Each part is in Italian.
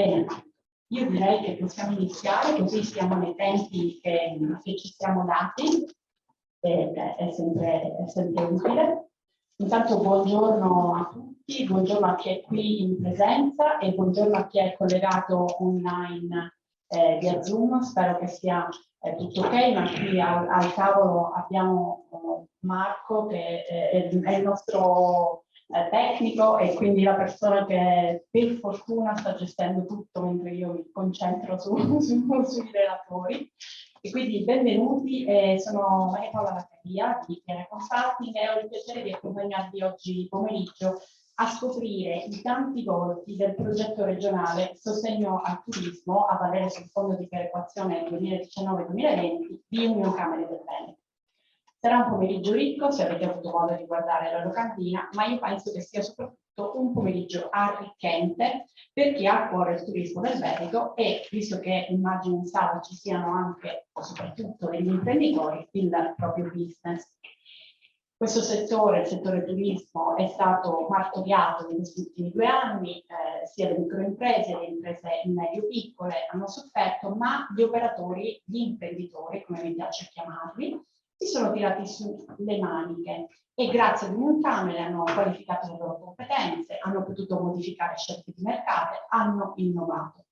Bene, io direi che possiamo iniziare, così siamo nei tempi che ci siamo dati, è sempre utile. Intanto buongiorno a tutti, buongiorno a chi è qui in presenza e buongiorno a chi è collegato online via Zoom. Spero che sia tutto ok, ma qui al tavolo abbiamo Marco che è il nostro tecnico e quindi la persona che per fortuna sta gestendo tutto mentre io mi concentro sui relatori. E quindi benvenuti, sono Maria Paola Latteria di Piena Consulting e ho il piacere di accompagnarvi oggi pomeriggio a scoprire i tanti volti del progetto regionale Sostegno al Turismo a valere sul Fondo di Perequazione 2019-2020 di Union Camere del Veneto. Sarà un pomeriggio ricco, se avete avuto modo di guardare la locandina, ma io penso che sia soprattutto un pomeriggio arricchente per chi ha a cuore il turismo del Veneto e, visto che immagino in sala ci siano anche, o soprattutto degli imprenditori, il proprio business. Questo settore, il settore turismo, è stato martoriato negli ultimi 2 anni, sia le microimprese, le imprese medio-piccole hanno sofferto, ma gli operatori, gli imprenditori, come mi piace chiamarli, si sono tirati su le maniche e grazie ad Union Camere hanno qualificato le loro competenze, hanno potuto modificare scelte di mercato, hanno innovato.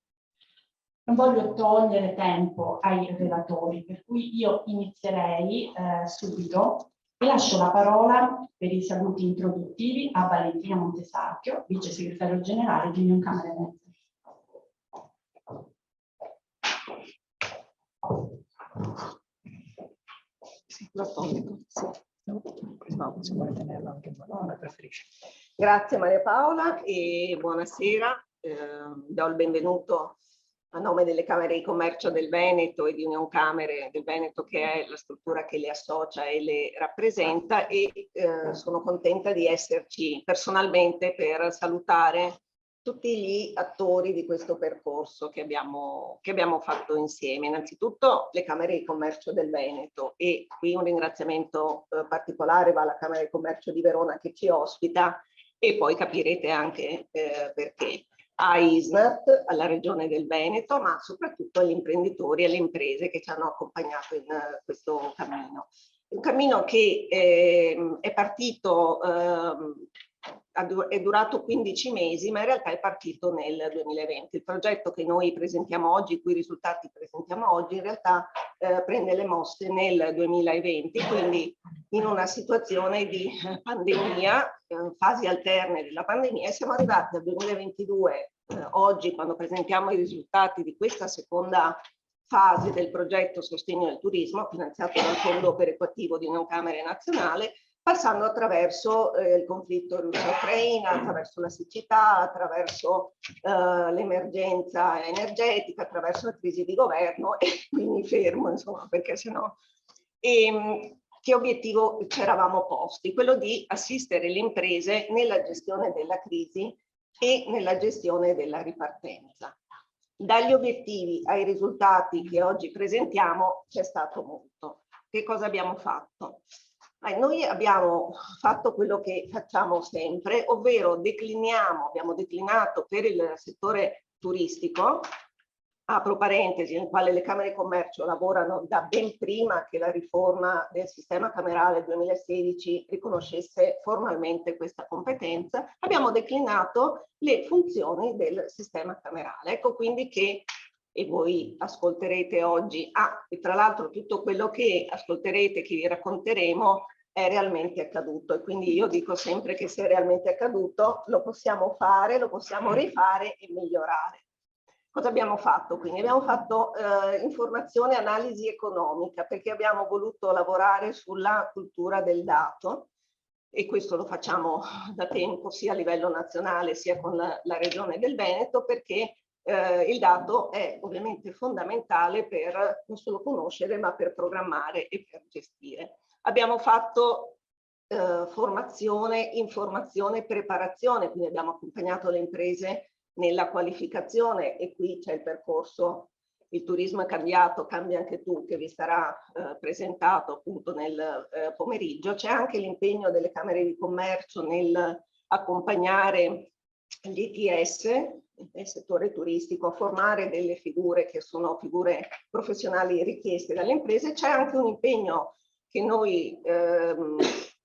Non voglio togliere tempo ai relatori, per cui io inizierei subito e lascio la parola per i saluti introduttivi a Valentina Montesarchio, vice segretario generale di Union Camere Veneto. Grazie Maria Paola e buonasera. Do il benvenuto a nome delle Camere di Commercio del Veneto e di Union Camere del Veneto, che è la struttura che le associa e le rappresenta, e sono contenta di esserci personalmente per salutare tutti gli attori di questo percorso che abbiamo fatto insieme. Innanzitutto le Camere di Commercio del Veneto, e qui un ringraziamento particolare va alla Camera di Commercio di Verona che ci ospita, e poi capirete anche perché. A ISNAT, alla Regione del Veneto, ma soprattutto agli imprenditori e alle imprese che ci hanno accompagnato in questo cammino. Un cammino che è partito, è durato 15 mesi, ma in realtà è partito nel 2020. Il progetto che noi presentiamo oggi, i cui risultati presentiamo oggi, in realtà prende le mosse nel 2020, quindi in una situazione di pandemia, fasi alterne della pandemia, e siamo arrivati al 2022, oggi, quando presentiamo i risultati di questa seconda fase del progetto Sostegno al Turismo, finanziato dal Fondo Perequativo di Union Camere Nazionale, passando attraverso il conflitto russo-ucraina, attraverso la siccità, attraverso l'emergenza energetica, attraverso la crisi di governo, e quindi fermo, insomma, perché sennò... Che obiettivo ci eravamo posti? Quello di assistere le imprese nella gestione della crisi e nella gestione della ripartenza. Dagli obiettivi ai risultati che oggi presentiamo c'è stato molto. Che cosa abbiamo fatto? Noi abbiamo fatto quello che facciamo sempre, ovvero abbiamo declinato per il settore turistico, apro parentesi, nel quale le Camere di Commercio lavorano da ben prima che la riforma del sistema camerale 2016 riconoscesse formalmente questa competenza, abbiamo declinato le funzioni del sistema camerale. Ecco quindi che, e voi ascolterete oggi, e tra l'altro tutto quello che ascolterete, che vi racconteremo, è realmente accaduto, e quindi io dico sempre che se è realmente accaduto lo possiamo fare, lo possiamo rifare e migliorare. Cosa abbiamo fatto? Quindi abbiamo fatto informazione e analisi economica, perché abbiamo voluto lavorare sulla cultura del dato, e questo lo facciamo da tempo sia a livello nazionale sia con la Regione del Veneto, perché il dato è ovviamente fondamentale per non solo conoscere ma per programmare e per gestire. Abbiamo fatto formazione, informazione, preparazione, quindi abbiamo accompagnato le imprese nella qualificazione, e qui c'è il percorso Il turismo è cambiato, cambia anche tu, che vi sarà presentato appunto nel pomeriggio. C'è anche l'impegno delle Camere di Commercio nel accompagnare gli ITS, nel settore turistico a formare delle figure che sono figure professionali richieste dalle imprese. C'è anche un impegno che noi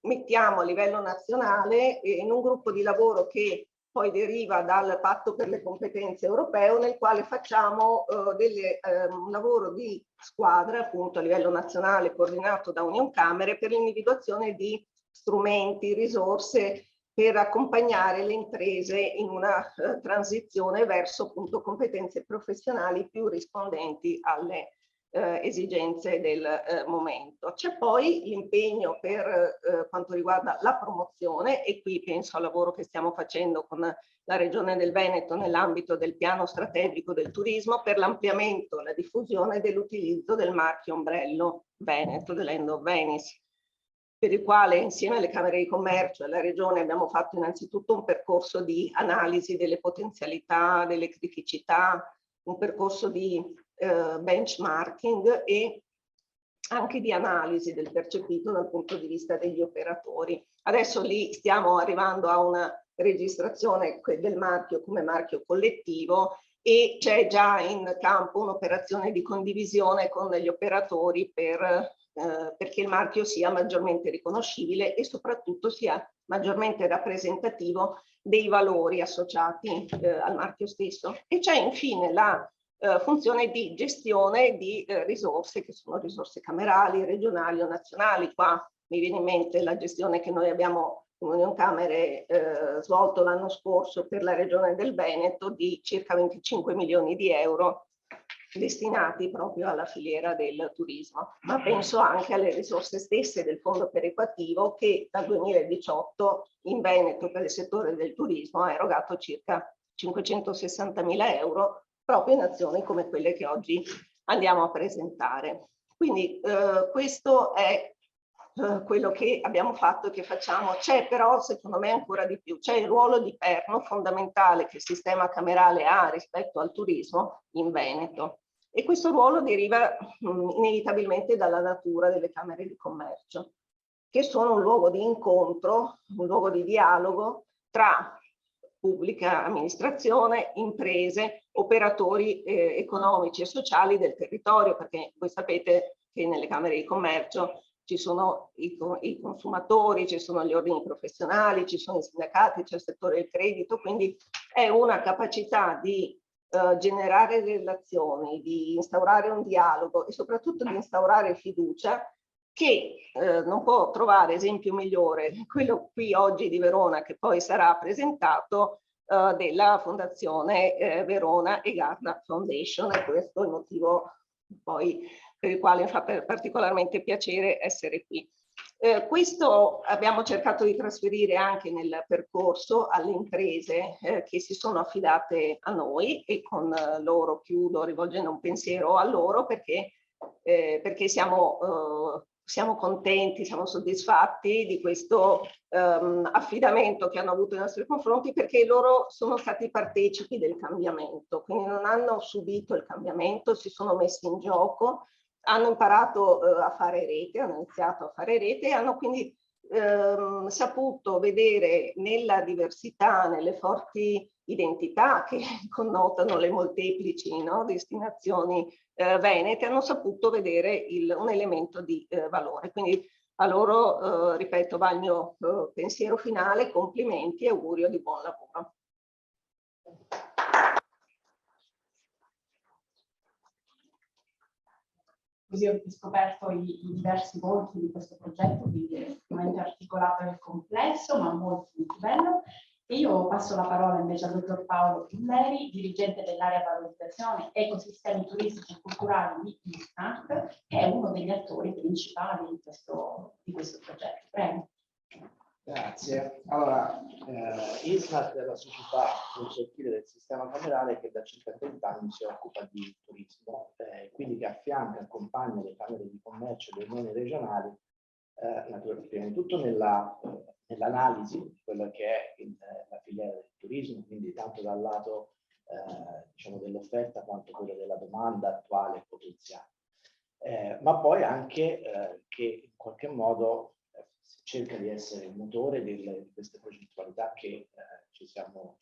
mettiamo a livello nazionale in un gruppo di lavoro che poi deriva dal patto per le competenze europeo, nel quale facciamo un lavoro di squadra appunto a livello nazionale coordinato da Unioncamere per l'individuazione di strumenti, risorse per accompagnare le imprese in una transizione verso appunto competenze professionali più rispondenti alle esigenze del momento. C'è poi l'impegno per quanto riguarda la promozione, e qui penso al lavoro che stiamo facendo con la Regione del Veneto nell'ambito del piano strategico del turismo per l'ampliamento, la diffusione dell'utilizzo del marchio ombrello Veneto, dell'End of Venice, per il quale insieme alle Camere di Commercio e alla Regione abbiamo fatto innanzitutto un percorso di analisi delle potenzialità, delle criticità, un percorso di benchmarking e anche di analisi del percepito dal punto di vista degli operatori. Adesso lì stiamo arrivando a una registrazione del marchio come marchio collettivo e c'è già in campo un'operazione di condivisione con gli operatori perché il marchio sia maggiormente riconoscibile e soprattutto sia maggiormente rappresentativo dei valori associati al marchio stesso. E c'è infine la funzione di gestione di risorse che sono risorse camerali, regionali o nazionali. Qua mi viene in mente la gestione che noi abbiamo come Unioncamere svolto l'anno scorso per la Regione del Veneto di circa 25 milioni di euro destinati proprio alla filiera del turismo, ma penso anche alle risorse stesse del fondo perequativo che dal 2018 in Veneto per il settore del turismo ha erogato circa 560.000 euro proprio in azioni come quelle che oggi andiamo a presentare. Quindi questo è quello che abbiamo fatto e che facciamo. C'è però secondo me ancora di più, c'è il ruolo di perno fondamentale che il sistema camerale ha rispetto al turismo in Veneto e questo ruolo deriva inevitabilmente dalla natura delle camere di commercio, che sono un luogo di incontro, un luogo di dialogo tra pubblica amministrazione, imprese, operatori economici e sociali del territorio, perché voi sapete che nelle camere di commercio ci sono i consumatori, ci sono gli ordini professionali, ci sono i sindacati, c'è il settore del credito, quindi è una capacità di generare relazioni, di instaurare un dialogo e soprattutto di instaurare fiducia che non può trovare esempio migliore quello qui oggi di Verona che poi sarà presentato della Fondazione Verona e Garda Foundation, e questo è il motivo poi per il quale mi fa particolarmente piacere essere qui. Questo abbiamo cercato di trasferire anche nel percorso alle imprese che si sono affidate a noi e con loro chiudo rivolgendo un pensiero a loro perché siamo contenti, siamo soddisfatti di questo affidamento che hanno avuto nei nostri confronti perché loro sono stati partecipi del cambiamento, quindi non hanno subito il cambiamento, si sono messi in gioco, hanno imparato a fare rete, hanno iniziato a fare rete e hanno quindi saputo vedere nella diversità, nelle forti identità che connotano le molteplici destinazioni venete, hanno saputo vedere un elemento di valore. Quindi a loro, ripeto, va il mio pensiero finale, complimenti e augurio di buon lavoro. Così ho scoperto i diversi volti di questo progetto, quindi è estremamente articolato e complesso, ma molto, molto bello. E io passo la parola invece al dottor Paolo Pilleri, dirigente dell'area valorizzazione ecosistemi turistici e culturali di ISNAC, che è uno degli attori principali di questo progetto. Prego. Grazie. Allora, ISNAC è la società consortile del sistema camerale che da circa 30 anni si occupa di turismo, quindi che affianca e accompagna le camere di commercio e le unioni regionali, naturalmente prima di tutto nell'analisi di quella che è la filiera del turismo, quindi tanto dal lato diciamo dell'offerta quanto quello della domanda attuale e potenziale, ma poi anche che in qualche modo cerca di essere il motore di queste progettualità che ci siamo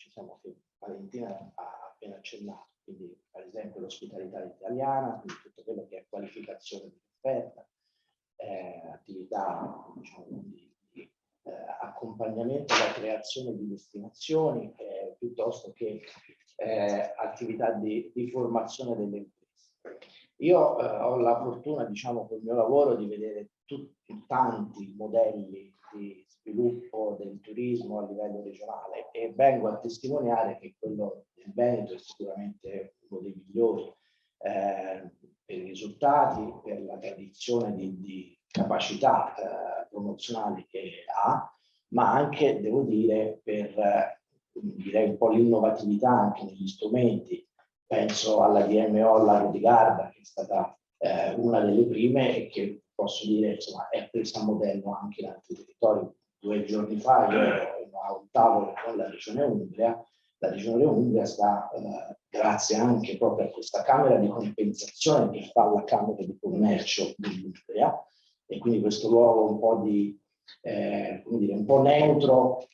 Valentina ha appena accennato, quindi per esempio l'ospitalità italiana, quindi tutto quello che è qualificazione di offerta, attività diciamo, di accompagnamento alla creazione di destinazioni, piuttosto che attività di formazione delle imprese. Io ho la fortuna, diciamo, col mio lavoro di vedere tanti modelli di sviluppo del turismo a livello regionale e vengo a testimoniare che quello del Veneto è sicuramente uno dei migliori per i risultati, per la tradizione di capacità promozionali che ha, ma anche, devo dire, per direi un po' l'innovatività anche negli strumenti. Penso alla DMO Lago di Garda, che è stata una delle prime e che posso dire insomma, è presa a modello anche in altri territori. 2 giorni fa io ero a un tavolo con la Regione Umbria. La Regione Umbria sta, grazie anche proprio a questa Camera di compensazione che fa la Camera di Commercio dell'Umbria, e quindi questo luogo un po' di come dire, un po' neutro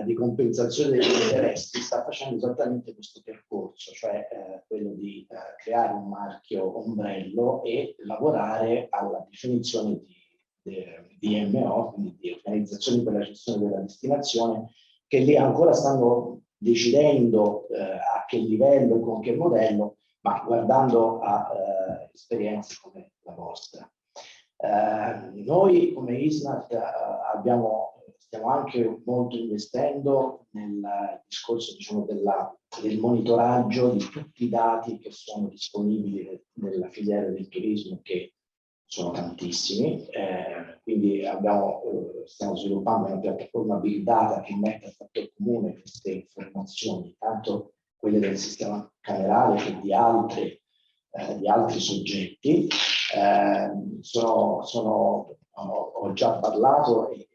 di compensazione degli interessi, sta facendo esattamente questo percorso, cioè quello di creare un marchio ombrello e lavorare alla definizione di DMO, quindi di organizzazioni per la gestione della destinazione, che lì ancora stanno decidendo a che livello e con che modello, ma guardando a esperienze come la vostra. Noi come ISNAT stiamo anche molto investendo nel discorso diciamo, del monitoraggio di tutti i dati che sono disponibili nella filiera del turismo, che sono tantissimi, quindi stiamo sviluppando una piattaforma Big Data che mette a fattor comune queste informazioni, tanto quelle del sistema camerale che di altri soggetti. Ho già parlato e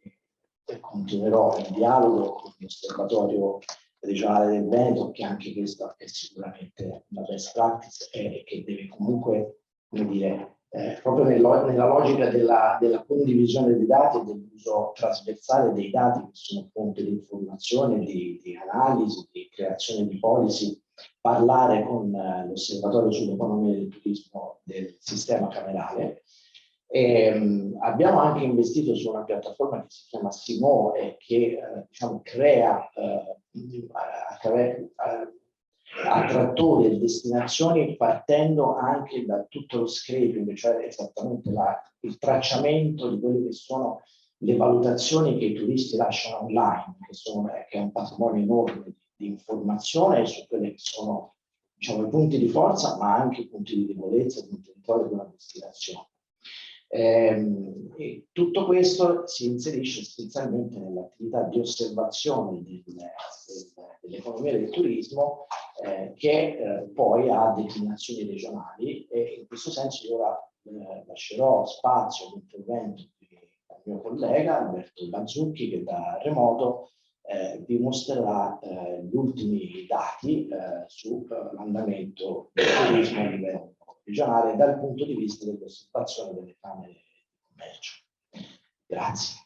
continuerò il dialogo con l'Osservatorio regionale del Veneto, che anche questa è sicuramente una best practice e che deve comunque, come dire, proprio nella logica della condivisione dei dati e dell'uso trasversale dei dati, che sono fonte di informazione, di analisi, di creazione di policy, parlare con l'Osservatorio sull'economia del turismo del sistema camerale. Abbiamo anche investito su una piattaforma che si chiama Simo e che diciamo, crea attrattori e destinazioni partendo anche da tutto lo scraping, cioè esattamente il tracciamento di quelle che sono le valutazioni che i turisti lasciano online, che è un patrimonio enorme di informazione su quelli che sono diciamo, i punti di forza, ma anche i punti di debolezza di un territorio, di una destinazione. E tutto questo si inserisce essenzialmente nell'attività di osservazione dell'economia del turismo che poi ha declinazioni regionali, e in questo senso io ora lascerò spazio all'intervento del mio collega Alberto Bazzucchi, che da remoto vi mostrerà gli ultimi dati sull'andamento del turismo a livello regionale dal punto di vista dell'osservazione delle camere di commercio. Grazie.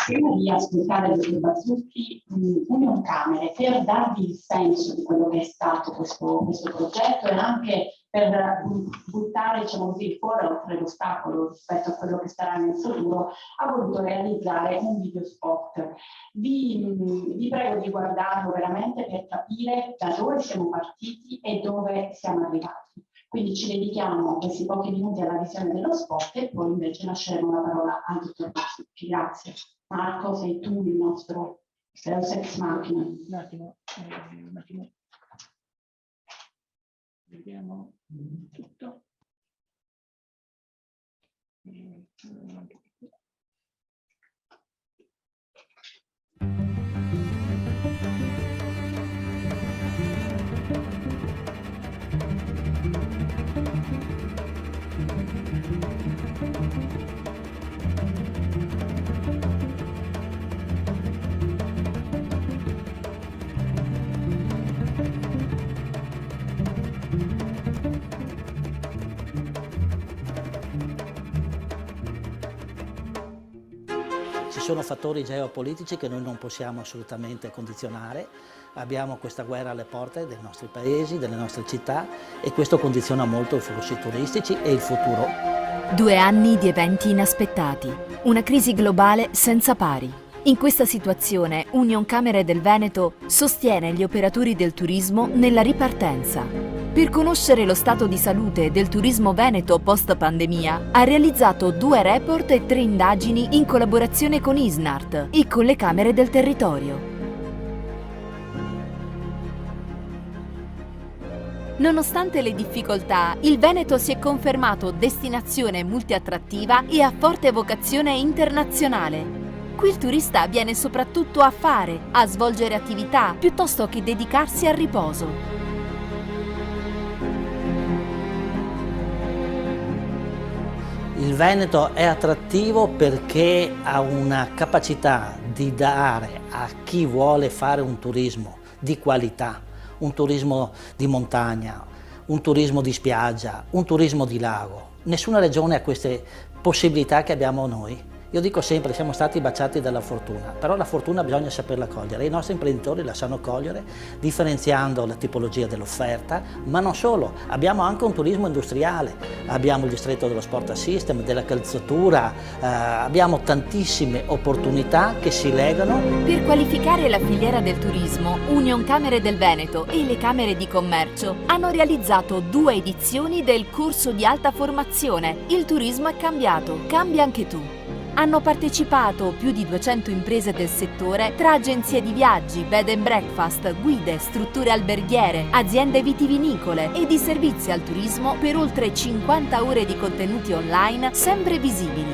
Prima di ascoltare il dottor Bazzucchi, Unioncamere, per darvi il senso di quello che è stato questo progetto e anche per buttare diciamo così, fuori oltre l'ostacolo rispetto a quello che sarà nel futuro, ha voluto realizzare un video spot. Vi prego di guardarlo veramente per capire da dove siamo partiti e dove siamo arrivati. Quindi ci dedichiamo questi pochi minuti alla visione dello spot e poi invece lasceremo la parola al dottor Bazzucchi. Grazie. Marco, sei tu il nostro Deus ex machina. Un attimo. Vediamo tutto. sono fattori geopolitici che noi non possiamo assolutamente condizionare. Abbiamo questa guerra alle porte dei nostri paesi, delle nostre città, e questo condiziona molto i flussi turistici e il futuro. 2 anni di eventi inaspettati, una crisi globale senza pari. In questa situazione, Unioncamere del Veneto sostiene gli operatori del turismo nella ripartenza. Per conoscere lo stato di salute del turismo veneto post-pandemia, ha realizzato 2 report e 3 indagini in collaborazione con Isnart e con le Camere del territorio. Nonostante le difficoltà, il Veneto si è confermato destinazione multiattrattiva e a forte vocazione internazionale. Qui il turista viene soprattutto a fare, a svolgere attività, piuttosto che dedicarsi al riposo. Il Veneto è attrattivo perché ha una capacità di dare a chi vuole fare un turismo di qualità, un turismo di montagna, un turismo di spiaggia, un turismo di lago. Nessuna regione ha queste possibilità che abbiamo noi. Io dico sempre, siamo stati baciati dalla fortuna, però la fortuna bisogna saperla cogliere. I nostri imprenditori la sanno cogliere, differenziando la tipologia dell'offerta, ma non solo, abbiamo anche un turismo industriale, abbiamo il distretto dello sport system, della calzatura, abbiamo tantissime opportunità che si legano. Per qualificare la filiera del turismo, Unioncamere del Veneto e le Camere di Commercio hanno realizzato 2 edizioni del corso di alta formazione Il turismo è cambiato, cambia anche tu. Hanno partecipato più di 200 imprese del settore, tra agenzie di viaggi, bed and breakfast, guide, strutture alberghiere, aziende vitivinicole e di servizi al turismo, per oltre 50 ore di contenuti online sempre visibili.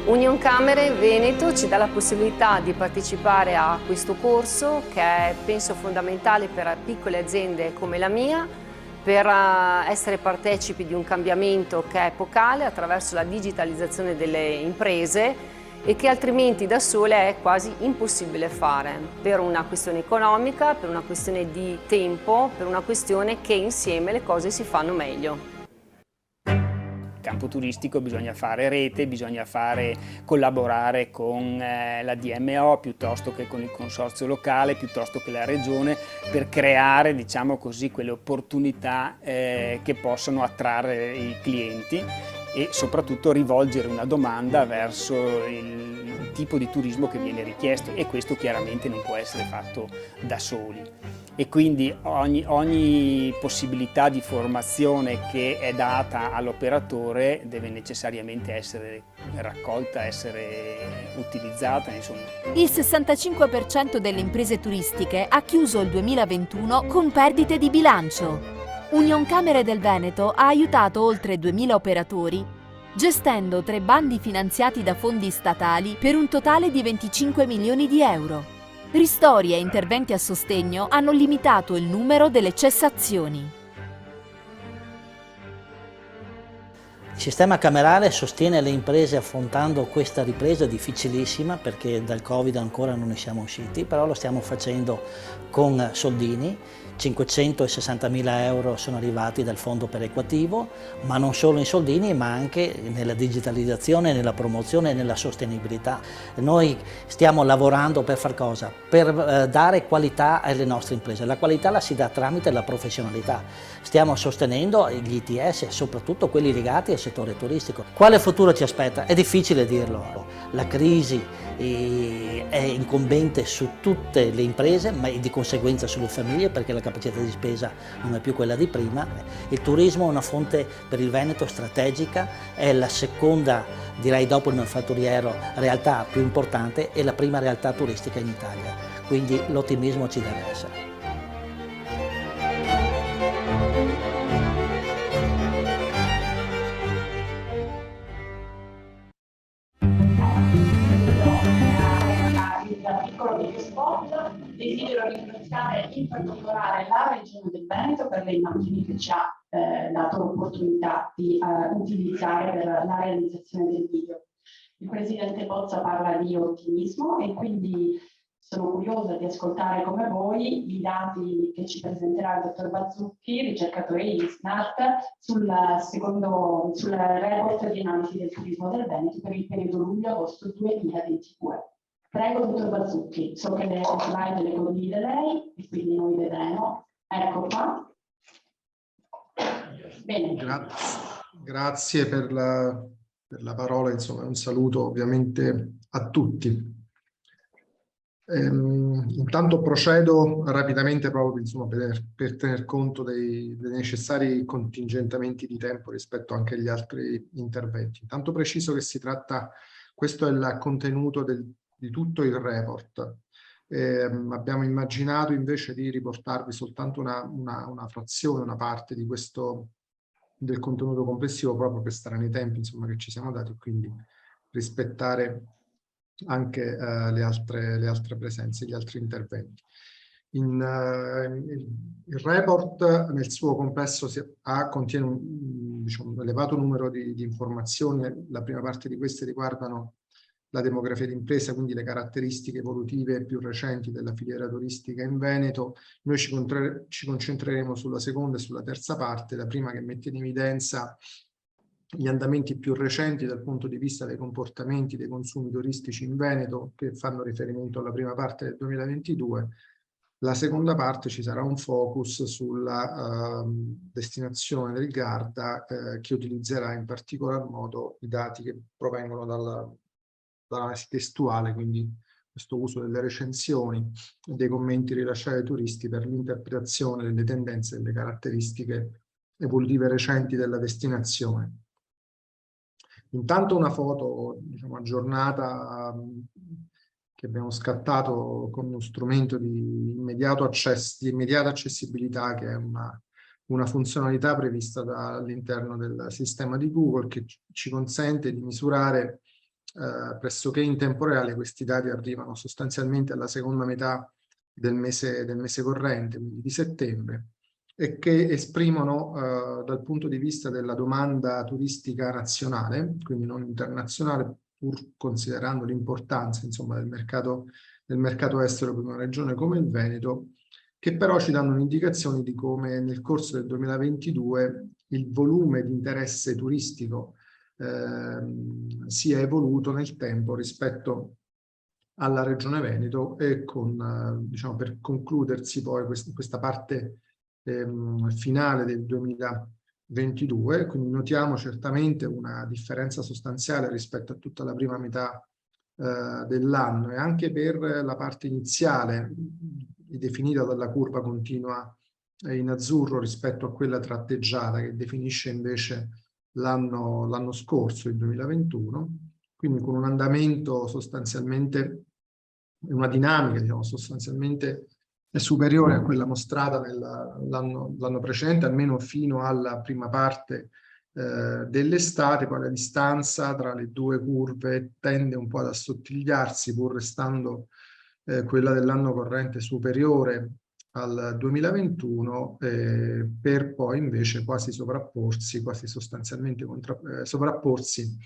Unioncamere Veneto ci dà la possibilità di partecipare a questo corso che è, penso, fondamentale per piccole aziende come la mia, per essere partecipi di un cambiamento che è epocale attraverso la digitalizzazione delle imprese e che altrimenti da sole è quasi impossibile fare, per una questione economica, per una questione di tempo, per una questione che insieme le cose si fanno meglio. Campo turistico bisogna fare rete, bisogna collaborare con la DMO piuttosto che con il consorzio locale, piuttosto che la regione, per creare, diciamo così, quelle opportunità che possono attrarre i clienti e soprattutto rivolgere una domanda verso il tipo di turismo che viene richiesto, e questo chiaramente non può essere fatto da soli. E quindi ogni possibilità di formazione che è data all'operatore deve necessariamente essere raccolta, essere utilizzata, insomma. Il 65% delle imprese turistiche ha chiuso il 2021 con perdite di bilancio. Unioncamere del Veneto ha aiutato oltre 2000 operatori, gestendo 3 bandi finanziati da fondi statali per un totale di 25 milioni di euro. Ristori e interventi a sostegno hanno limitato il numero delle cessazioni. Il sistema camerale sostiene le imprese affrontando questa ripresa difficilissima, perché dal Covid ancora non ne siamo usciti, però lo stiamo facendo con soldini. 560.000 euro sono arrivati dal fondo perequativo, ma non solo in soldini, ma anche nella digitalizzazione, nella promozione e nella sostenibilità. Noi stiamo lavorando per far cosa? Per dare qualità alle nostre imprese. La qualità la si dà tramite la professionalità. Stiamo sostenendo gli ITS, soprattutto quelli legati al settore turistico. Quale futuro ci aspetta? È difficile dirlo. La crisi è incombente su tutte le imprese, ma di conseguenza sulle famiglie, perché la capacità di spesa non è più quella di prima. Il turismo è una fonte per il Veneto strategica, è la seconda, direi dopo il manifatturiero, realtà più importante e la prima realtà turistica in Italia, quindi l'ottimismo ci deve essere. Desidero ringraziare in particolare la Regione del Veneto per le immagini che ci ha dato l'opportunità di utilizzare per la realizzazione del video. Il Presidente Bozza parla di ottimismo e quindi sono curiosa di ascoltare come voi i dati che ci presenterà il dottor Bazzucchi, ricercatore ISNAT, sul report di analisi del turismo del Veneto per il periodo luglio-agosto 2022. Prego, dottor Bazzucchi, so che le slide le condivide lei e quindi noi vedremo. Ecco qua. Bene. Grazie per la parola, insomma, un saluto ovviamente a tutti. Intanto procedo rapidamente proprio insomma, per tener conto dei necessari contingentamenti di tempo rispetto anche agli altri interventi. Intanto preciso che si tratta, questo è il contenuto di tutto il report. Abbiamo immaginato invece di riportarvi soltanto una frazione, una parte di del contenuto complessivo, proprio per stare nei tempi insomma, che ci siamo dati, e quindi rispettare anche le altre presenze, gli altri interventi. Il report nel suo complesso contiene un elevato numero di informazioni. La prima parte di queste riguardano la demografia d'impresa, quindi le caratteristiche evolutive più recenti della filiera turistica in Veneto. Noi ci concentreremo sulla seconda e sulla terza parte, la prima che mette in evidenza gli andamenti più recenti dal punto di vista dei comportamenti dei consumi turistici in Veneto, che fanno riferimento alla prima parte del 2022. La seconda parte ci sarà un focus sulla destinazione del Garda, che utilizzerà in particolar modo i dati che provengono dall'analisi testuale, quindi questo uso delle recensioni e dei commenti rilasciati ai turisti per l'interpretazione delle tendenze e delle caratteristiche evolutive recenti della destinazione. Intanto una foto, diciamo, aggiornata che abbiamo scattato con uno strumento di immediata accessibilità, che è una funzionalità prevista all'interno del sistema di Google, che ci consente di misurare pressoché in tempo reale. Questi dati arrivano sostanzialmente alla seconda metà del mese corrente, quindi di settembre, e che esprimono dal punto di vista della domanda turistica nazionale, quindi non internazionale, pur considerando l'importanza insomma del mercato estero per una regione come il Veneto, che però ci danno un'indicazione di come nel corso del 2022 il volume di interesse turistico sia evoluto nel tempo rispetto alla regione Veneto, e diciamo, per concludersi poi questa parte finale del 2022, quindi notiamo certamente una differenza sostanziale rispetto a tutta la prima metà dell'anno, e anche per la parte iniziale definita dalla curva continua in azzurro rispetto a quella tratteggiata che definisce invece l'anno scorso, il 2021, quindi con un andamento sostanzialmente, una dinamica diciamo, sostanzialmente è superiore a quella mostrata l'anno precedente, almeno fino alla prima parte dell'estate. Poi la distanza tra le due curve tende un po' ad assottigliarsi, pur restando quella dell'anno corrente superiore al 2021, per poi invece quasi sovrapporsi, quasi sostanzialmente sovrapporsi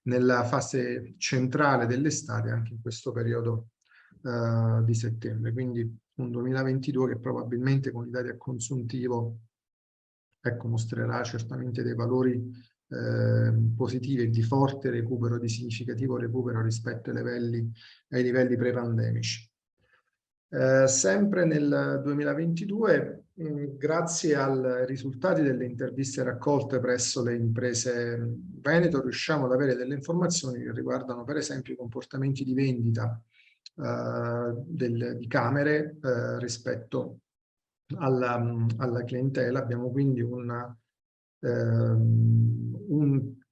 nella fase centrale dell'estate, anche in questo periodo di settembre. Quindi un 2022 che probabilmente con i dati a consuntivo mostrerà certamente dei valori positivi e di forte recupero, di significativo recupero rispetto ai livelli pre-pandemici. Sempre nel 2022, grazie ai risultati delle interviste raccolte presso le imprese Veneto, riusciamo ad avere delle informazioni che riguardano per esempio i comportamenti di vendita di camere rispetto alla clientela. Abbiamo quindi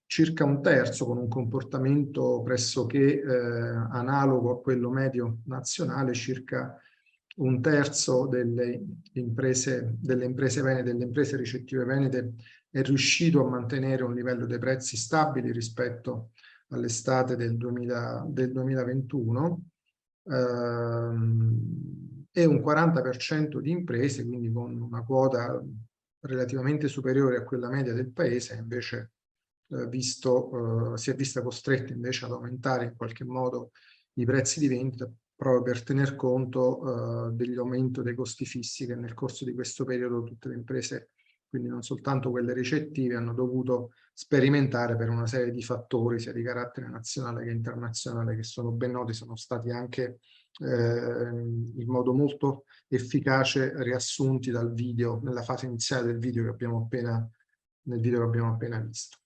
circa un terzo con un comportamento pressoché analogo a quello medio nazionale, circa un terzo delle imprese venete, delle imprese ricettive venete, è riuscito a mantenere un livello dei prezzi stabili rispetto all'estate del 2021, e un 40% di imprese, quindi con una quota relativamente superiore a quella media del paese, invece si è vista costretta invece ad aumentare in qualche modo i prezzi di vendita, proprio per tener conto dell'aumento dei costi fissi che nel corso di questo periodo tutte le imprese, quindi non soltanto quelle ricettive, hanno dovuto sperimentare per una serie di fattori, sia di carattere nazionale che internazionale, che sono ben noti, sono stati anche in modo molto efficace riassunti dal video, nella fase iniziale del video che abbiamo appena visto.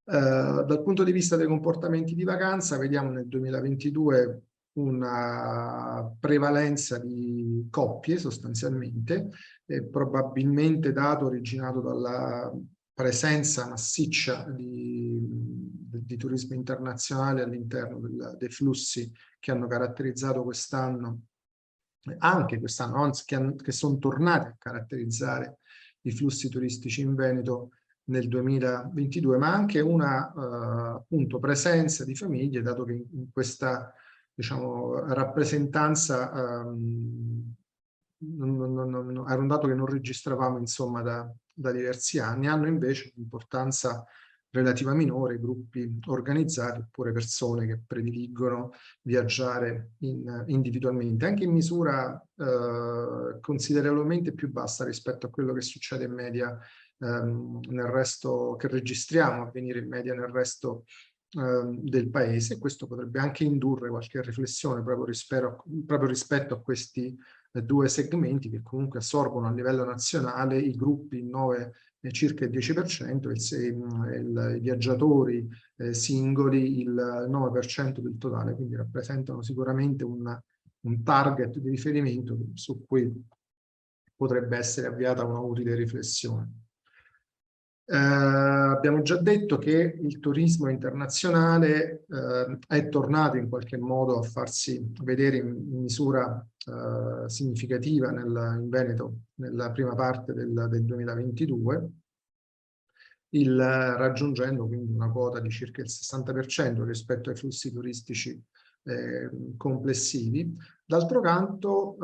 Dal punto di vista dei comportamenti di vacanza, vediamo nel 2022 una prevalenza di coppie sostanzialmente, probabilmente dato originato dalla presenza massiccia di turismo internazionale all'interno dei flussi che hanno caratterizzato quest'anno, anche quest'anno, anzi che sono tornati a caratterizzare i flussi turistici in Veneto nel 2022, ma anche una appunto presenza di famiglie, dato che in questa, diciamo, rappresentanza era un dato che non registravamo insomma da diversi anni, hanno invece un'importanza relativa minore gruppi organizzati oppure persone che prediligono viaggiare individualmente, anche in misura considerevolmente più bassa rispetto a quello che succede in media nel resto, che registriamo avvenire in media nel resto del paese. Questo potrebbe anche indurre qualche riflessione proprio rispetto a questi due segmenti che comunque assorbono a livello nazionale i gruppi in circa il 10%, i viaggiatori singoli il 9% del totale, quindi rappresentano sicuramente un target di riferimento su cui potrebbe essere avviata una utile riflessione. Abbiamo già detto che il turismo internazionale è tornato in qualche modo a farsi vedere in misura significativa in Veneto nella prima parte del 2022, raggiungendo quindi una quota di circa il 60% rispetto ai flussi turistici complessivi. D'altro canto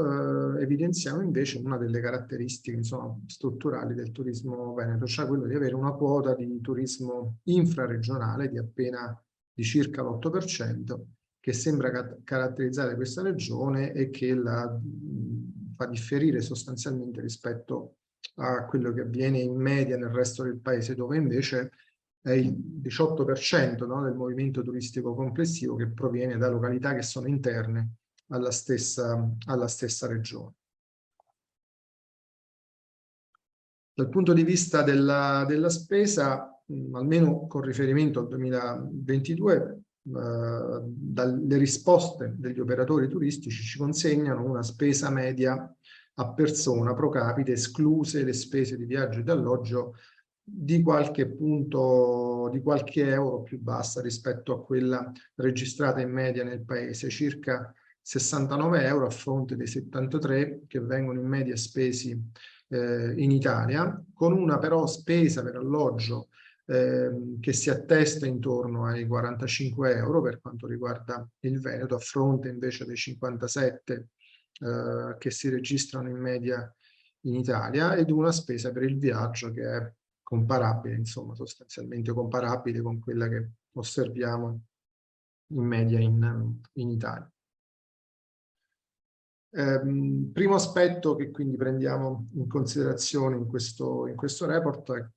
evidenziamo invece una delle caratteristiche insomma, strutturali del turismo veneto, cioè quello di avere una quota di turismo infraregionale di circa l'8%, che sembra caratterizzare questa regione e che la fa differire sostanzialmente rispetto a quello che avviene in media nel resto del paese, dove invece è il 18% no, del movimento turistico complessivo che proviene da località che sono interne alla stessa regione. Dal punto di vista della spesa, almeno con riferimento al 2022, dalle risposte degli operatori turistici ci consegnano una spesa media a persona pro capite, escluse le spese di viaggio e d'alloggio, di qualche euro più bassa rispetto a quella registrata in media nel paese, circa 69 euro a fronte dei 73 che vengono in media spesi in Italia, con una però spesa per alloggio che si attesta intorno ai 45 euro per quanto riguarda il Veneto, a fronte invece dei 57 che si registrano in media in Italia, ed una spesa per il viaggio che è comparabile, insomma sostanzialmente comparabile con quella che osserviamo in media in Italia. Primo aspetto che quindi prendiamo in considerazione in questo report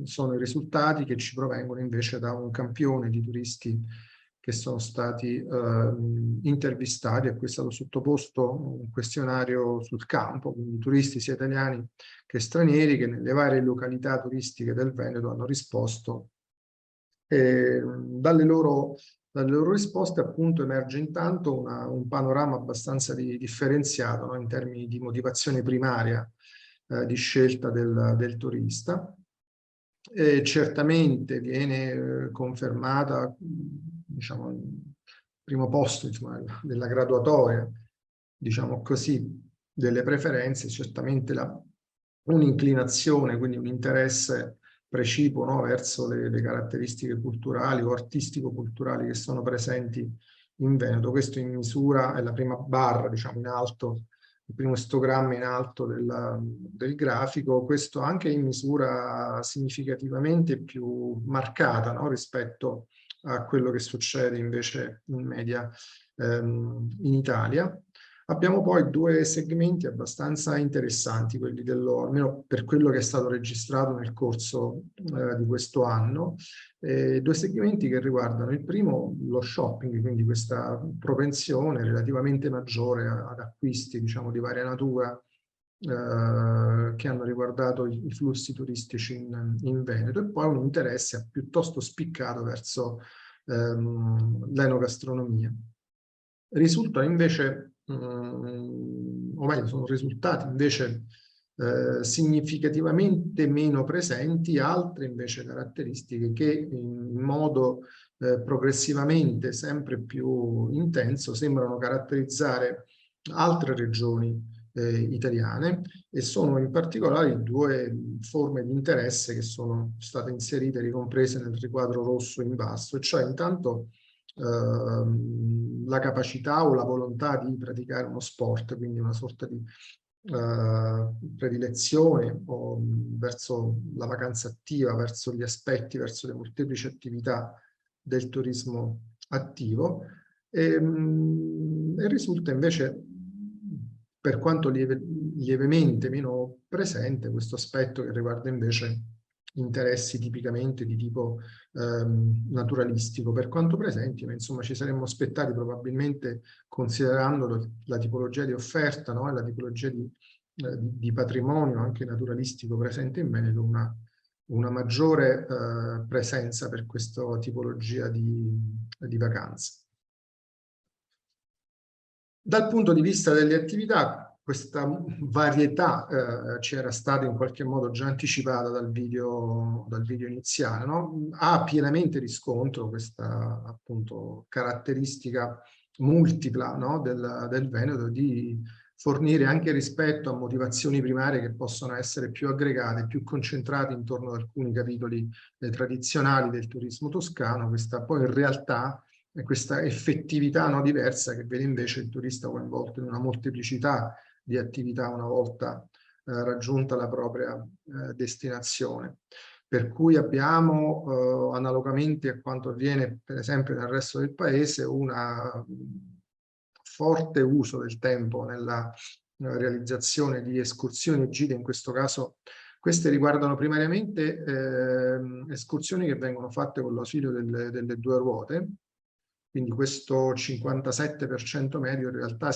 sono i risultati che ci provengono invece da un campione di turisti che sono stati intervistati, a cui è stato sottoposto un questionario sul campo, quindi turisti sia italiani che stranieri che nelle varie località turistiche del Veneto hanno risposto. Dalle loro risposte appunto emerge intanto un panorama abbastanza differenziato, no, in termini di motivazione primaria di scelta del turista. Certamente viene confermata, diciamo, il primo posto insomma, della graduatoria, diciamo così, delle preferenze, certamente un'inclinazione, quindi un interesse precipuo, no, verso le caratteristiche culturali o artistico-culturali che sono presenti in Veneto. Questo in misura, è la prima barra, diciamo, in alto, il primo istogramma in alto del grafico, questo anche in misura significativamente più marcata, no, rispetto a quello che succede invece in media in Italia. Abbiamo poi due segmenti abbastanza interessanti, quelli almeno per quello che è stato registrato nel corso di questo anno, due segmenti che riguardano il primo, lo shopping, quindi questa propensione relativamente maggiore ad acquisti, diciamo, di varia natura, che hanno riguardato i flussi turistici in Veneto, e poi un interesse piuttosto spiccato verso l'enogastronomia. Risultano invece, o meglio, sono risultati invece significativamente meno presenti altre invece caratteristiche che in modo progressivamente sempre più intenso sembrano caratterizzare altre regioni italiane, e sono in particolare due forme di interesse che sono state inserite e ricomprese nel riquadro rosso in basso, e cioè intanto la capacità o la volontà di praticare uno sport, quindi una sorta di predilezione verso la vacanza attiva, verso gli aspetti, verso le molteplici attività del turismo attivo, e risulta invece, per quanto lievemente meno presente, questo aspetto che riguarda invece interessi tipicamente di tipo naturalistico, per quanto presenti, ma insomma ci saremmo aspettati probabilmente, considerando la tipologia di offerta, no? E la tipologia di patrimonio anche naturalistico presente in Veneto, una maggiore presenza per questa tipologia di vacanze. Dal punto di vista delle attività, questa varietà ci era stata in qualche modo già anticipata dal video iniziale, no? Ha pienamente riscontro questa appunto caratteristica multipla, no? del Veneto, di fornire, anche rispetto a motivazioni primarie che possono essere più aggregate, più concentrate intorno ad alcuni capitoli tradizionali del turismo toscano, questa poi in realtà questa effettività, no, diversa, che vede invece il turista coinvolto in una molteplicità di attività una volta raggiunta la propria destinazione. Per cui abbiamo, analogamente a quanto avviene per esempio nel resto del paese, un forte uso del tempo nella realizzazione di escursioni e gite. In questo caso queste riguardano primariamente escursioni che vengono fatte con l'ausilio delle due ruote. Quindi questo 57% medio in realtà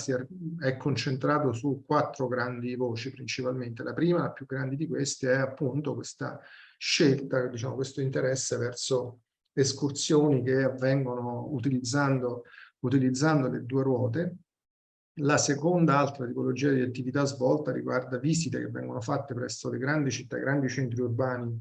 è concentrato su 4 grandi voci principalmente. La prima, la più grande di queste, è appunto questa scelta, diciamo, questo interesse verso escursioni che avvengono utilizzando le due ruote. La seconda altra tipologia di attività svolta riguarda visite che vengono fatte presso le grandi città, i grandi centri urbani,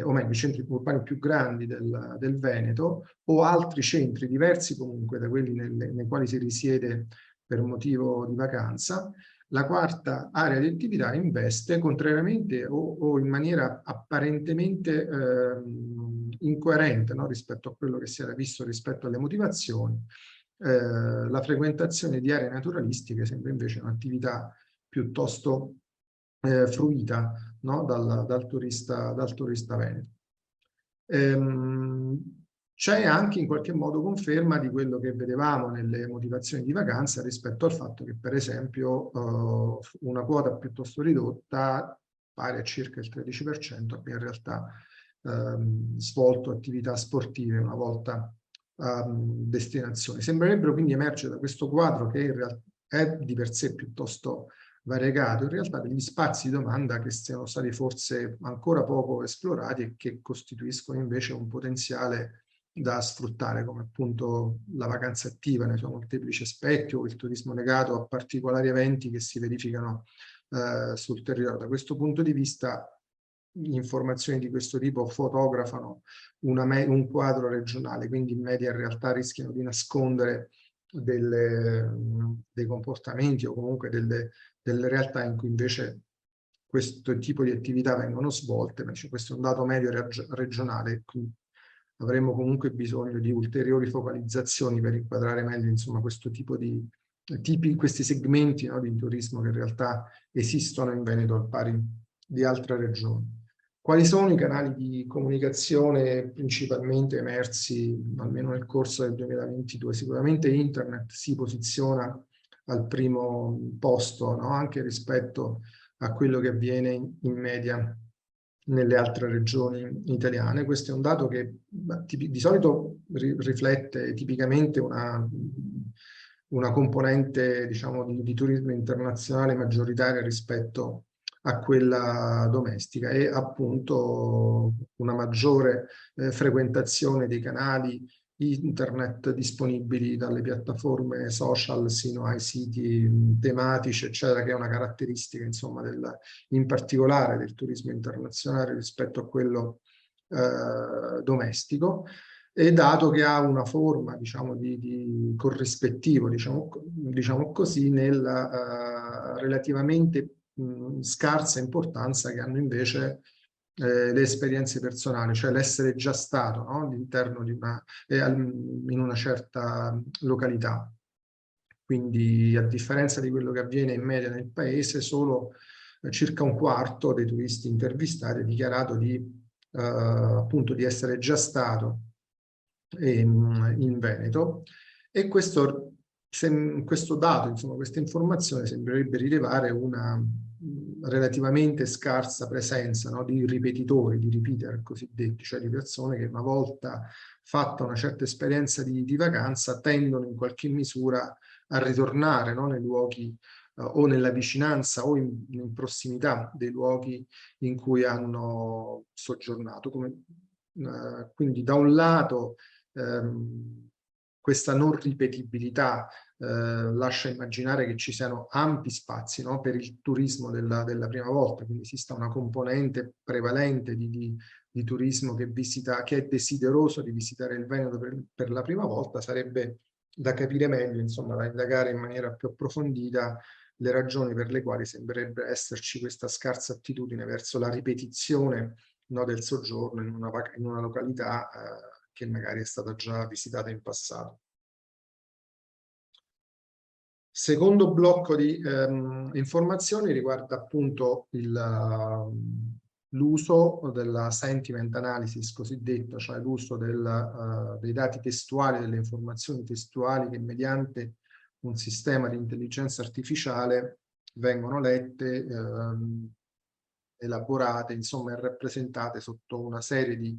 o meglio i centri urbani più grandi del Veneto, o altri centri diversi comunque da quelli nei quali si risiede per motivo di vacanza. La quarta area di attività investe, contrariamente o in maniera apparentemente incoerente, no, rispetto a quello che si era visto rispetto alle motivazioni, la frequentazione di aree naturalistiche sembra invece un'attività piuttosto fruita, no, dal turista veneto. C'è anche in qualche modo conferma di quello che vedevamo nelle motivazioni di vacanza rispetto al fatto che, per esempio, una quota piuttosto ridotta, pari a circa il 13%, abbia in realtà svolto attività sportive una volta destinazione. Sembrerebbero quindi emergere da questo quadro, che in realtà è di per sé piuttosto variegato, in realtà degli spazi di domanda che siano stati forse ancora poco esplorati e che costituiscono invece un potenziale da sfruttare, come appunto la vacanza attiva nei suoi molteplici aspetti, o il turismo legato a particolari eventi che si verificano sul territorio. Da questo punto di vista, informazioni di questo tipo fotografano un quadro regionale, quindi in media in realtà rischiano di nascondere dei comportamenti o comunque delle realtà in cui invece questo tipo di attività vengono svolte. Ma questo è un dato medio regionale, quindi avremo comunque bisogno di ulteriori focalizzazioni per inquadrare meglio, insomma, questo tipo di questi segmenti, no, di turismo che in realtà esistono in Veneto al pari di altre regioni. Quali sono i canali di comunicazione principalmente emersi, almeno nel corso del 2022? Sicuramente internet si posiziona al primo posto, no? Anche rispetto a quello che avviene in media nelle altre regioni italiane. Questo è un dato che di solito riflette tipicamente una componente, diciamo, di turismo internazionale maggioritaria rispetto a quella domestica e appunto una maggiore frequentazione dei canali internet disponibili dalle piattaforme social sino ai siti tematici, eccetera, che è una caratteristica, insomma, in particolare del turismo internazionale rispetto a quello domestico, e dato che ha una forma, diciamo, di corrispettivo, diciamo così, nella relativamente scarsa importanza che hanno invece le esperienze personali, cioè l'essere già stato, no? All'interno di in una certa località. Quindi, a differenza di quello che avviene in media nel paese, solo circa un quarto dei turisti intervistati ha dichiarato appunto di essere già stato in Veneto, e questo dato, insomma, questa informazione sembrerebbe rilevare una relativamente scarsa presenza, no, di ripetitori, di repeater cosiddetti, cioè di persone che una volta fatta una certa esperienza di vacanza tendono in qualche misura a ritornare, no, nei luoghi o nella vicinanza o in prossimità dei luoghi in cui hanno soggiornato. Quindi da un lato questa non ripetibilità lascia immaginare che ci siano ampi spazi, no, per il turismo della prima volta, quindi esista una componente prevalente di turismo che è desideroso di visitare il Veneto per la prima volta. Sarebbe da capire meglio, insomma, da indagare in maniera più approfondita le ragioni per le quali sembrerebbe esserci questa scarsa attitudine verso la ripetizione, no, del soggiorno in una località che magari è stata già visitata in passato. Secondo blocco di informazioni riguarda appunto l'uso della sentiment analysis cosiddetta, cioè l'uso dei dati testuali, delle informazioni testuali che mediante un sistema di intelligenza artificiale vengono lette, elaborate, insomma, e rappresentate sotto una serie di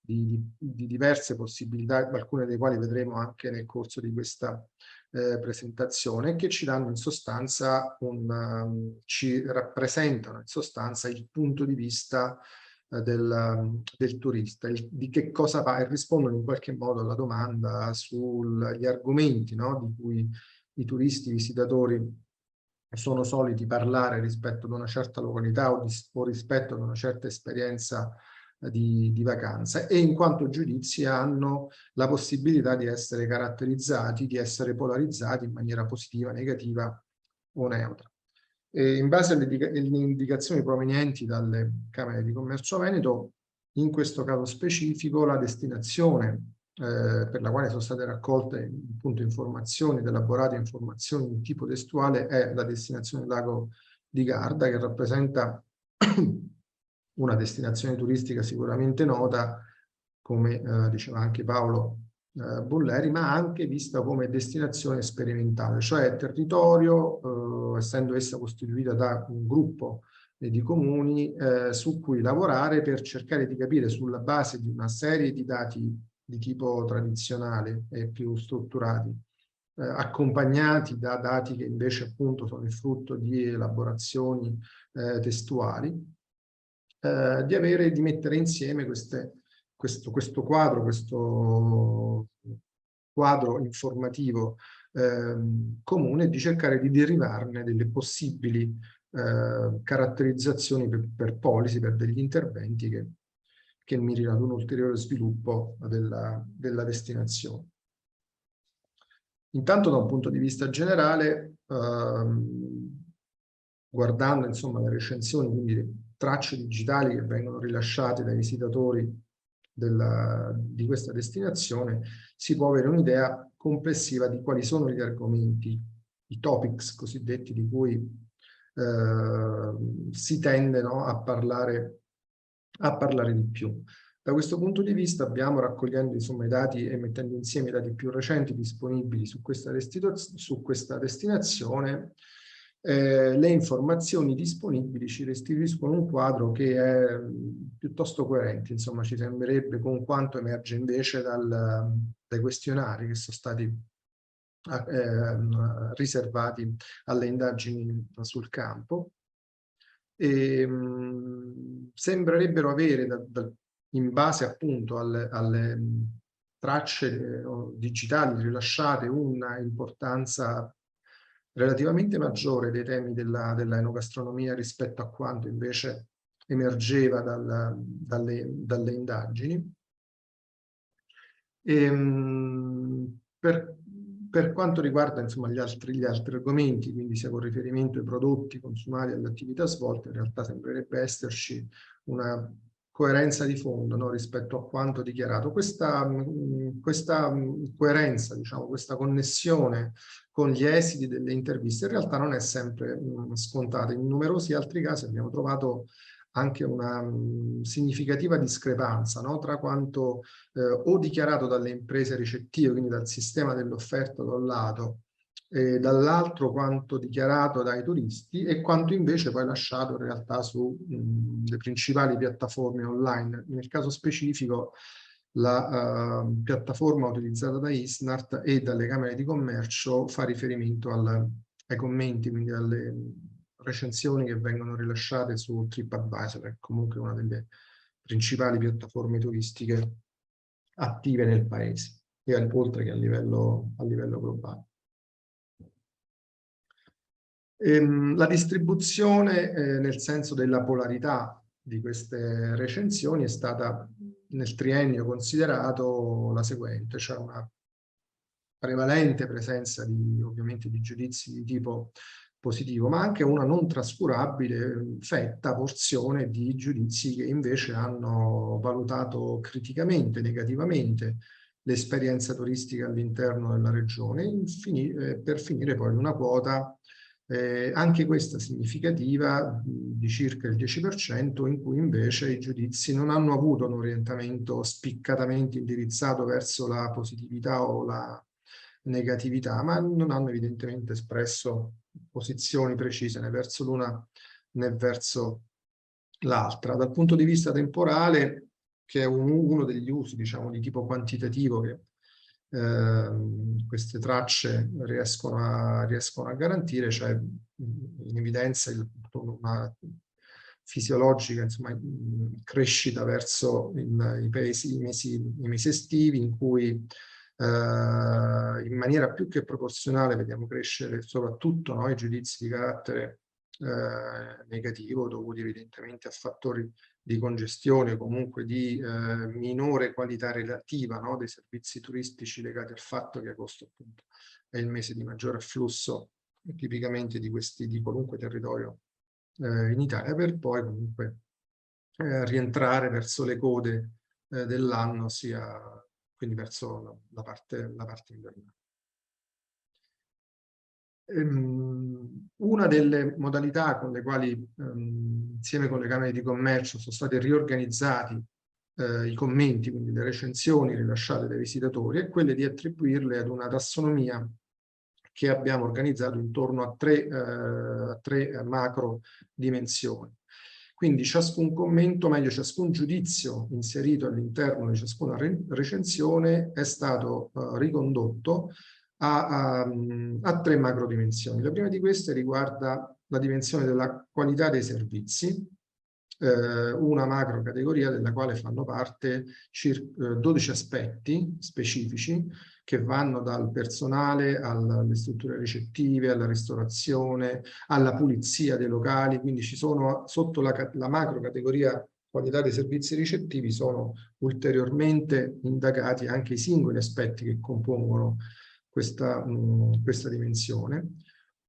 diverse possibilità, alcune delle quali vedremo anche nel corso di questa presentazione, che ci danno in sostanza ci rappresentano in sostanza il punto di vista del turista, di che cosa fa, e rispondono in qualche modo alla domanda sugli argomenti, no, di cui i turisti, i visitatori sono soliti parlare rispetto ad una certa località o rispetto ad una certa esperienza di vacanza, e in quanto giudizi hanno la possibilità di essere caratterizzati, di essere polarizzati in maniera positiva, negativa o neutra. In base alle indicazioni provenienti dalle Camere di Commercio Veneto, in questo caso specifico la destinazione per la quale sono state raccolte appunto informazioni, elaborate informazioni di tipo testuale, è la destinazione Lago di Garda, che rappresenta una destinazione turistica sicuramente nota, come diceva anche Paolo Bolleri, ma anche vista come destinazione sperimentale, cioè territorio, essendo essa costituita da un gruppo di comuni su cui lavorare per cercare di capire, sulla base di una serie di dati di tipo tradizionale e più strutturati, accompagnati da dati che invece appunto sono il frutto di elaborazioni testuali, di mettere insieme questo quadro informativo comune, di cercare di derivarne delle possibili caratterizzazioni per policy, per degli interventi che mirino ad un ulteriore sviluppo della destinazione. Intanto, da un punto di vista generale, guardando, insomma, le recensioni, quindi le tracce digitali che vengono rilasciate dai visitatori di questa destinazione, si può avere un'idea complessiva di quali sono gli argomenti, i topics cosiddetti, di cui si tende, no, a parlare a parlare di più. Da questo punto di vista abbiamo, raccogliendo insomma i dati e mettendo insieme i dati più recenti disponibili su questa destinazione, le informazioni disponibili ci restituiscono un quadro che è piuttosto coerente, insomma ci sembrerebbe, con quanto emerge invece dai questionari che sono stati riservati alle indagini sul campo. E, sembrerebbero avere in base appunto alle tracce digitali rilasciate una importanza relativamente maggiore dei temi della enogastronomia rispetto a quanto invece emergeva dalle indagini. Per quanto riguarda insomma gli altri argomenti, quindi sia con riferimento ai prodotti consumati e alle attività svolte, in realtà sembrerebbe esserci una coerenza di fondo, no, rispetto a quanto dichiarato. Questa coerenza, diciamo, questa connessione con gli esiti delle interviste in realtà non è sempre scontata. In numerosi altri casi abbiamo trovato anche una significativa discrepanza, no, tra quanto o dichiarato dalle imprese ricettive, quindi dal sistema dell'offerta da un lato, dall'altro quanto dichiarato dai turisti e quanto invece poi lasciato in realtà sulle principali piattaforme online. Nel caso specifico la piattaforma utilizzata da Isnart e dalle Camere di Commercio fa riferimento ai commenti, quindi alle recensioni che vengono rilasciate su TripAdvisor, che è comunque una delle principali piattaforme turistiche attive nel paese, e oltre che a livello globale. La distribuzione, nel senso della polarità di queste recensioni, è stata nel triennio considerato la seguente, cioè una prevalente presenza ovviamente di giudizi di tipo positivo, ma anche una non trascurabile porzione di giudizi che invece hanno valutato criticamente, negativamente l'esperienza turistica all'interno della regione, per finire poi in una quota anche questa significativa di circa il 10%, in cui invece i giudizi non hanno avuto un orientamento spiccatamente indirizzato verso la positività o la negatività, ma non hanno evidentemente espresso posizioni precise né verso l'una né verso l'altra. Dal punto di vista temporale, che è uno degli usi, diciamo, di tipo quantitativo che queste tracce riescono a garantire, cioè in evidenza una fisiologica, insomma, crescita verso i mesi estivi, in cui in maniera più che proporzionale vediamo crescere soprattutto, no, i giudizi di carattere negativo, dovuti evidentemente a fattori di congestione o comunque di minore qualità relativa, no, dei servizi turistici, legati al fatto che agosto appunto è il mese di maggiore afflusso tipicamente di qualunque territorio in Italia, per poi comunque rientrare verso le code dell'anno, quindi verso la parte invernale. Una delle modalità con le quali insieme con le Camere di Commercio sono stati riorganizzati i commenti, quindi le recensioni rilasciate dai visitatori, è quelle di attribuirle ad una tassonomia che abbiamo organizzato intorno a tre macro dimensioni. Quindi ciascun commento, meglio ciascun giudizio inserito all'interno di ciascuna recensione è stato ricondotto a tre macro dimensioni. La prima di queste riguarda la dimensione della qualità dei servizi, una macro categoria della quale fanno parte circa 12 aspetti specifici che vanno dal personale alle strutture ricettive, alla ristorazione, alla pulizia dei locali. Quindi ci sono sotto la macro categoria qualità dei servizi ricettivi sono ulteriormente indagati anche i singoli aspetti che compongono questa dimensione.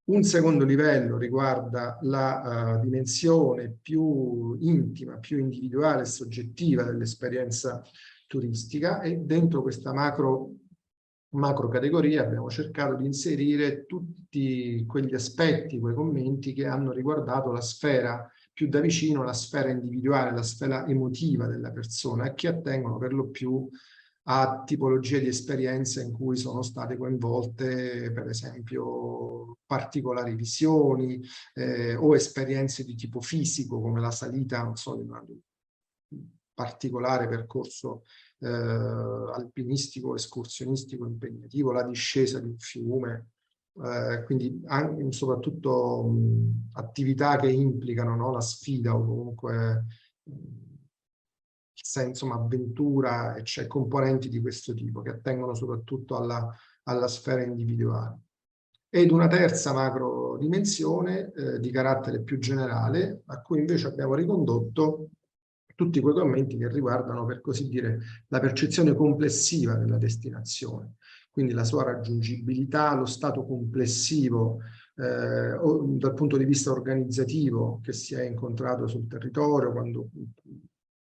Un secondo livello riguarda la dimensione più intima, più individuale e soggettiva dell'esperienza turistica, e dentro questa macro categoria abbiamo cercato di inserire tutti quegli aspetti, quei commenti che hanno riguardato la sfera più da vicino la sfera individuale, la sfera emotiva della persona, e che attengono per lo più a tipologie di esperienze in cui sono state coinvolte, per esempio, particolari visioni o esperienze di tipo fisico, come la salita, non so, di un particolare percorso alpinistico, escursionistico impegnativo, la discesa di un fiume, quindi anche, soprattutto attività che implicano, no, la sfida o comunque insomma, avventura, e c'è componenti di questo tipo che attengono soprattutto alla sfera individuale. Ed una terza macro dimensione di carattere più generale, a cui invece abbiamo ricondotto tutti quei commenti che riguardano, per così dire, la percezione complessiva della destinazione, quindi la sua raggiungibilità, lo stato complessivo dal punto di vista organizzativo che si è incontrato sul territorio, quando,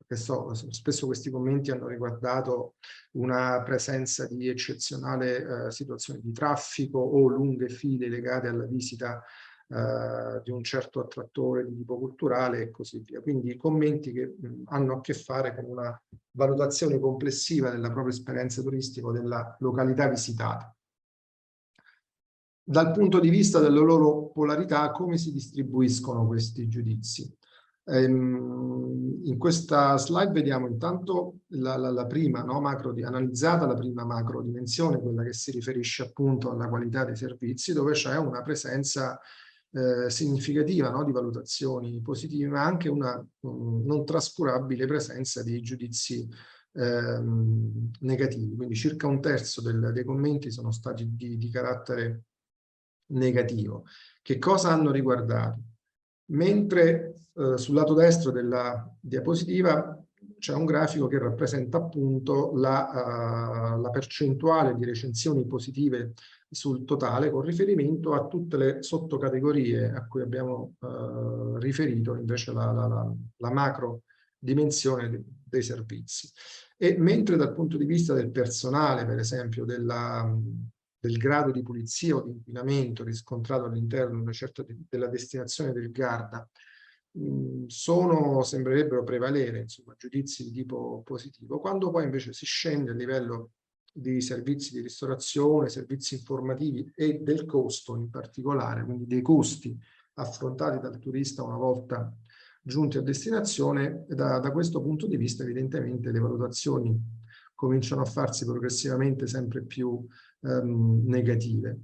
spesso questi commenti hanno riguardato una presenza di eccezionale situazione di traffico o lunghe file legate alla visita di un certo attrattore di tipo culturale e così via. Quindi commenti che hanno a che fare con una valutazione complessiva della propria esperienza turistica o della località visitata. Dal punto di vista della loro polarità, come si distribuiscono questi giudizi? In questa slide vediamo intanto la prima, no, analizzata la prima macro dimensione, quella che si riferisce appunto alla qualità dei servizi, dove c'è una presenza significativa, no, di valutazioni positive, ma anche una non trascurabile presenza di giudizi negativi. Quindi circa un terzo dei commenti sono stati di carattere negativo. Che cosa hanno riguardato? Mentre sul lato destro della diapositiva c'è un grafico che rappresenta appunto la percentuale di recensioni positive sul totale con riferimento a tutte le sottocategorie a cui abbiamo riferito invece la macro dimensione dei servizi. E mentre dal punto di vista del personale, per esempio, del grado di pulizia o di inquinamento riscontrato all'interno della destinazione del Garda, sembrerebbero prevalere, insomma, giudizi di tipo positivo, quando poi invece si scende a livello di servizi di ristorazione, servizi informativi e del costo in particolare, quindi dei costi affrontati dal turista una volta giunti a destinazione. Da questo punto di vista evidentemente le valutazioni cominciano a farsi progressivamente sempre più negative.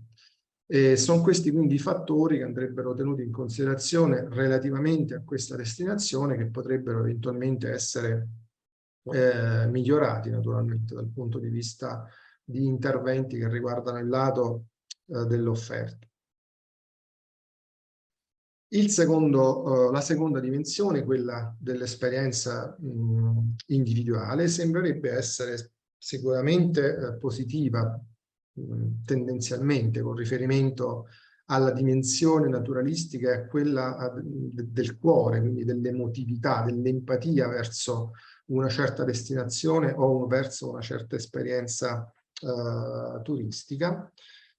Sono questi quindi i fattori che andrebbero tenuti in considerazione relativamente a questa destinazione, che potrebbero eventualmente essere migliorati naturalmente dal punto di vista di interventi che riguardano il lato dell'offerta. La seconda dimensione, quella dell'esperienza individuale, sembrerebbe essere sicuramente positiva tendenzialmente con riferimento alla dimensione naturalistica e a quella del cuore, quindi dell'emotività, dell'empatia verso una certa destinazione o verso una certa esperienza turistica.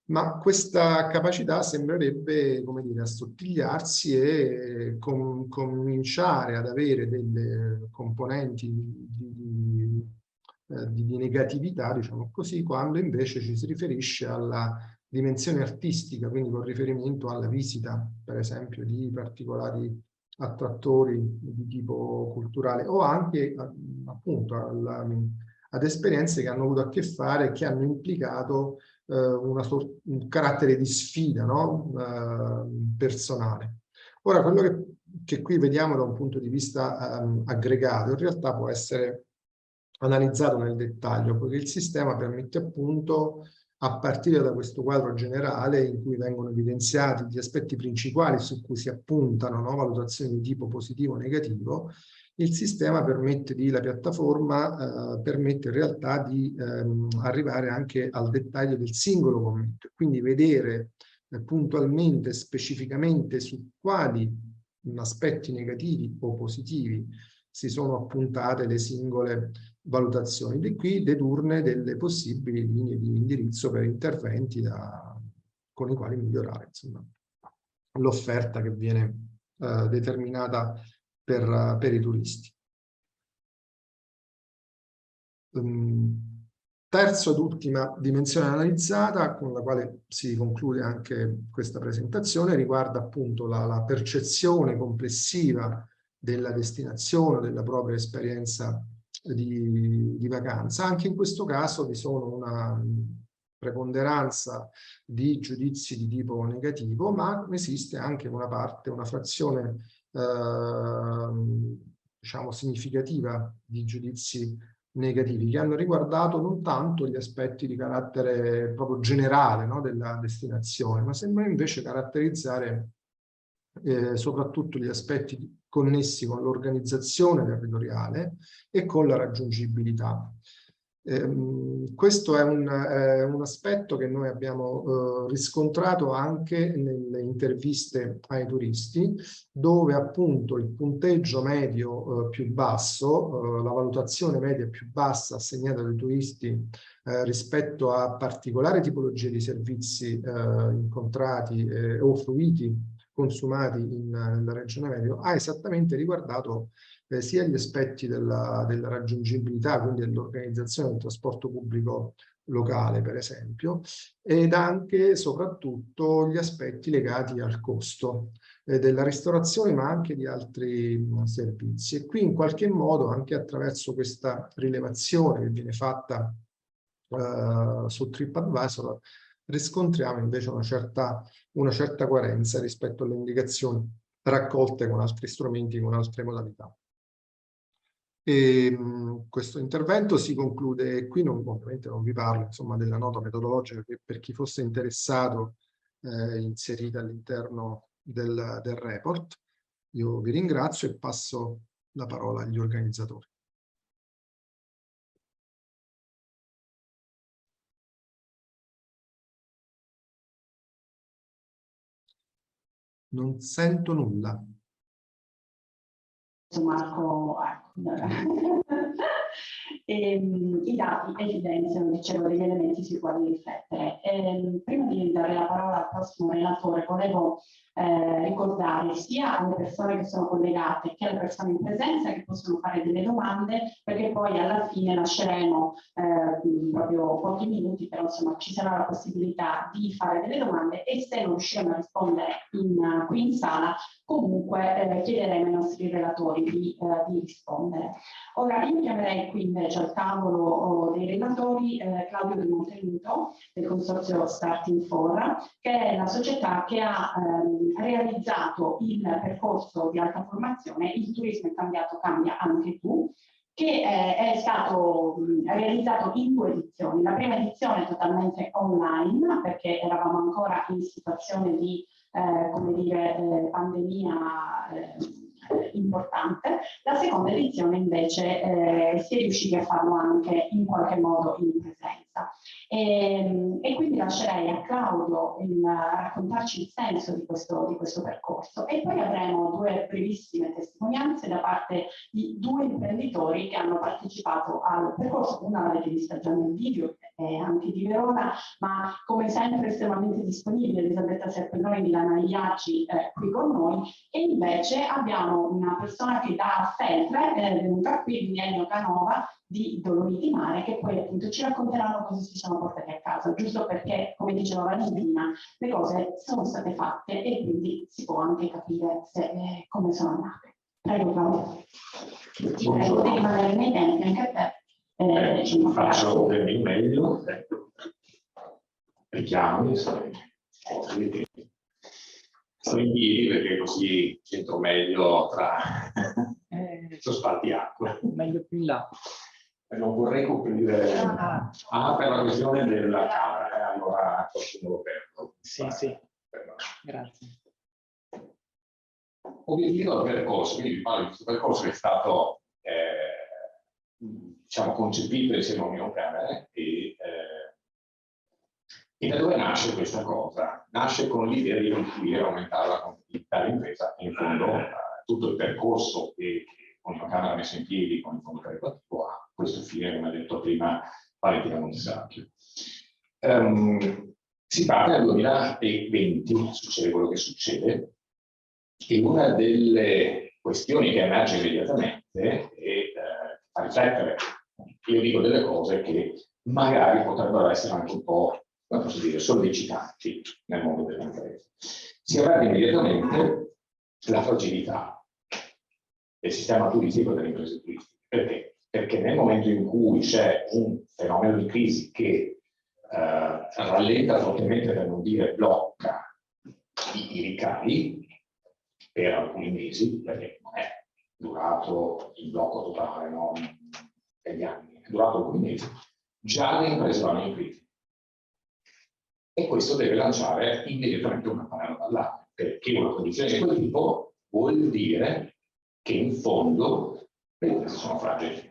Ma questa capacità sembrerebbe, come dire, assottigliarsi e cominciare ad avere delle componenti di negatività, diciamo così, quando invece ci si riferisce alla dimensione artistica, quindi con riferimento alla visita, per esempio, di particolari attrattori di tipo culturale o anche appunto ad esperienze che hanno avuto a che fare, che hanno implicato un carattere di sfida, no? Personale. Ora, quello che qui vediamo da un punto di vista aggregato, in realtà può essere analizzato nel dettaglio, poiché il sistema permette appunto, a partire da questo quadro generale in cui vengono evidenziati gli aspetti principali su cui si appuntano, no, valutazioni di tipo positivo o negativo, il sistema la piattaforma permette in realtà di arrivare anche al dettaglio del singolo commento, quindi vedere puntualmente, specificamente su quali aspetti negativi o positivi si sono appuntate le singole valutazioni, di qui dedurne delle possibili linee di indirizzo per interventi con i quali migliorare l'offerta che viene determinata per i turisti. Terza ed ultima dimensione analizzata, con la quale si conclude anche questa presentazione, riguarda appunto la percezione complessiva della destinazione, della propria esperienza di vacanza. Anche in questo caso vi sono una preponderanza di giudizi di tipo negativo, ma esiste anche una parte, una frazione diciamo significativa di giudizi negativi, che hanno riguardato non tanto gli aspetti di carattere proprio generale, no, della destinazione, ma sembrano invece caratterizzare soprattutto gli aspetti connessi con l'organizzazione territoriale e con la raggiungibilità. Questo è un aspetto che noi abbiamo riscontrato anche nelle interviste ai turisti, dove appunto il punteggio medio più basso, la valutazione media più bassa assegnata dai turisti rispetto a particolari tipologie di servizi incontrati o fruiti, consumati nella regione Veneto, ha esattamente riguardato sia gli aspetti della raggiungibilità, quindi dell'organizzazione del trasporto pubblico locale, per esempio, ed anche e soprattutto gli aspetti legati al costo della ristorazione, ma anche di altri servizi. E qui in qualche modo, anche attraverso questa rilevazione che viene fatta su TripAdvisor, riscontriamo invece una certa coerenza rispetto alle raccolte con altri strumenti, con altre modalità. E questo intervento si conclude qui, ovviamente non vi parlo insomma della nota metodologica che per chi fosse interessato inserita all'interno del report. Io vi ringrazio e passo la parola agli organizzatori. Non sento nulla. Marco, i dati evidenziano, dicevo, degli elementi sui quali riflettere. Prima di dare la parola al prossimo relatore, volevo ricordare sia alle persone che sono collegate che alle persone in presenza che possono fare delle domande, perché poi alla fine lasceremo proprio pochi minuti, però insomma ci sarà la possibilità di fare delle domande e se non riusciremo a rispondere qui in sala, comunque chiederemo ai nostri relatori di rispondere. Ora io chiamerei qui invece al tavolo dei relatori Claudio Del Montenuto del consorzio Starting4, che è la società che ha realizzato il percorso di alta formazione Il turismo è cambiato, cambia anche tu, che è stato realizzato in 2 edizioni. La prima edizione è totalmente online, perché eravamo ancora in situazione di come dire, pandemia importante. La seconda edizione invece si è riusciti a farlo anche in qualche modo in presenza. E quindi lascerei a Claudio raccontarci il senso di questo percorso, e poi avremo 2 brevissime testimonianze da parte di 2 imprenditori che hanno partecipato al percorso. Una l'avete vista già nel video, è anche di Verona, ma come sempre estremamente disponibile, Elisabetta Serpelloni di Lana Iacci qui con noi, e invece abbiamo una persona che da Feltre è venuta qui, Ennio Canova di Dolomiti Mare, che poi appunto ci racconteranno cosa si sono portati a casa, giusto perché, come diceva Valentina, le cose sono state fatte e quindi si può anche capire come sono andate. Prego Claudio. Prego di rimanere nei tempi anche a te. Faccio del mio meglio, richiami, sto in piedi perché così c'entro meglio tra lo spartiacque. Meglio più in là. Non vorrei coprire per la questione della camera, allora qualcuno lo perdo. Sì, sì. Grazie. Obiettivo del percorso, quindi vi parlo di questo percorso che è stato diciamo, concepito insieme a Union Camere e da dove nasce questa cosa? Nasce con l'idea di riuscire a aumentare la competitività dell'impresa e in fondo tutto il percorso che Union Camere ha messo in piedi con il fondo perequativo a questo fine, come ha detto prima Valentina Montesacchio. Si parte nel 2020, succede quello che succede, e una delle questioni che emerge immediatamente e fa riflettere, io dico delle cose che magari potrebbero essere anche un po', come posso dire, sollecitanti nel mondo delle imprese. Si avverte immediatamente la fragilità del sistema turistico e delle imprese turistiche. Perché? Perché nel momento in cui c'è un fenomeno di crisi che rallenta fortemente, per non dire blocca, i ricavi per alcuni mesi, perché non è durato il blocco totale, no, degli anni, è durato alcuni mesi, già le imprese vanno in crisi. E questo deve lanciare immediatamente un campanello d'allarme, perché una condizione di quel tipo vuol dire che in fondo le imprese sono fragili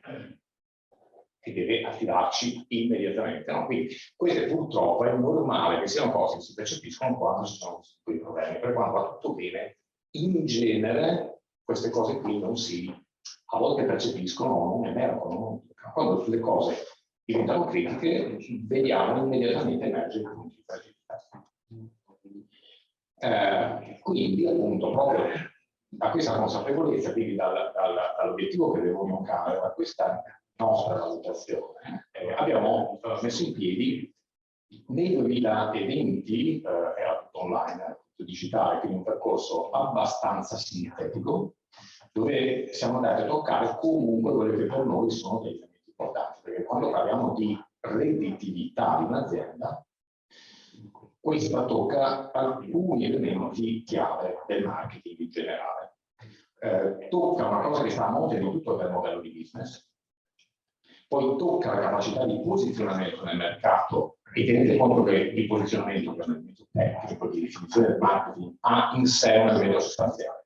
e deve attivarci immediatamente. No? Quindi queste purtroppo è normale che siano cose che si percepiscono quando ci sono questi problemi, perché quando va tutto bene, in genere queste cose qui non si, a volte percepiscono, non emergono, quando le cose diventano critiche, vediamo immediatamente emergere i punti di fragilità. Quindi appunto proprio da questa consapevolezza, quindi dall'obiettivo che avevo invocare, da questa nostra valutazione, abbiamo messo in piedi nel 2020, era tutto online, era tutto digitale, quindi un percorso abbastanza sintetico, dove siamo andati a toccare comunque quelli che per noi sono dei elementi importanti, perché quando parliamo di redditività di un'azienda, questa tocca alcuni elementi chiave del marketing in generale. Tocca una cosa che sta a monte di tutto del modello di business, poi tocca la capacità di posizionamento nel mercato, e tenete conto che il posizionamento, che è un elemento tecnico di definizione del marketing, ha in sé un elemento sostanziale.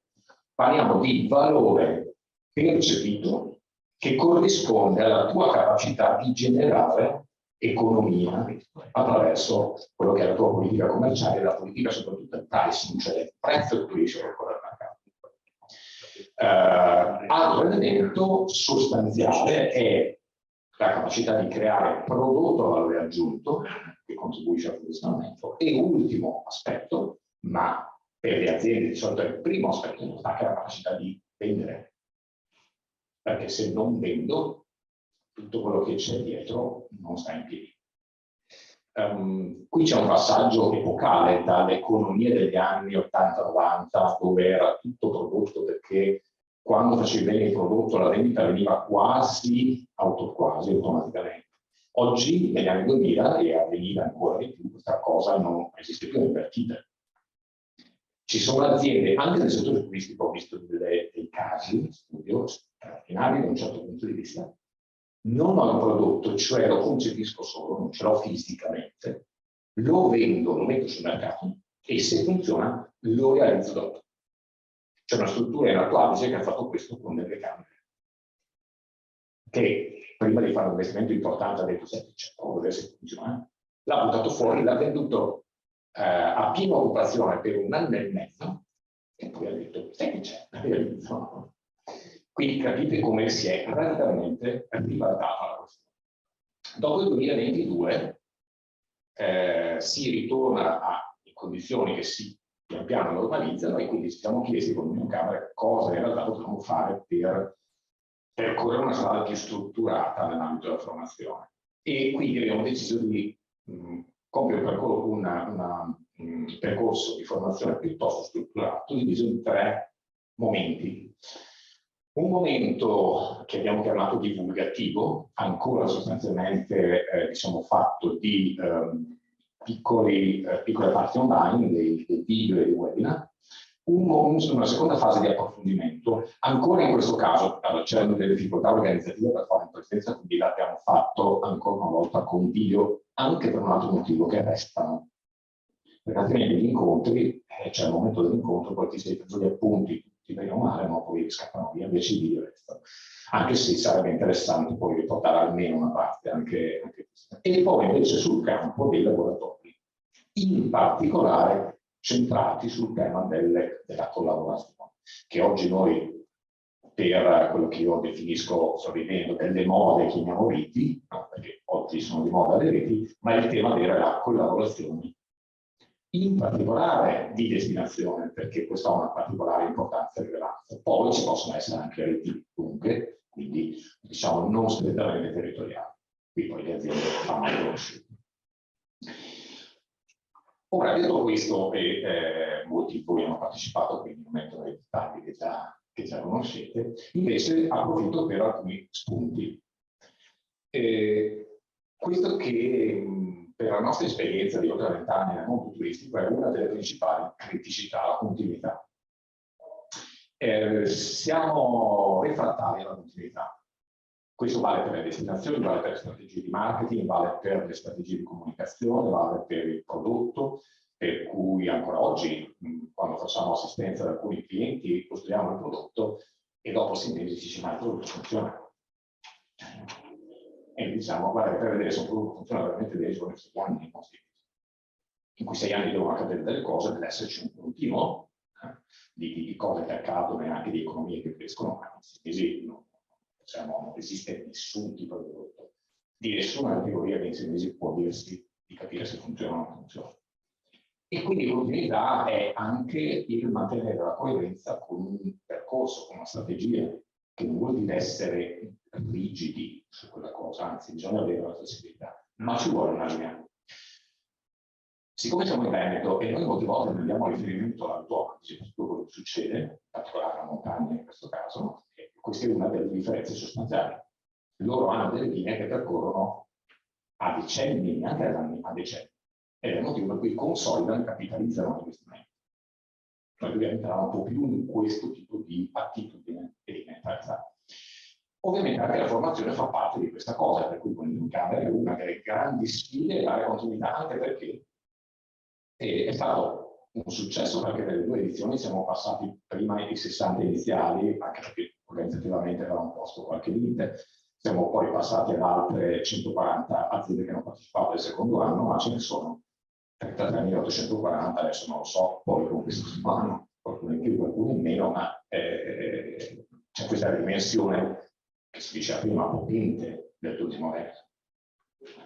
Parliamo di valore percepito che corrisponde alla tua capacità di generare economia attraverso quello che è la tua politica commerciale e la politica soprattutto del pricing, cioè il prezzo che tu riesci a proporre al mercato. Altro elemento sostanziale è la capacità di creare prodotto a valore aggiunto che contribuisce al posizionamento, e ultimo aspetto, ma per le aziende di solito è il primo aspetto importante, è la capacità di vendere, perché se non vendo tutto quello che c'è dietro non sta in piedi. Qui c'è un passaggio epocale dall'economia degli anni 80-90, dove era tutto prodotto, perché quando facevi bene il prodotto la vendita veniva quasi automaticamente. Oggi, negli anni 2000, e avveniva ancora di più, questa cosa non esiste più, è invertita. Ci sono aziende, anche nel settore turistico, ho visto dei casi, studio straordinari da un certo punto di vista, non ho il prodotto, cioè lo concepisco solo, non ce l'ho fisicamente, lo vendo, lo metto sul mercato e se funziona lo realizzo dopo. C'è una struttura in Alto Adige che ha fatto questo con delle camere, che prima di fare un investimento importante ha detto: senti, c'è da vedere se funziona. L'ha buttato fuori, l'ha venduto a piena occupazione per 1 anno e mezzo e poi ha detto: sai che c'è, la realizzo. Quindi capite come si è radicalmente ribaltata la questione. Dopo il 2022 si ritorna a condizioni che si pian piano normalizzano, e quindi ci siamo chiesti con Unioncamere cosa in realtà potremmo fare per percorrere una strada più strutturata nell'ambito della formazione. E quindi abbiamo deciso di compiere un percorso di formazione piuttosto strutturato, diviso in 3 momenti. Un momento che abbiamo chiamato divulgativo, ancora sostanzialmente fatto di piccole parti online, dei video e dei webinar. Una seconda fase di approfondimento, ancora in questo caso c'erano delle difficoltà organizzative per fare in presenza, quindi l'abbiamo fatto ancora una volta con video, anche per un altro motivo, che restano. Perché altrimenti gli incontri, c'è il momento dell'incontro, poi ti sei preso gli appunti, ti bene o male, ma poi scappano via, invece i video restano. Anche se sarebbe interessante poi riportare almeno una parte anche questa. E poi invece sul campo dei laboratori, in particolare centrati sul tema della collaborazione, che oggi noi, per quello che io definisco, sto vivendo delle mode, chiamiamo reti, no, perché oggi sono di moda le reti, ma il tema vera è la collaborazione in particolare di destinazione, perché questo ha una particolare importanza e rilevanza. Poi ci possono essere anche reti lunghe, quindi diciamo non strettamente territoriali. Qui poi le aziende fanno riconosciute. Ora, detto questo, e molti di voi hanno partecipato, quindi non metto nei dettagli che già conoscete, invece approfitto per alcuni spunti. Questo che per la nostra esperienza di oltre 20 anni nel mondo turistico è una delle principali criticità, la continuità. Siamo refrattari alla continuità. Questo vale per le destinazioni, vale per le strategie di marketing, vale per le strategie di comunicazione, vale per il prodotto, per cui ancora oggi, quando facciamo assistenza ad alcuni clienti, costruiamo il prodotto e dopo 6 mesi ci dice ma il prodotto funziona. E diciamo, guarda, per vedere se un prodotto funziona veramente bene, ci vogliono 6 anni, in cui 6 anni devono accadere delle cose, deve esserci un continuo di cose che accadono e anche di economie che crescono, ma in 6 mesi non esiste nessun tipo di prodotto. Di nessuna categoria che in 6 mesi può dirsi di capire se funziona o non funziona. E quindi continuità è anche il mantenere la coerenza con un percorso, con una strategia, che non vuol dire essere rigidi su quella cosa, anzi bisogna avere la flessibilità, ma ci vuole una linea. Siccome siamo in Veneto e noi molte volte non abbiamo riferimento all'autoanosi, tutto quello che succede, in particolare alla montagna in questo caso, questa è una delle differenze sostanziali. Loro hanno delle linee che percorrono a decenni, neanche ad anni, a decenni. Ed è il motivo per cui consolidano e capitalizzano l'investimento. Noi dobbiamo entrare un po' più in questo tipo di attitudine e di mentalità. Ovviamente anche la formazione fa parte di questa cosa, per cui Union Camere è una delle grandi sfide della continuità, anche perché è stato un successo, perché nelle 2 edizioni siamo passati prima ai 60 iniziali, anche perché organizzativamente avevamo posto qualche limite, siamo poi passati ad altre 140 aziende che hanno partecipato al secondo anno, ma ce ne sono 33.840, adesso non lo so, poi con questo anno, qualcuno in più, qualcuno in meno, ma c'è questa dimensione che si diceva prima potente del turismo veneto.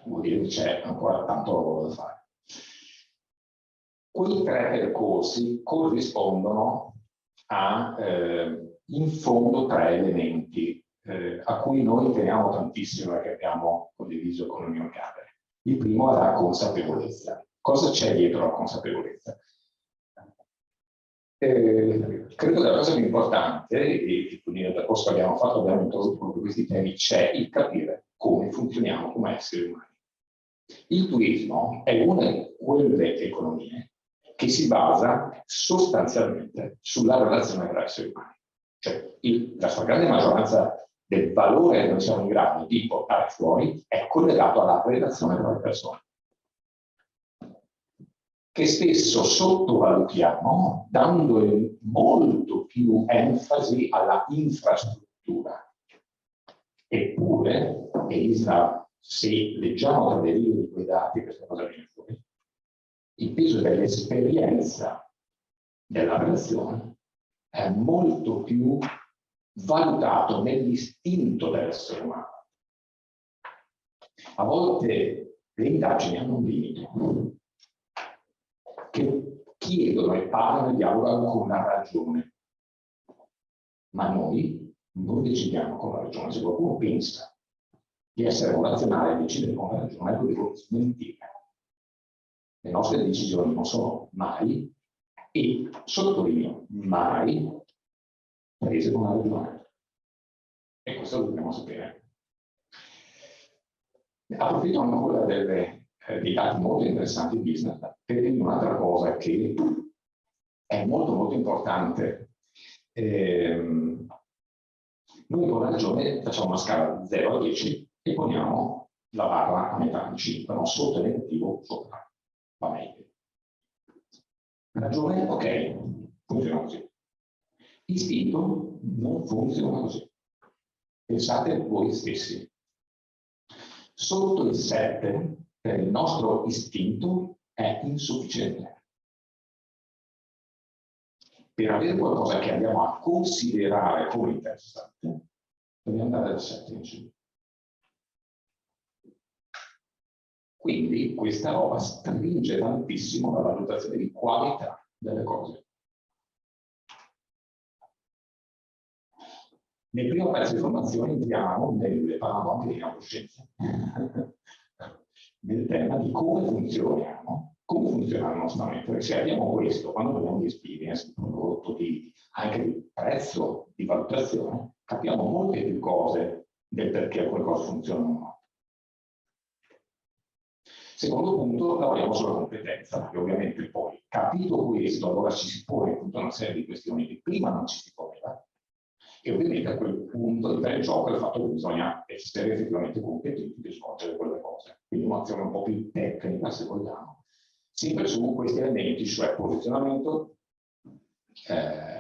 Vuol dire che c'è ancora tanto lavoro da fare. Quei 3 percorsi corrispondono a, in fondo, 3 elementi a cui noi teniamo tantissimo e che abbiamo condiviso con Union Camere. Il primo è la consapevolezza. Cosa c'è dietro la consapevolezza? Credo che la cosa più importante, e quindi nel percorso che abbiamo fatto abbiamo introdotto proprio questi temi, c'è il capire come funzioniamo come esseri umani. Il turismo è una di quelle economie che si basa sostanzialmente sulla relazione tra esseri umani. Cioè la stragrande maggioranza del valore che noi siamo in grado di portare fuori è collegato alla relazione tra le persone, che spesso sottovalutiamo dando molto più enfasi alla infrastruttura. Eppure, se leggiamo tra le righe di quei dati, questa cosa viene fuori, il peso dell'esperienza della relazione è molto più valutato nell'istinto dell'essere umano. A volte le indagini hanno un limite, che chiedono e parlano e dialogano con la ragione, ma noi non decidiamo con la ragione. Se qualcuno pensa di essere un razionale e decidere con la ragione, lo devo smentire. Le nostre decisioni non sono mai, e sottolineo, mai prese con la ragione. E questo lo dobbiamo sapere. Approfitto ancora dei dati molto interessanti di business per dire un'altra cosa che è molto molto importante. Noi con la ragione facciamo una scala da 0 a 10 e poniamo la barra a metà di 5, non sotto il negativo, sopra. Va meglio. Ragione, ok, funziona così. Istinto non funziona così. Pensate voi stessi. Sotto il 7 per il nostro istinto è insufficiente. Per avere qualcosa che andiamo a considerare come interessante, dobbiamo andare dal 7 in giù. Quindi questa roba stringe tantissimo la valutazione di qualità delle cose. Nel primo pezzo di formazione entriamo parliamo anche di neuroscienze, nel tema di come funzioniamo, come funziona la nostra mente. Perché se abbiamo questo, quando abbiamo di experience, di prodotto, anche di prezzo, di valutazione, capiamo molte più cose del perché qualcosa funziona o no. Secondo punto, lavoriamo sulla competenza, perché ovviamente poi, capito questo, allora ci si pone tutta una serie di questioni che prima non ci si poneva, e ovviamente a quel punto entra in gioco il fatto che bisogna essere effettivamente competenti di svolgere quelle cose. Quindi un'azione un po' più tecnica, se vogliamo, sempre su questi elementi, cioè posizionamento,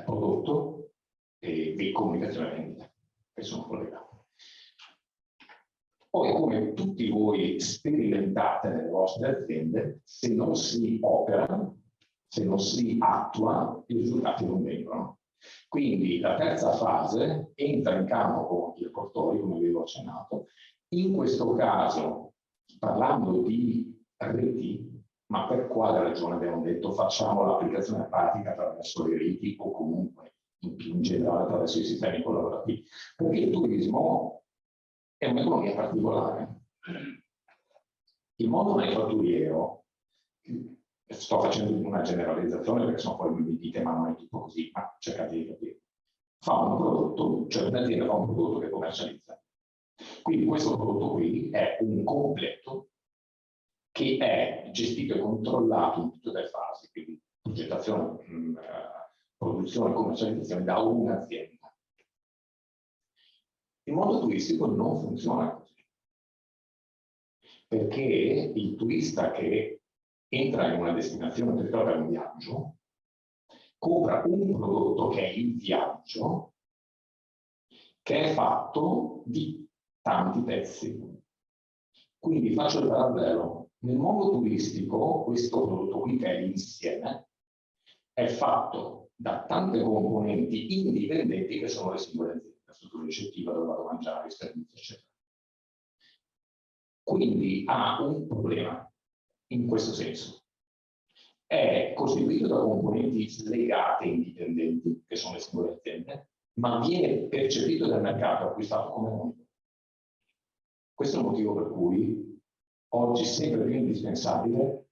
prodotto e comunicazione vendita, che sono collegati. Poi, come tutti voi sperimentate nelle vostre aziende, se non si opera, se non si attua, i risultati non vengono. Quindi la terza fase entra in campo con i repertori, come avevo accennato. In questo caso, parlando di reti, ma per quale ragione abbiamo detto facciamo l'applicazione pratica attraverso le reti o comunque in generale attraverso i sistemi collaborativi? Perché il turismo è un'economia particolare. Il mondo manifatturiero, sto facendo una generalizzazione perché sono poi mi dite ma non è tutto così, ma cercate di capire. Fa un prodotto, cioè un'azienda fa un prodotto che commercializza. Quindi questo prodotto qui è un completo che è gestito e controllato in tutte le fasi, quindi progettazione, produzione e commercializzazione da un'azienda. Il mondo turistico non funziona così, perché il turista che entra in una destinazione per fare un viaggio, compra un prodotto che è il viaggio, che è fatto di tanti pezzi. Quindi faccio il parallelo. Nel mondo turistico, questo prodotto qui, che è l'insieme, è fatto da tante componenti indipendenti che sono le singole aziende. La struttura ricettiva, dove vado a mangiare, i servizi, eccetera. Quindi ha un problema in questo senso. È costituito da componenti slegate e indipendenti, che sono le singole aziende, ma viene percepito dal mercato, acquistato come unico. Questo è il motivo per cui oggi è sempre più indispensabile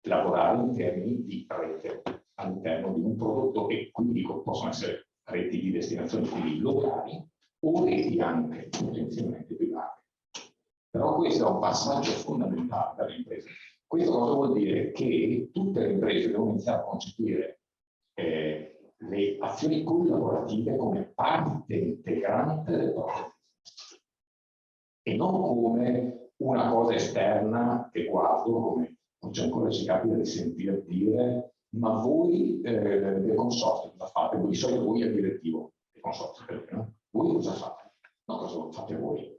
lavorare in termini di rete all'interno di un prodotto, e quindi possono essere reti di destinazioni quindi locali o reti anche potenzialmente private. Però questo è un passaggio fondamentale per le imprese. Questo cosa vuol dire? Che tutte le imprese devono iniziare a concepire le azioni collaborative come parte integrante del proprio business e non come una cosa esterna che guardo, come non c'è ancora ci capita di sentire dire ma voi del consorzio cosa fate? Voi di solito voi è il direttivo del consorzio, no? Voi cosa fate? No, cosa fate voi?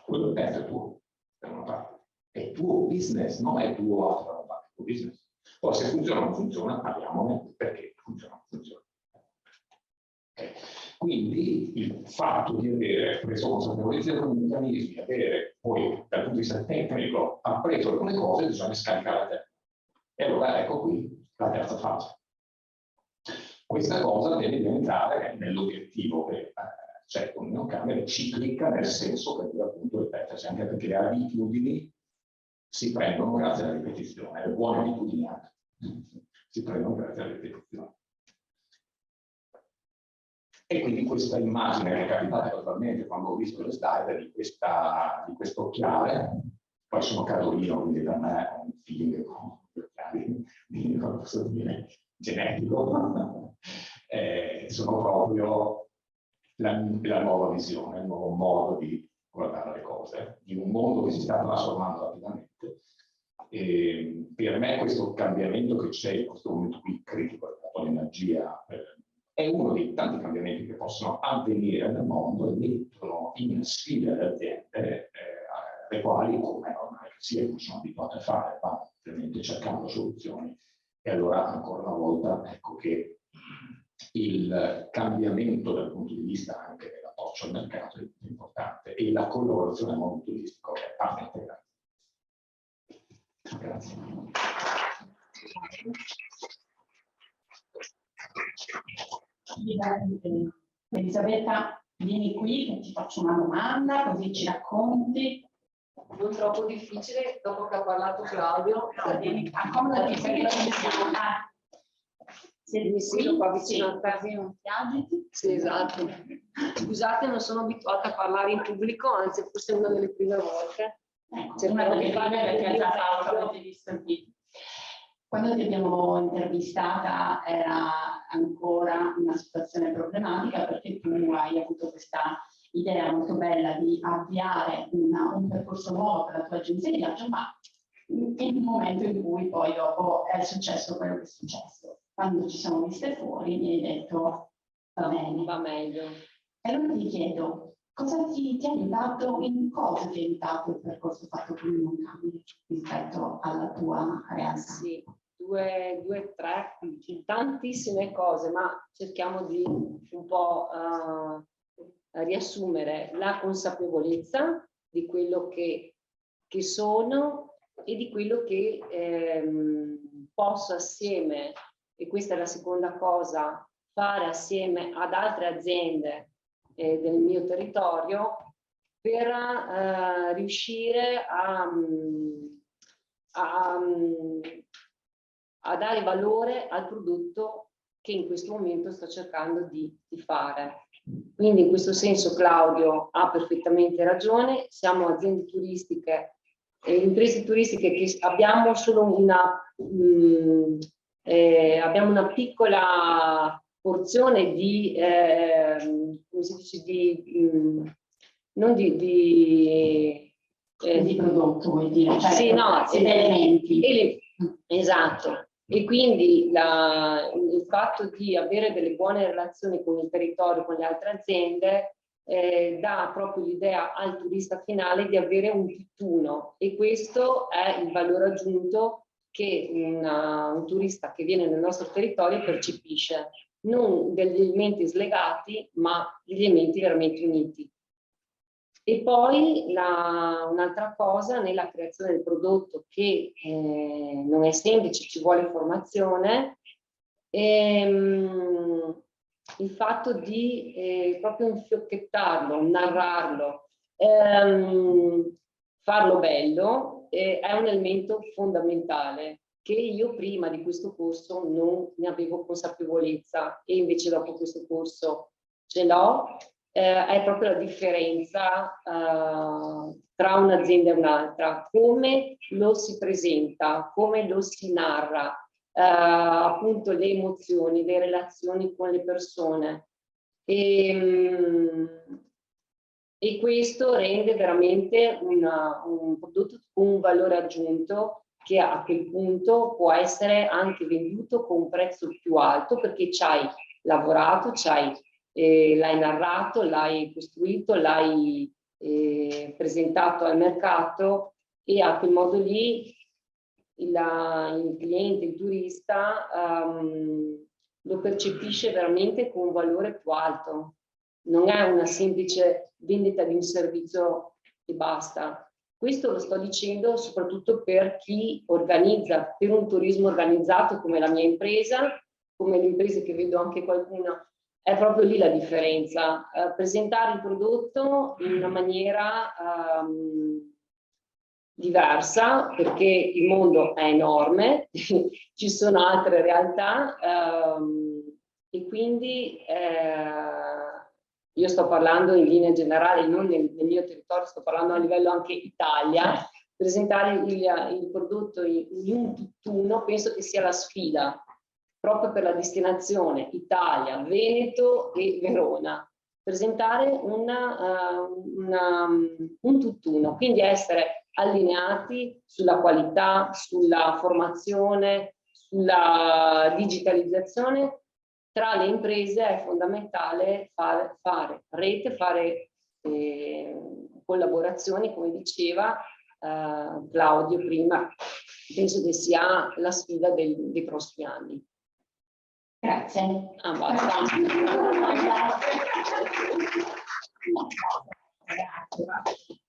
Quello è tuo, per una parte. È il tuo business, non è il tuo altra roba, è il tuo business. Poi se funziona o non funziona, parliamone perché funziona o non funziona. Okay. Quindi il fatto di avere preso consapevolezza dei meccanismi, avere poi dal punto di vista tecnico appreso alcune cose, bisogna scaricare a te. E allora ecco qui la terza fase. Questa cosa deve diventare nell'obiettivo che c'è con Union Camere ciclica, nel senso che deve appunto ripetersi, anche perché le abitudini si prendono grazie alla ripetizione, le buone abitudini anche si prendono grazie alla ripetizione. E quindi questa immagine che è capitata totalmente quando ho visto le slide di questo occhiale, poi sono Carolino, quindi per me è un feeling con gli occhiali, come posso dire, genetico, sono proprio la nuova visione, il nuovo modo di guardare le cose, di un mondo che si sta trasformando rapidamente. E per me questo cambiamento che c'è in questo momento qui critico legato all'energia è uno dei tanti cambiamenti che possono avvenire nel mondo e mettono in sfida le aziende, le quali, come è normale che sia, non sono abituate a fare, vanno ovviamente cercando soluzioni. E allora, ancora una volta, ecco che il cambiamento dal punto di vista anche dell'approccio al mercato è importante e la collaborazione nel mondo turistico è parte integrante. Grazie. Elisabetta, vieni qui che ti faccio una domanda, così ci racconti. Non troppo difficile, dopo che ha parlato Claudio. Accomodati, perché ci siamo. Mi siedo qua vicino a te. Ti agiti? Sì, esatto. Scusate, non sono abituata a parlare in pubblico, anzi forse è una delle prime volte. Ecco, una delle prime perché hai già fatto, avete visto il video. Quando ti abbiamo intervistata era ancora una situazione problematica perché tu hai avuto questa idea molto bella di avviare un percorso nuovo per la tua agenzia di viaggio, ma in un momento in cui poi dopo è successo quello che è successo. Quando ci siamo viste fuori mi hai detto va bene. Va meglio. E allora ti chiedo, cosa ti ha aiutato, in cosa ti ha aiutato il percorso fatto con Union Camere rispetto alla tua realtà? Sì, due, tre, tantissime cose, ma cerchiamo di un po' riassumere la consapevolezza di quello che sono e di quello che posso assieme, e questa è la seconda cosa, fare assieme ad altre aziende del mio territorio per riuscire a dare valore al prodotto che in questo momento sto cercando di fare. Quindi in questo senso Claudio ha perfettamente ragione, siamo aziende turistiche, imprese turistiche che abbiamo solo abbiamo una piccola porzione di, come si dice, non di prodotto, vuoi dire? Cioè, sì, no, elementi. Esatto. E quindi il fatto di avere delle buone relazioni con il territorio, con le altre aziende, dà proprio l'idea al turista finale di avere un tutt'uno, e questo è il valore aggiunto che un turista che viene nel nostro territorio percepisce, non degli elementi slegati, ma degli elementi veramente uniti. E poi un'altra cosa nella creazione del prodotto che non è semplice, ci vuole formazione, il fatto di proprio infiocchettarlo, narrarlo, farlo bello è un elemento fondamentale che io prima di questo corso non ne avevo consapevolezza, e invece dopo questo corso ce l'ho. È proprio la differenza tra un'azienda e un'altra, come lo si presenta, come lo si narra, appunto le emozioni, le relazioni con le persone, e questo rende veramente un prodotto con un valore aggiunto che a quel punto può essere anche venduto con un prezzo più alto, perché ci hai lavorato, l'hai narrato, l'hai costruito, l'hai presentato al mercato, e a quel modo lì il cliente, il turista lo percepisce veramente con un valore più alto. Non è una semplice vendita di un servizio e basta. Questo lo sto dicendo soprattutto per chi organizza, per un turismo organizzato come la mia impresa, come le imprese che vedo anche qualcuno. È proprio lì la differenza, presentare il prodotto in una maniera diversa, perché il mondo è enorme, ci sono altre realtà, e quindi io sto parlando in linea generale, non nel mio territorio, sto parlando a livello anche Italia. Presentare il prodotto in un tutt'uno penso che sia la sfida, proprio per la destinazione Italia, Veneto e Verona, presentare un tutt'uno, quindi essere allineati sulla qualità, sulla formazione, sulla digitalizzazione. Tra le imprese è fondamentale fare rete, fare collaborazioni, come diceva Claudio prima. Penso che sia la sfida dei prossimi anni. Grazie.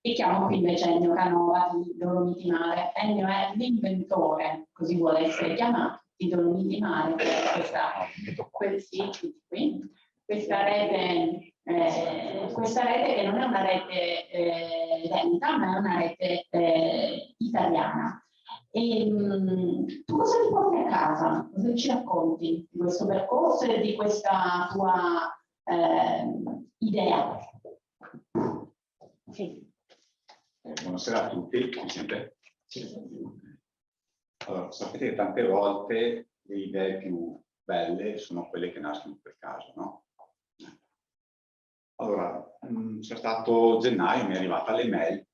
E chiamo qui invece Ennio Canova di Dolomiti Mare. Ennio è l'inventore, così vuole essere chiamato, di Dolomiti Mare, questa rete che non è una rete veneta, ma è una rete italiana. E, tu cosa ti porti a casa? Cosa ci racconti di questo percorso e di questa tua idea? Sì. Buonasera a tutti, mi sente? Allora, sapete che tante volte le idee più belle sono quelle che nascono per caso, no? Allora, c'è stato gennaio, mi è arrivata l'email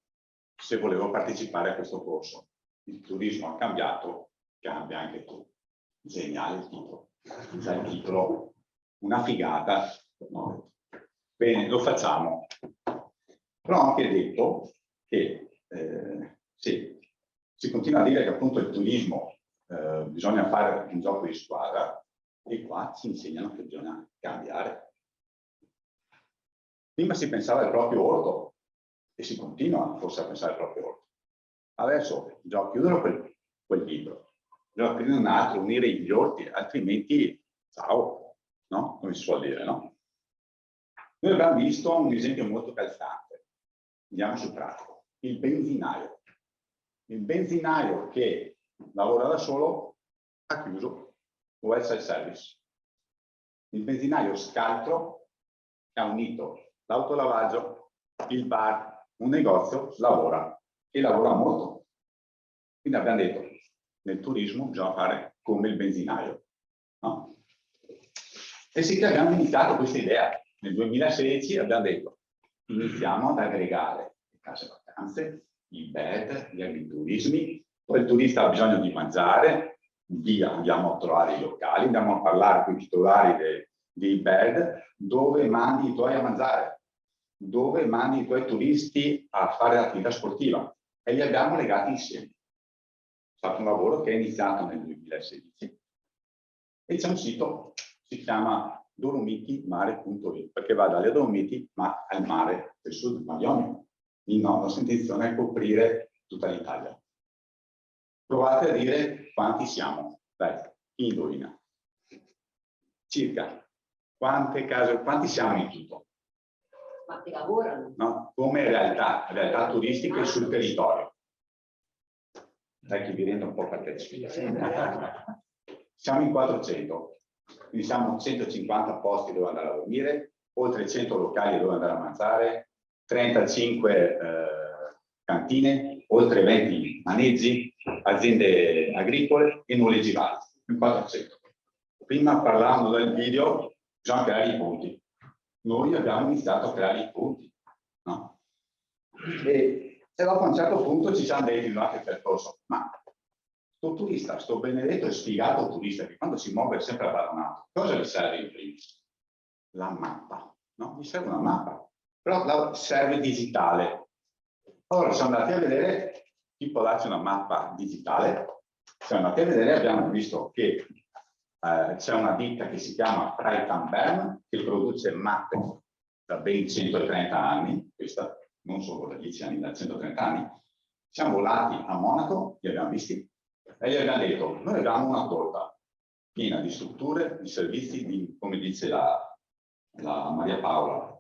se volevo partecipare a questo corso. Il turismo ha cambiato, cambia anche tu. Geniale il titolo. Già il titolo, una figata. No. Bene, lo facciamo. Però ho anche detto che sì, si continua a dire che appunto il turismo bisogna fare un gioco di squadra e qua ci insegnano che bisogna cambiare. Prima si pensava al proprio orto e si continua forse a pensare al proprio orto. Adesso bisogna chiudere quel libro, bisogna prendere un altro, unire gli orti, altrimenti ciao, no? Come si suol dire, no? Noi abbiamo visto un esempio molto calzante, andiamo sul pratico, il benzinaio. Il benzinaio che lavora da solo ha chiuso, o è il self-service. Il benzinaio scaltro che ha unito l'autolavaggio, il bar, un negozio, lavora e lavora molto. Quindi abbiamo detto, nel turismo bisogna fare come il benzinaio. No? E sì che abbiamo iniziato questa idea. Nel 2016 abbiamo detto, iniziamo ad aggregare le case vacanze, i bed, gli agriturismi, poi il turista ha bisogno di mangiare, via, andiamo a trovare i locali, andiamo a parlare con i titolari dei bed, dove mandi i tuoi a mangiare, dove mandi i tuoi turisti a fare l'attività sportiva e li abbiamo legati insieme. È stato un lavoro che è iniziato nel 2016 e c'è un sito, si chiama dolomitimare.it, perché va dalle Dolomiti ma al mare del sud, ma Ionio. La nostra intenzione è coprire tutta l'Italia. Provate a dire quanti siamo. Dai, chi indovina? Circa. Quanti siamo in tutto? Quanti lavorano? No? Come realtà turistiche sul territorio. Dai che vi rendo un po' partecipi. Siamo in 400, quindi siamo 150 posti dove andare a dormire, oltre 100 locali dove andare a mangiare, 35 cantine, oltre 20 maneggi, aziende agricole e noleggi vari, in 400. Prima parlavamo del video, bisogna creare i punti. Noi abbiamo iniziato a creare i punti, no? E dopo a un certo punto ci siamo detti durante il percorso, ma sto turista, sto benedetto e sfigato turista che quando si muove è sempre abbandonato, cosa gli serve in primis? La mappa, no? Gli serve una mappa, però serve digitale. Allora siamo andati a vedere chi può darci una mappa digitale, siamo andati a vedere e abbiamo visto che c'è una ditta che si chiama Freight & Bern che produce mappe da ben 130 anni, questa non solo da 10 anni, da 130 anni. Siamo volati a Monaco, li abbiamo visti, e gli abbiamo detto, noi abbiamo una torta piena di strutture, di servizi, come dice la Maria Paola,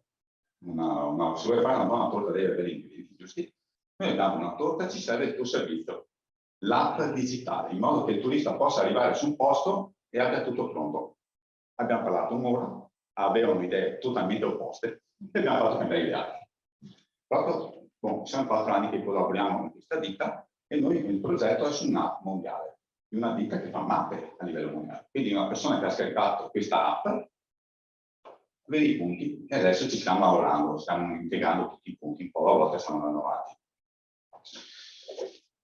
se vuoi fare una buona torta devi avere gli ingredienti giusti. Noi abbiamo una torta, ci serve il tuo servizio, l'app digitale, in modo che il turista possa arrivare sul posto e abbia tutto pronto. Abbiamo parlato un'ora, avevano idee totalmente opposte e abbiamo fatto cambiare idea. Proprio, siamo 4 anni che collaboriamo con questa ditta e noi il progetto è su un'app mondiale, di una ditta che fa mappe a livello mondiale. Quindi una persona che ha scaricato questa app vede i punti e adesso ci stiamo lavorando, stiamo integrando tutti i punti, un po' a volte stiamo andando avanti.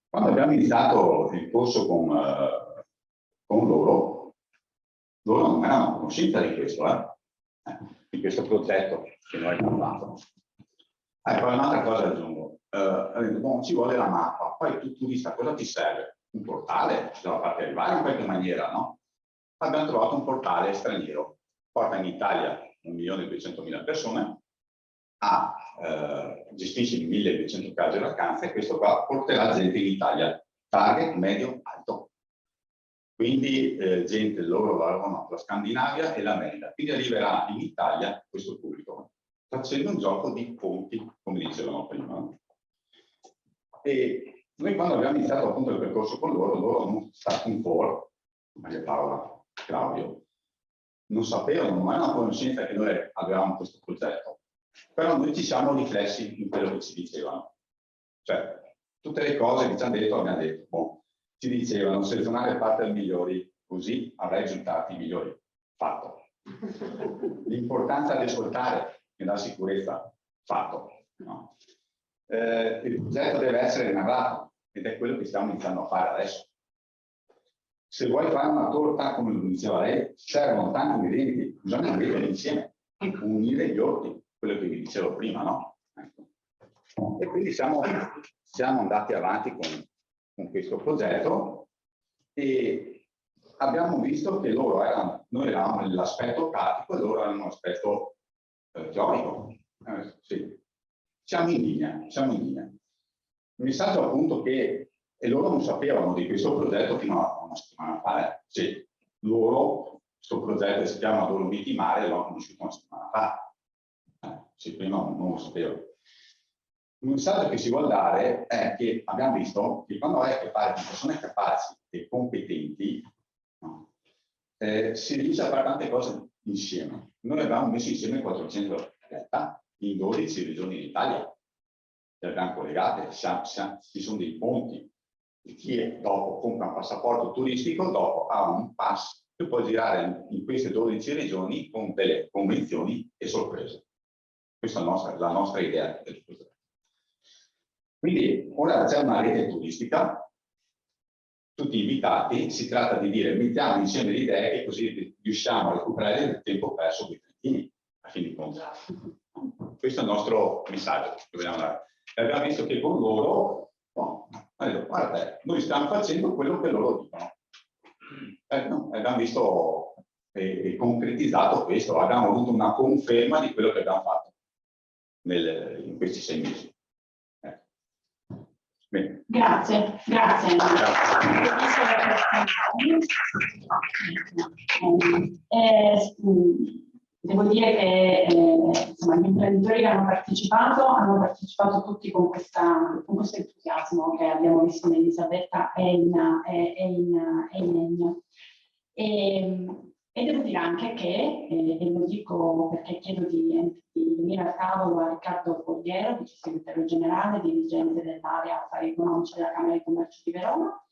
Quando abbiamo iniziato il corso con loro non erano conoscenza di questo, di questo progetto che noi abbiamo fatto. Poi un'altra cosa aggiungo, ci vuole la mappa, poi tu turista cosa ti serve? Un portale, ce la fate arrivare in qualche maniera, no? Abbiamo trovato un portale straniero, porta in Italia 1.200.000 persone, gestisce 1200 case di vacanze e questo qua porterà gente in Italia, target medio alto. Quindi gente, loro lavorano la Scandinavia e l'America, quindi arriverà in Italia questo pubblico, facendo un gioco di ponti, come dicevamo prima. E noi quando abbiamo iniziato appunto il percorso con loro hanno starting for, Maria Paola, Claudio, non sapevano, ma è una conoscenza che noi avevamo questo progetto. Però noi ci siamo riflessi in quello che ci dicevano. Cioè, tutte le cose che ci hanno detto, abbiamo detto, boh, ci dicevano selezionare partner migliori, così avrai risultati migliori. Fatto. L'importanza di ascoltare e la sicurezza, fatto. No? Il progetto deve essere narrato ed è quello che stiamo iniziando a fare adesso. Se vuoi fare una torta, come lo diceva lei, servono tanti ingredienti, bisogna metterli insieme, unire gli ordini, quello che vi dicevo prima, no? Ecco. E quindi siamo andati avanti con questo progetto e abbiamo visto che noi eravamo nell'aspetto pratico e loro erano l'aspetto teorico. Sì. Siamo in linea. Il messaggio appunto che, e loro non sapevano di questo progetto fino a una settimana fa, sì, questo progetto si chiama Dolomiti Mare, l'ho conosciuto una settimana fa, sì, prima non lo sapevo. Il messaggio che si vuole dare è che abbiamo visto che quando hai a che fare con persone capaci e competenti, no, si riesce a fare tante cose insieme. Noi abbiamo messo insieme 400 realtà in 12 regioni d'Italia, le abbiamo collegate, ci sono dei ponti. Chi dopo compra un passaporto turistico, dopo ha un pass che può girare in queste 12 regioni con delle convenzioni e sorprese. Questa è la nostra idea del progetto. Quindi ora c'è una rete turistica, tutti invitati, si tratta di dire mettiamo insieme le idee e così riusciamo a recuperare il tempo perso con i trentini, a fin di conto. Questo è il nostro messaggio che vogliamo dare. E abbiamo visto che con loro, guarda, noi stiamo facendo quello che loro dicono. Abbiamo visto e concretizzato questo, abbiamo avuto una conferma di quello che abbiamo fatto in questi 6 mesi. Bene. Grazie. Devo dire che insomma, gli imprenditori che hanno partecipato tutti con questo entusiasmo che abbiamo visto in Elisabetta e in Ennio. E devo dire anche che, e lo dico perché chiedo di venire al tavolo a Riccardo Fogliero, vice segretario generale, dirigente dell'area affari economici della Camera di Commercio di Verona.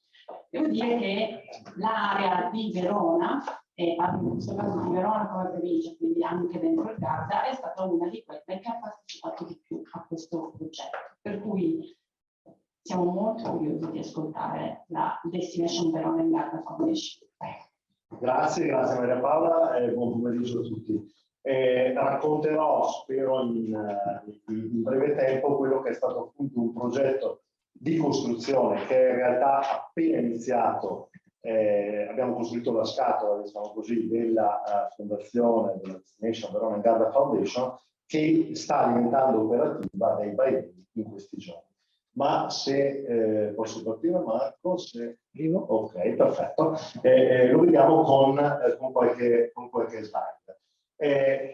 Devo dire che l'area di Verona, e parlo in questo caso di Verona come provincia, quindi anche dentro il Garda, è stata una di quelle che ha partecipato di più a questo progetto. Per cui siamo molto curiosi di ascoltare la Destination Verona in Garda Foundation. Grazie Maria Paola e buon pomeriggio a tutti. Racconterò, spero in breve tempo, quello che è stato appunto un progetto di costruzione che in realtà appena iniziato. Abbiamo costruito la scatola, diciamo così, della fondazione della Destination Verona in Garda Foundation, che sta diventando operativa dai by in questi giorni. Ma se posso partire, Marco, se arrivo? Ok, perfetto. Lo vediamo con qualche slide.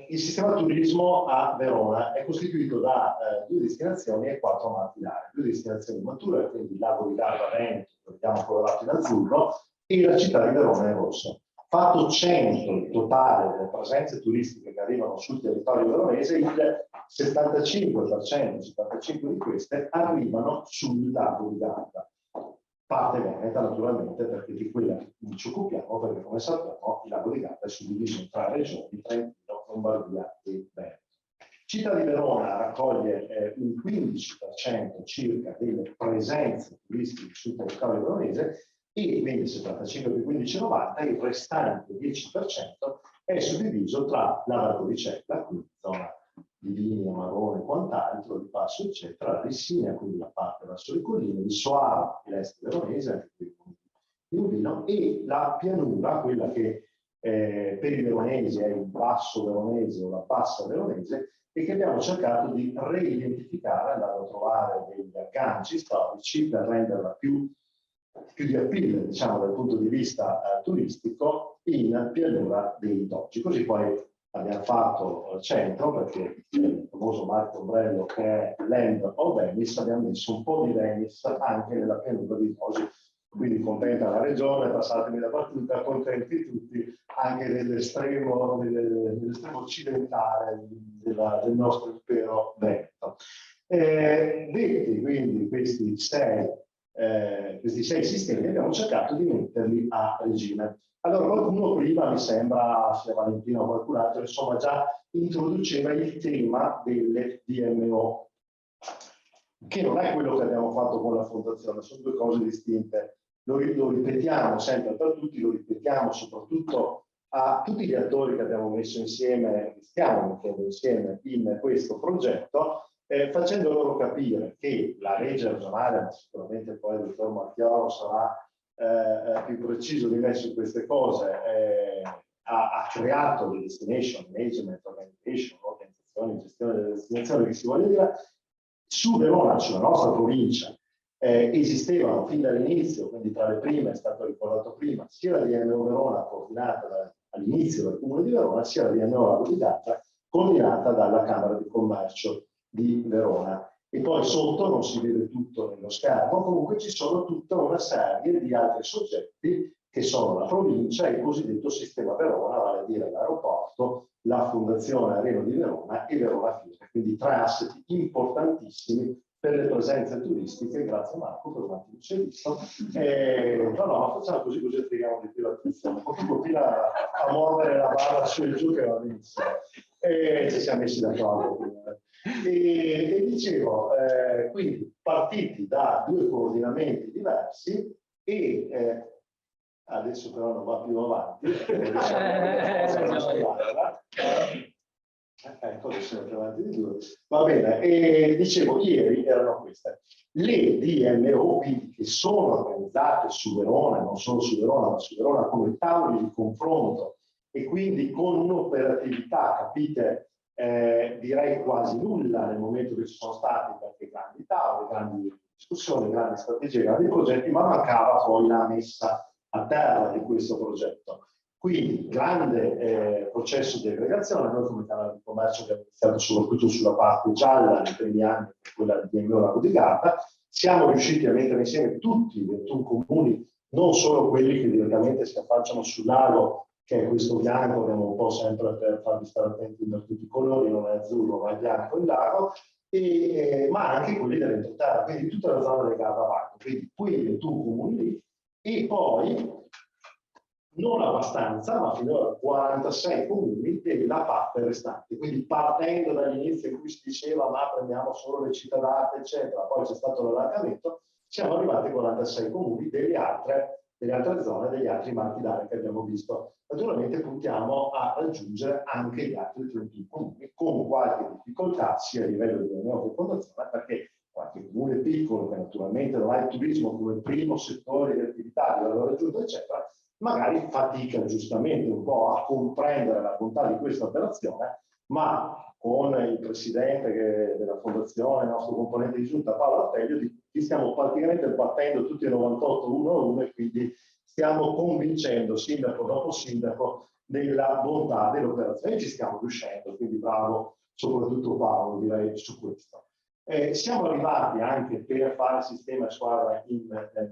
Il sistema turismo a Verona è costituito da 2 destinazioni e 4 matinali. 2 destinazioni mature, quindi il lago di Garda Veneto, lo vediamo colorato in azzurro, e la città di Verona in rosso. Fatto 100 il totale delle presenze turistiche che arrivano sul territorio veronese, il 75% di queste arrivano sul lago di Garda. Parte veneta naturalmente, perché di quella ci occupiamo, perché come sappiamo il lago di Garda è suddiviso in 3 regioni, Trentino, Lombardia e Veneto. Città di Verona raccoglie un 15% circa delle presenze turistiche sul territorio veronese, e quindi il 75 più 15 90, il restante 10% è suddiviso tra la Val Torricella, quindi zona di Vigna, Marrone e quant'altro, di Passo eccetera, la Lessinia, quindi la parte verso le colline, il Soaro, l'est veronese, anche qui di Urbino, e la pianura, quella che per i veronesi è il basso veronese o la bassa veronese, e che abbiamo cercato di reidentificare, andando a trovare degli agganci storici per renderla più di appeal, diciamo, dal punto di vista turistico in pianura dei Dogi. Così poi abbiamo fatto centro, perché il famoso marchio ombrello che è Land of Venice, abbiamo messo un po' di Venice anche nella pianura dei Dogi. Quindi contenta la regione, passatemi la battuta, contenti tutti anche dell'estremo occidentale del nostro impero veneto. Detti quindi questi sei sistemi, abbiamo cercato di metterli a regime. Allora qualcuno prima, mi sembra, sia Valentina o qualcun altro, insomma già introduceva il tema delle DMO, che non è quello che abbiamo fatto con la fondazione, sono due cose distinte. Lo ripetiamo sempre per tutti, lo ripetiamo soprattutto a tutti gli attori che abbiamo messo insieme, che stiamo mettendo insieme in questo progetto, facendo loro capire che la legge regionale, ma sicuramente poi il dottor Mattiolo sarà più preciso di me su queste cose, ha creato le destination management organization, organizzazioni, gestione delle destinazioni, che si voglia dire, su Verona, sulla nostra provincia. Esistevano fin dall'inizio, quindi tra le prime, è stato ricordato prima, sia la DMO Verona coordinata all'inizio dal Comune di Verona, sia la DMO Lago di Garda coordinata dalla Camera di Commercio di Verona. E poi sotto non si vede tutto nello schermo, comunque ci sono tutta una serie di altri soggetti che sono la provincia e il cosiddetto sistema Verona, vale a dire l'aeroporto, la Fondazione Aereo di Verona e Verona Fiera, quindi tre asset importantissimi per le presenze turistiche. Grazie Marco per un attimo ci hai visto. Ma facciamo così attiriamo di più l'attenzione. Poi continua a muovere la barra su e giù che va benissimo. Ci siamo messi d'accordo. E dicevo, quindi partiti da due coordinamenti diversi e adesso però non va più avanti. Ecco, adesso più avanti di due. Va bene, e dicevo, ieri erano queste. Le DMO, quindi, che sono organizzate su Verona, non solo su Verona, ma su Verona come tavoli di confronto e quindi con un'operatività, capite, direi quasi nulla nel momento che ci sono stati, perché grandi tavoli, grandi discussioni, grandi strategie, grandi progetti, ma mancava poi la messa a terra di questo progetto. Quindi grande processo di aggregazione. Noi come Camera di Commercio abbiamo iniziato soprattutto sulla parte gialla nei primi anni, quella di DMO Lago di Garda. Siamo riusciti a mettere insieme tutti i 21 comuni, non solo quelli che direttamente si affacciano sul lago, che è questo bianco, abbiamo un po' sempre per farvi stare attenti per tutti i colori, non è azzurro ma è bianco il lago, ma anche quelli dell'entroterra, quindi tutta la zona del Garda Valle, quindi quei 21 comuni lì, e poi non abbastanza, ma finora 46 comuni della parte restante. Quindi partendo dall'inizio in cui si diceva ma prendiamo solo le cittadate, eccetera, poi c'è stato l'allargamento, siamo arrivati a 46 comuni delle altre zone, degli altri marchi d'area che abbiamo visto. Naturalmente puntiamo a raggiungere anche gli altri 31 comuni, con qualche difficoltà sia a livello di DMO che fondazione, perché qualche comune piccolo che naturalmente non ha il turismo come primo settore di attività, di valore aggiunto, eccetera, magari fatica giustamente un po' a comprendere la bontà di questa operazione, ma con il presidente della fondazione, il nostro componente di giunta Paolo Arteglio, di stiamo praticamente partendo tutti i 98 uno a uno, e quindi stiamo convincendo sindaco dopo sindaco della bontà dell'operazione e ci stiamo riuscendo, quindi bravo soprattutto Paolo, direi, su questo. Siamo arrivati anche per fare sistema e squadra in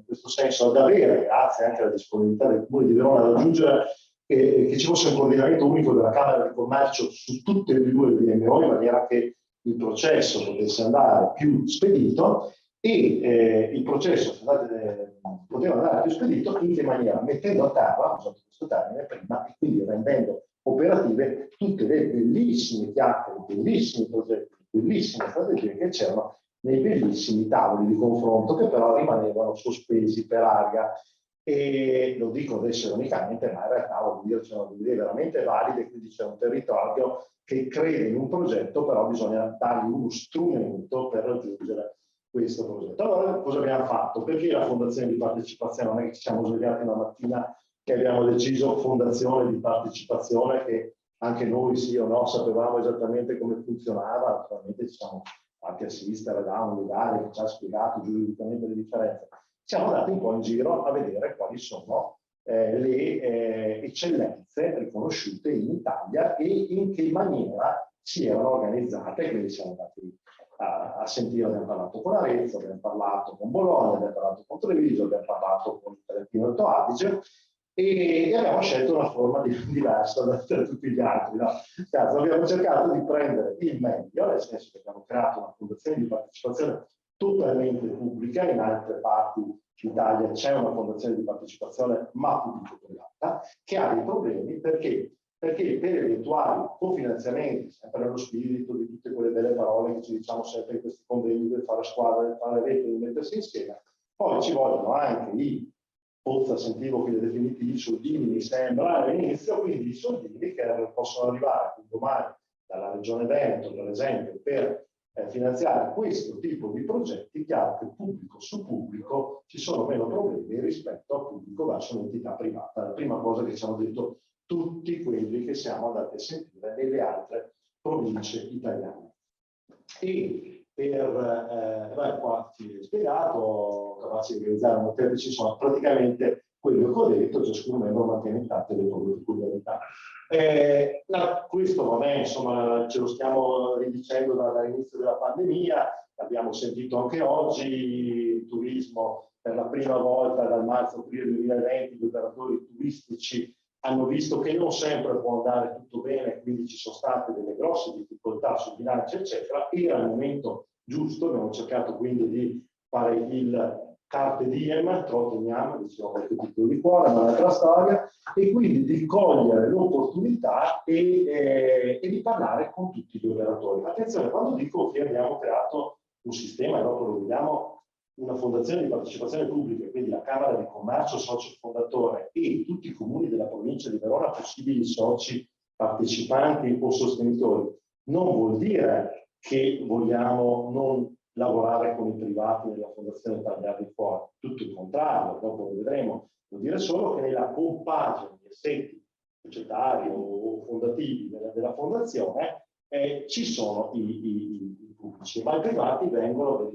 questo senso ad avere, grazie anche alla disponibilità del Comune di Verona, ad aggiungere che ci fosse un coordinamento unico della Camera di Commercio su tutte e due le DMO, in maniera che il processo potesse andare più spedito, e il processo poteva andare più spedito in che maniera? Mettendo a terra, ho usato questo termine prima, e quindi rendendo operative tutte le bellissime chiacchiere, bellissimi progetti, bellissime strategie che c'erano nei bellissimi tavoli di confronto, che però rimanevano sospesi per aria. E lo dico adesso ironicamente, ma in realtà vuol dire che c'erano delle idee veramente valide, quindi c'è un territorio che crede in un progetto, però bisogna dargli uno strumento per raggiungere questo progetto. Allora cosa abbiamo fatto? Perché la fondazione di partecipazione? Non è che ci siamo svegliati una mattina che abbiamo deciso fondazione di partecipazione, che anche noi sì o no sapevamo esattamente come funzionava, naturalmente ci siamo fatti assistere da un legale che ci ha spiegato giuridicamente le differenze. Siamo andati un po' in giro a vedere quali sono le eccellenze riconosciute in Italia e in che maniera si erano organizzate, quindi siamo andati a sentire, abbiamo parlato con Arezzo, abbiamo parlato con Bologna, abbiamo parlato con Treviso, abbiamo parlato con il Trentino Alto Adige e abbiamo scelto una forma diversa da tutti gli altri. No? Abbiamo cercato di prendere il meglio, nel senso che abbiamo creato una fondazione di partecipazione totalmente pubblica, in altre parti d'Italia c'è una fondazione di partecipazione ma pubblico-privata, che ha dei problemi perché per eventuali cofinanziamenti, sempre nello spirito di tutte quelle belle parole che ci diciamo sempre in questi convegni del fare squadra, del fare rete, di mettersi insieme, poi ci vogliono anche i pozza, sentivo che li definiti i soldini, mi sembra all'inizio, quindi i soldini che possono arrivare domani dalla Regione Veneto, per esempio, per finanziare questo tipo di progetti. Chiaro che pubblico su pubblico ci sono meno problemi rispetto a pubblico verso un'entità privata. La prima cosa che ci hanno detto tutti quelli che siamo andati a sentire nelle altre province italiane. E qua ci ho spiegato, capaci di organizzare un molteplici, sono praticamente quello che ho detto, ciascun membro mantiene intatte le proprie peculiarità. Questo vabbè, insomma, ce lo stiamo ridicendo dall'inizio della pandemia, l'abbiamo sentito anche oggi, il turismo per la prima volta dal marzo-aprile 2020, gli operatori turistici hanno visto che non sempre può andare tutto bene, quindi ci sono state delle grosse difficoltà sul bilancio, eccetera. Era il momento giusto, abbiamo cercato quindi di fare il carpe diem, trotteniamo, diciamo che tutto di cuore, ma è un'altra storia, e quindi di cogliere l'opportunità e di parlare con tutti gli operatori. Attenzione, quando dico che abbiamo creato un sistema, e dopo lo vediamo, una fondazione di partecipazione pubblica, quindi la Camera di Commercio socio fondatore e tutti i comuni della provincia di Verona possibili soci partecipanti o sostenitori, non vuol dire che vogliamo non lavorare con i privati della fondazione per tagliarli fuori, tutto il contrario, dopo lo vedremo, vuol dire solo che nella compagine di assetti societari o fondativi della fondazione ci sono i pubblici, ma i privati vengono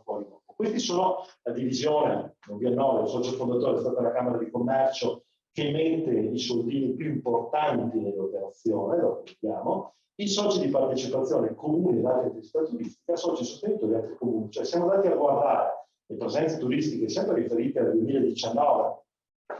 fuori. Questi sono la divisione, non vi annoio, il socio fondatore è stata la Camera di Commercio che mette i soldini più importanti nell'operazione, lo vediamo, i soci di partecipazione comuni ed altre entità turistiche, soci sostenitori e altri comuni. Cioè siamo andati a guardare le presenze turistiche sempre riferite al 2019,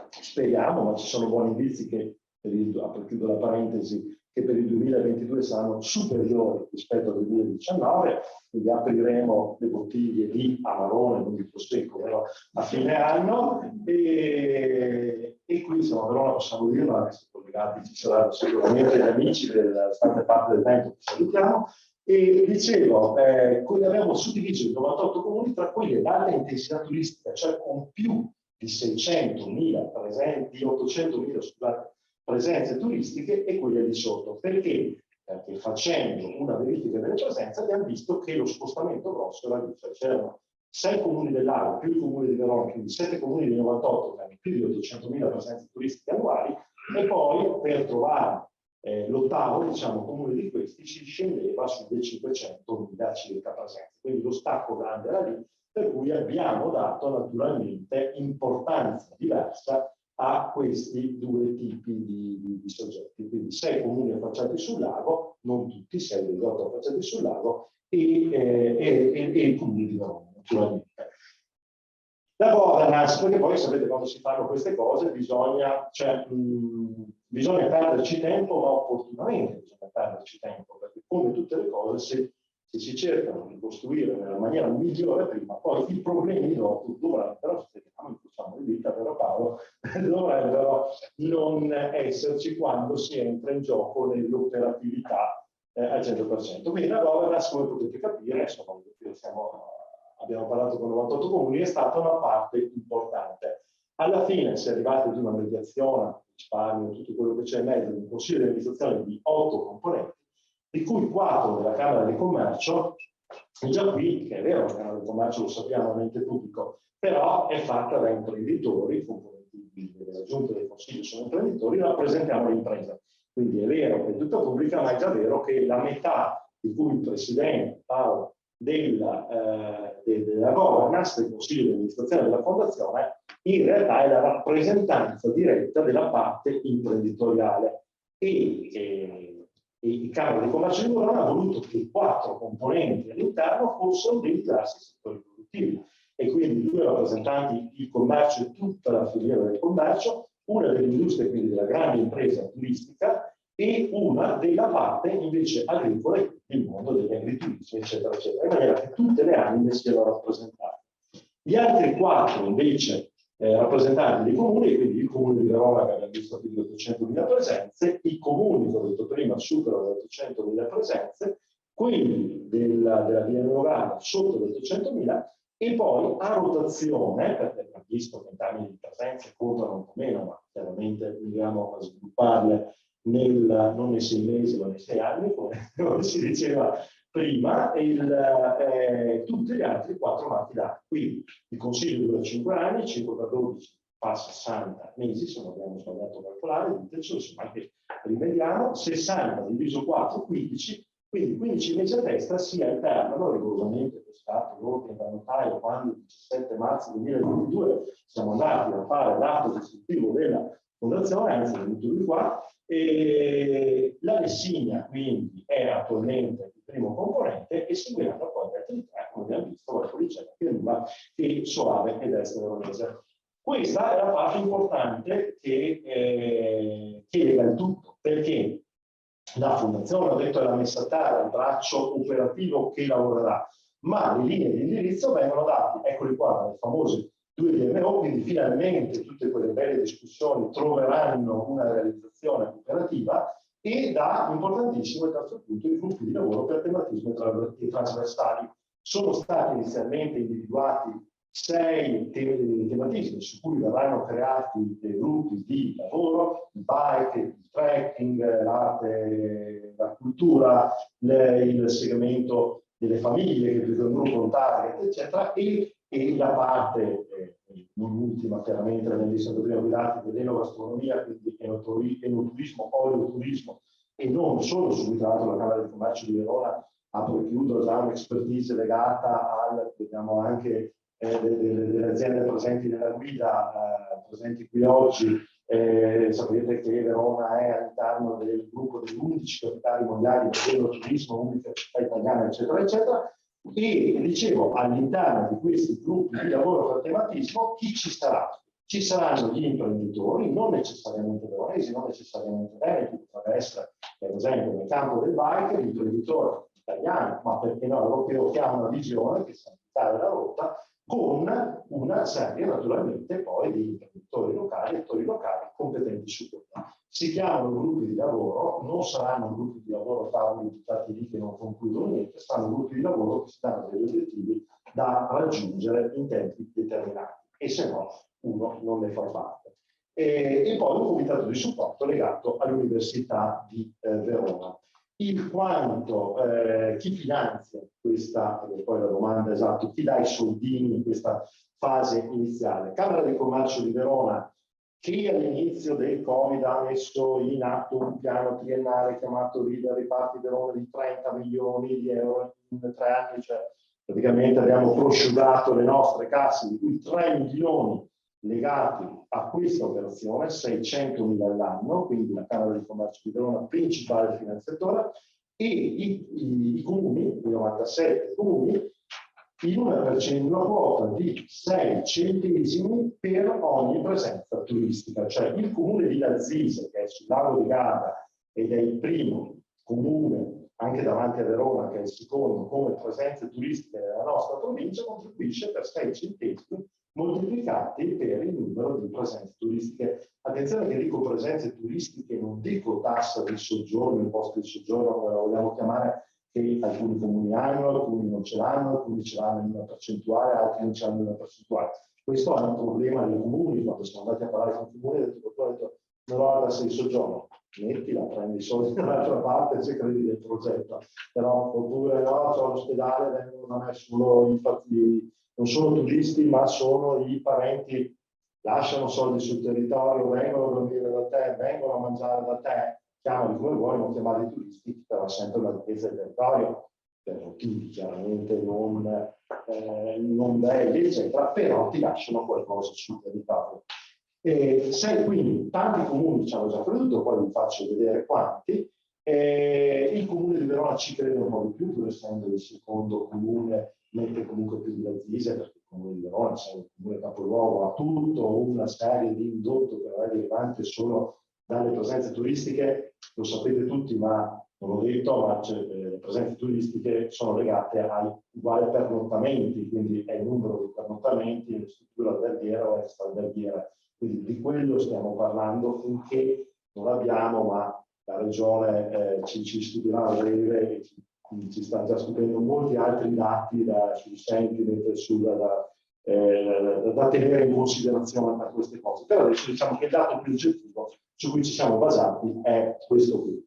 speriamo, ma ci sono buoni indizi che, chiudo la parentesi, che per il 2022 saranno superiori rispetto al 2019, quindi apriremo le bottiglie di Amarone, non di Prosecco, però a fine anno, e qui siamo a Verona, possiamo dirlo, anche se collegati ci saranno sicuramente gli amici della stante parte del tempo che salutiamo, e dicevo, abbiamo suddiviso i 98 comuni tra quelli ad alta intensità turistica, cioè con più di 600.000 presenti, 800.000, scusate, presenze turistiche e quelle di sotto. Perché? Perché facendo una verifica delle presenze abbiamo visto che lo spostamento grosso era lì, cioè c'erano 6 comuni dell'area più i comuni di Verona, quindi 7 comuni di 98 che hanno più di 800.000 presenze turistiche annuali, e poi per trovare l'ottavo, diciamo, comune di questi si scendeva sulle 500.000 circa presenze. Quindi lo stacco grande era lì, per cui abbiamo dato naturalmente importanza diversa a questi due tipi di soggetti, quindi 6 comuni affacciati sul lago, non tutti, 6 degli 8 affacciati sul lago, e i comuni di Verona, naturalmente. La governance, perché poi sapete quando si fanno queste cose bisogna perderci tempo, ma opportunamente bisogna perderci tempo, perché come tutte le cose, se si cercano di costruire nella maniera migliore prima, poi i problemi dopo dovrebbero, speriamo, facciamo di vita, vero Paolo, dovrebbero non esserci quando si entra in gioco nell'operatività al 100%. Quindi la governance, come potete capire, insomma, abbiamo parlato con 98 comuni, è stata una parte importante. Alla fine si è arrivati ad una mediazione, risparmio, tutto quello che c'è in mezzo, un consiglio di amministrazione di 8 componenti, di cui 4 della Camera di Commercio, e già qui, che è vero, la Camera di Commercio lo sappiamo, è un ente pubblico, però è fatta da imprenditori, componenti della Giunta del Consiglio sono imprenditori, rappresentiamo l'impresa. Quindi è vero che è tutta pubblica, ma è già vero che la metà di cui il presidente parla della governance del consiglio di amministrazione della fondazione in realtà è la rappresentanza diretta della parte imprenditoriale e il Camera di Commercio di Verona ha voluto che i 4 componenti all'interno fossero dei diversi settori produttivi e quindi 2 rappresentanti il commercio e tutta la filiera del commercio, una dell'industria, quindi della grande impresa turistica, e una della parte invece agricola, il mondo degli agriturismi, eccetera, eccetera, in maniera che tutte le anime siano rappresentate. Gli altri 4 invece rappresentanti dei comuni, quindi il comune di Verona che abbiamo visto più di 800.000 presenze, i comuni che ho detto prima superano le 800.000 presenze, quelli della Via Neogana sotto le 800.000 e poi a rotazione, perché abbiamo visto che in termini di presenze contano un po' meno, ma chiaramente andiamo a svilupparle non nei 6 mesi ma nei 6 anni, come si diceva prima, tutti gli altri 4 mati d'anno. Quindi il consiglio dura 5 anni, 5 per 12 fa 60 mesi, se non abbiamo sbagliato a calcolare, ditecelo, se anche rimediamo, 60 diviso 4, 15, quindi 15 mesi a testa si alternano rigorosamente quest'atto l'ordine da notaio quando il 17 marzo 2022 siamo andati a fare l'atto istitutivo della fondazione, anzi è venuto di qua, e la Lessigna quindi è attualmente il primo componente e seguiranno poi gli altri 3, come abbiamo visto, Valpolicella, Pianura e Soave ed Est Veronese. Questa è la parte importante che lega il tutto, perché la fondazione, ho detto, è la messa a terra, il braccio operativo che lavorerà, ma le linee di indirizzo vengono date, eccoli qua, dalle famose 2 DMO, quindi finalmente tutte quelle belle discussioni troveranno una realizzazione operativa e da importantissimo il terzo punto, i gruppi di lavoro per tematismi trasversali. Sono stati inizialmente individuati 6 tematismi su cui verranno creati dei gruppi di lavoro, il bike, il trekking, l'arte, la cultura, il segmento delle famiglie che vedono un gruppo, un target, eccetera, e la parte, non ultima chiaramente, l'abbiamo visto prima guidati, dell'enogastronomia, quindi enoturismo, oleoturismo, e non solo subito la Camera del Commercio di Verona apro e chiudo già un'expertise legata vediamo anche delle aziende presenti nella guida, presenti qui oggi. Sapete che Verona è all'interno del gruppo degli 11 capitali mondiali dell'enoturismo, unica città italiana, eccetera, eccetera. E dicevo, all'interno di questi gruppi di lavoro per tematismo, chi ci sarà? Ci saranno gli imprenditori, non necessariamente veronesi, non necessariamente veneti, potrebbe essere, per esempio, nel campo del bike, l'imprenditore italiano, ma perché no, europeo, che ha una visione che sa indicare la rotta, con una serie naturalmente poi di imprenditori locali, attori locali competenti su questo. Si chiamano gruppi di lavoro, non saranno gruppi di lavoro tavoli buttati lì che non concludono niente, saranno gruppi di lavoro che si danno degli obiettivi da raggiungere in tempi determinati e se no uno non ne fa parte. E poi un comitato di supporto legato all'Università di Verona. Il quanto, chi finanzia questa, e poi la domanda esatta, chi dà i soldini in questa fase iniziale? Camera di Commercio di Verona, che all'inizio del Covid ha messo in atto un piano triennale chiamato Leader Riparti Verona di 30 milioni di euro in 3 anni, cioè praticamente abbiamo prosciugato le nostre casse, di cui 3 milioni legati a questa operazione, 600.000 all'anno, quindi la Camera di Commercio di Verona principale finanziatore, e i comuni, i 97 comuni, in una quota di 6 centesimi per ogni presenza turistica. Cioè il comune di Lazzise, che è sul lago di Garda ed è il primo comune, anche davanti a Verona, che è il secondo come presenze turistiche nella nostra provincia, contribuisce per 6 centesimi moltiplicati per il numero di presenze turistiche. Attenzione che dico presenze turistiche, non dico tassa di soggiorno, imposta di soggiorno, come la vogliamo chiamare, che alcuni comuni hanno, alcuni non ce l'hanno, alcuni ce l'hanno in una percentuale, altri non ce l'hanno in una percentuale. Questo è un problema dei comuni. Quando siamo andati a parlare con i comuni, ho detto non ho la tassa di soggiorno, mettila, prendi i soldi dall'altra parte se credi del progetto. Però, oppure no, c'ho l'ospedale, vengono da me solo infatti non sono turisti, ma sono i parenti, lasciano soldi sul territorio, vengono a dormire da te, vengono a mangiare da te, chiamali come vuoi, non chiamarli turisti, però sempre una difesa del territorio, per motivi chiaramente non belli, eccetera, però ti lasciano qualcosa sul territorio. Se quindi tanti comuni ci hanno già creduto, poi vi faccio vedere quanti, il comune di Verona ci crede un po' di più, pur essendo il secondo comune, mette comunque più di Assise, perché il comune di Verona, essendo il comune capoluogo, ha tutta una serie di indotto che non è derivante solo dalle presenze turistiche, lo sapete tutti, ma non l'ho detto, ma le presenze turistiche sono legate ai uguali pernottamenti, quindi è il numero di pernottamenti, la struttura alberghiera o extra-alberghiera. Quindi di quello stiamo parlando finché non abbiamo, ma la Regione ci studierà a breve, ci sta già studiando molti altri dati sui sentiment, da tenere in considerazione per queste cose. Per adesso diciamo che il dato più oggettivo su cui ci siamo basati è questo qui.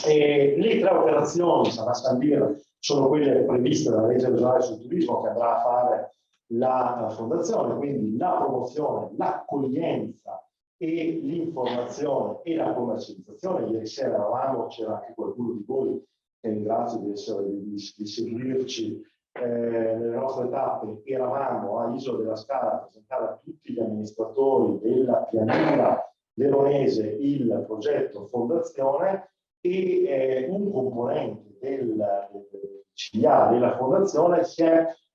Le 3 operazioni, sarà stabilire, sono quelle previste dalla legge regionale sul turismo che andrà a fare la fondazione, quindi la promozione, l'accoglienza e l'informazione e la commercializzazione. Ieri sera eravamo, c'era anche qualcuno di voi che ringrazio di seguirci nelle nostre tappe, eravamo a Isola della Scala a presentare a tutti gli amministratori della pianura veronese il progetto fondazione e un componente del CIA della fondazione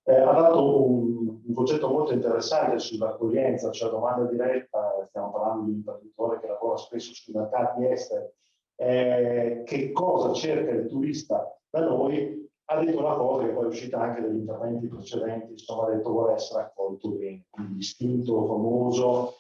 ha dato un concetto molto interessante sull'accoglienza, cioè domanda diretta. Stiamo parlando di un imprenditore che lavora spesso sui mercati esteri, che cosa cerca il turista da noi. Ha detto una cosa che poi è uscita anche dagli interventi precedenti, insomma, ha detto vuole essere accolto bene, quindi istinto famoso,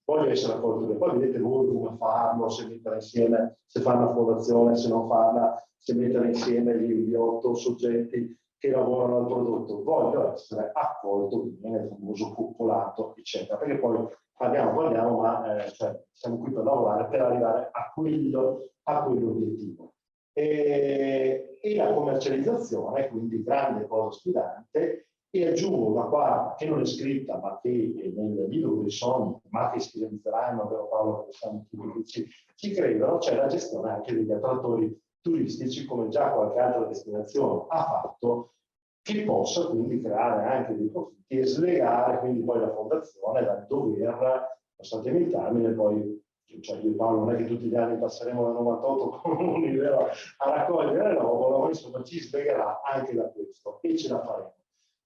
voglio essere accolto bene. Poi vedete voi come farlo, se mettere insieme, se fare una fondazione, se non farla, se mettere insieme gli 8 soggetti che lavorano al prodotto. Voglio essere accolto bene, il famoso popolato, eccetera, perché poi parliamo, ma cioè, siamo qui per lavorare per arrivare a quell'obiettivo. E la commercializzazione, quindi grande cosa sfidante, e aggiungo una quarta che non è scritta, ma che nel libro dei sogni, ma che si realizzeranno, vero Paolo, che siamo ci credono, c'è la gestione anche degli attrattori turistici, come già qualche altra destinazione ha fatto, che possa quindi creare anche dei profitti e slegare quindi poi la fondazione dal dover, passatemi il termine, poi cioè io e Paolo non è che tutti gli anni passeremo da 98 comuni a raccogliere l'ovolo, insomma ci slegherà anche da questo e ce la faremo.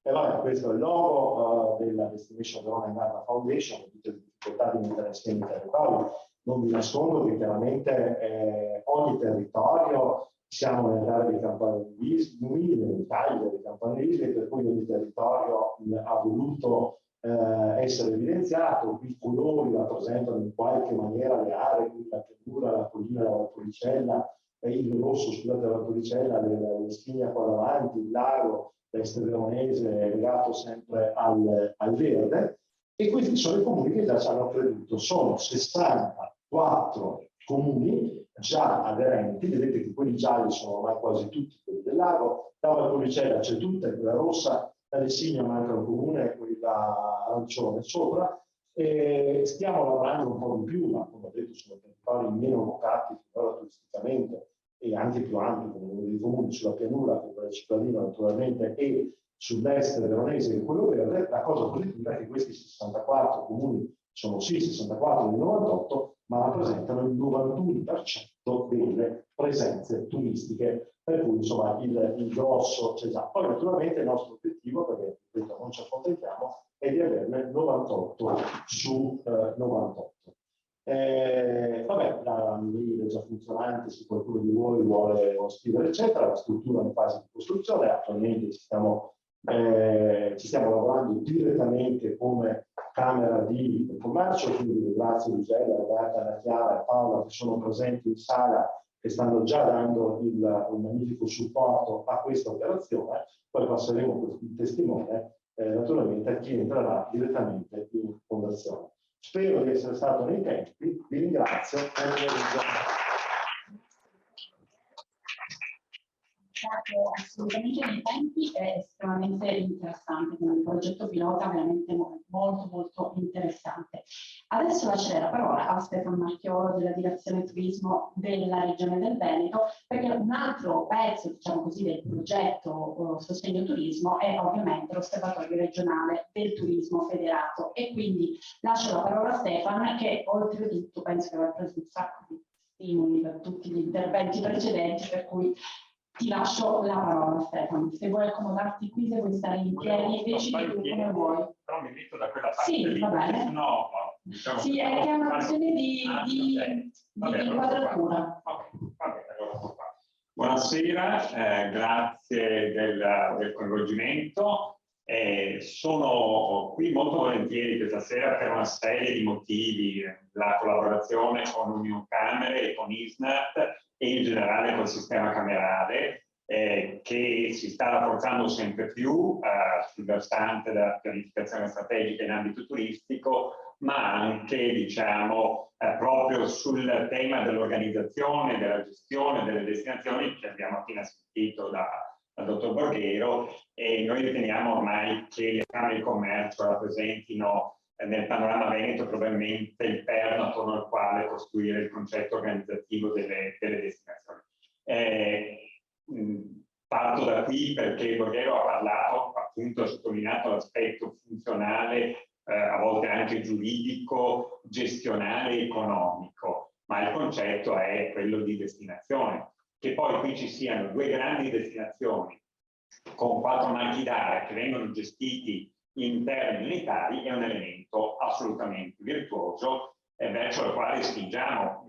E vabbè, questo è il logo della Destination Verona in Data Foundation, con tutte le difficoltà di mettere insieme i territori. Non vi nascondo che chiaramente ogni territorio, siamo nell'area dei campanilismi, nell'Italia dei campanilismi, per cui ogni territorio ha voluto essere evidenziato. I colori rappresentano in qualche maniera le aree, quindi la pianura, la collina, la Valpolicella, il rosso, scusate, la Valpolicella, le Spigna qua davanti, il lago, l'est veronese legato sempre al verde. E questi sono i comuni che già ci hanno creduto. Sono 64 comuni già aderenti, vedete che quelli gialli sono ormai quasi tutti quelli del lago, la Valpolicella c'è tutta, quella rossa, la Lessigna manca un comune e quella arancione sopra. Stiamo lavorando un po' di più, ma come ho detto sono territori meno vocati finora turisticamente e anche più ampi come uno dei comuni sulla pianura, che quella cittadina naturalmente, e sull'est veronese che quello verde. La cosa positiva è che questi 64 comuni sono sì 64 del 98, ma rappresentano il 91% delle presenze turistiche, per cui insomma il grosso c'è già. Poi naturalmente il nostro obiettivo, perché ripeto, non ci accontentiamo, è di averne 98 su 98. Vabbè, la mail è già funzionante, se qualcuno di voi vuole scrivere eccetera, la struttura è in fase di costruzione, attualmente ci stiamo lavorando direttamente come Camera di Commercio, quindi grazie a Luigella, Roberta, Anna Chiara e Paola che sono presenti in sala, che stanno già dando un magnifico supporto a questa operazione. Poi passeremo il testimone naturalmente a chi entrerà direttamente in fondazione. Spero di essere stato nei tempi, vi ringrazio. assolutamente nei tempi, è estremamente interessante, quindi il progetto pilota è veramente molto molto interessante. Adesso lascerei la parola a Stefano Marchioro della Direzione Turismo della Regione del Veneto, perché un altro pezzo, diciamo così, del progetto Sostegno Turismo è ovviamente l'Osservatorio regionale del turismo federato, e quindi lascio la parola a Stefano, che oltretutto penso che avrà preso un sacco di stimoli per tutti gli interventi precedenti, per cui ti lascio la parola, Stefano. Se vuoi accomodarti qui, se vuoi stare in piedi, decidi tu come vuoi. Però mi metto da quella parte sì, lì, va bene. no, diciamo sì, è che è una questione di inquadratura. Vabbè, allora sto qua. Buonasera, grazie del coinvolgimento. Sono qui molto volentieri questa sera per una serie di motivi, la collaborazione con Unioncamere e con ISNAT e in generale col sistema camerale, che si sta rafforzando sempre più sul versante della pianificazione strategica in ambito turistico, ma anche, diciamo, proprio sul tema dell'organizzazione, della gestione delle destinazioni, che abbiamo appena sentito dal dottor Borghero, e noi riteniamo ormai che le Camere di Commercio rappresentino nel panorama veneto probabilmente il perno attorno al quale costruire il concetto organizzativo delle destinazioni. Parto da qui perché Borghero ha parlato, appunto, ha sottolineato l'aspetto funzionale, a volte anche giuridico, gestionale, economico, ma il concetto è quello di destinazione. Che poi qui ci siano due grandi destinazioni con 4 marchi d'area che vengono gestiti in termini unitari è un elemento assolutamente virtuoso verso il quale spingiamo,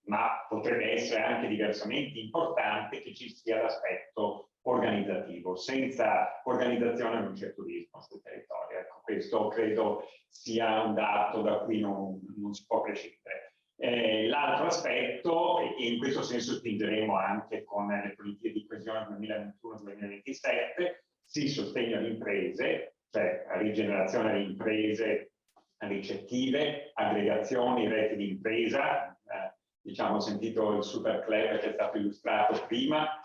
ma potrebbe essere anche diversamente importante che ci sia l'aspetto organizzativo. Senza organizzazione non c'è turismo sul territorio. Ecco, questo credo sia un dato da cui non si può prescindere. L'altro aspetto, e in questo senso spingeremo anche con le politiche di coesione 2021-2027, si sostegno alle imprese, cioè rigenerazione delle imprese ricettive, aggregazioni, reti di impresa, diciamo, ho sentito il super club che è stato illustrato prima,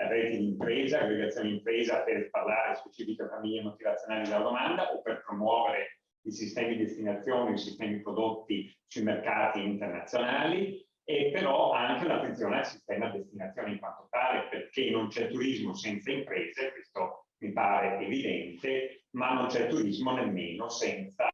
reti di impresa, aggregazioni di impresa per parlare specifiche famiglie motivazionali della domanda o per promuovere i sistemi di destinazione, i sistemi prodotti sui mercati internazionali, e però anche un'attenzione al sistema destinazione in quanto tale, perché non c'è turismo senza imprese, questo mi pare evidente, ma non c'è turismo nemmeno senza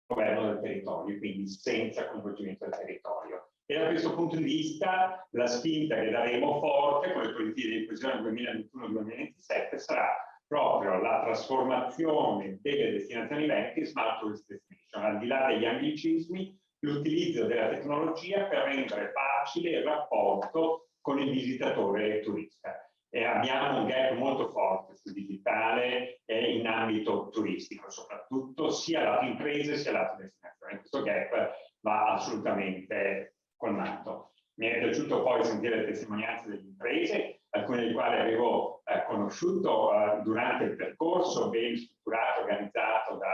governo del territorio, quindi senza coinvolgimento del territorio. E da questo punto di vista la spinta che daremo forte con le politiche di coesione 2021-2027 sarà proprio la trasformazione delle destinazioni venete in smart tourist destination, al di là degli anglicismi, l'utilizzo della tecnologia per rendere facile il rapporto con il visitatore turista. Abbiamo un gap molto forte sul digitale in ambito turistico, soprattutto sia lato imprese sia lato destinazione. Questo gap va assolutamente colmato. Mi è piaciuto poi sentire le testimonianze delle imprese, alcune delle quali avevo conosciuto durante il percorso ben strutturato, organizzato da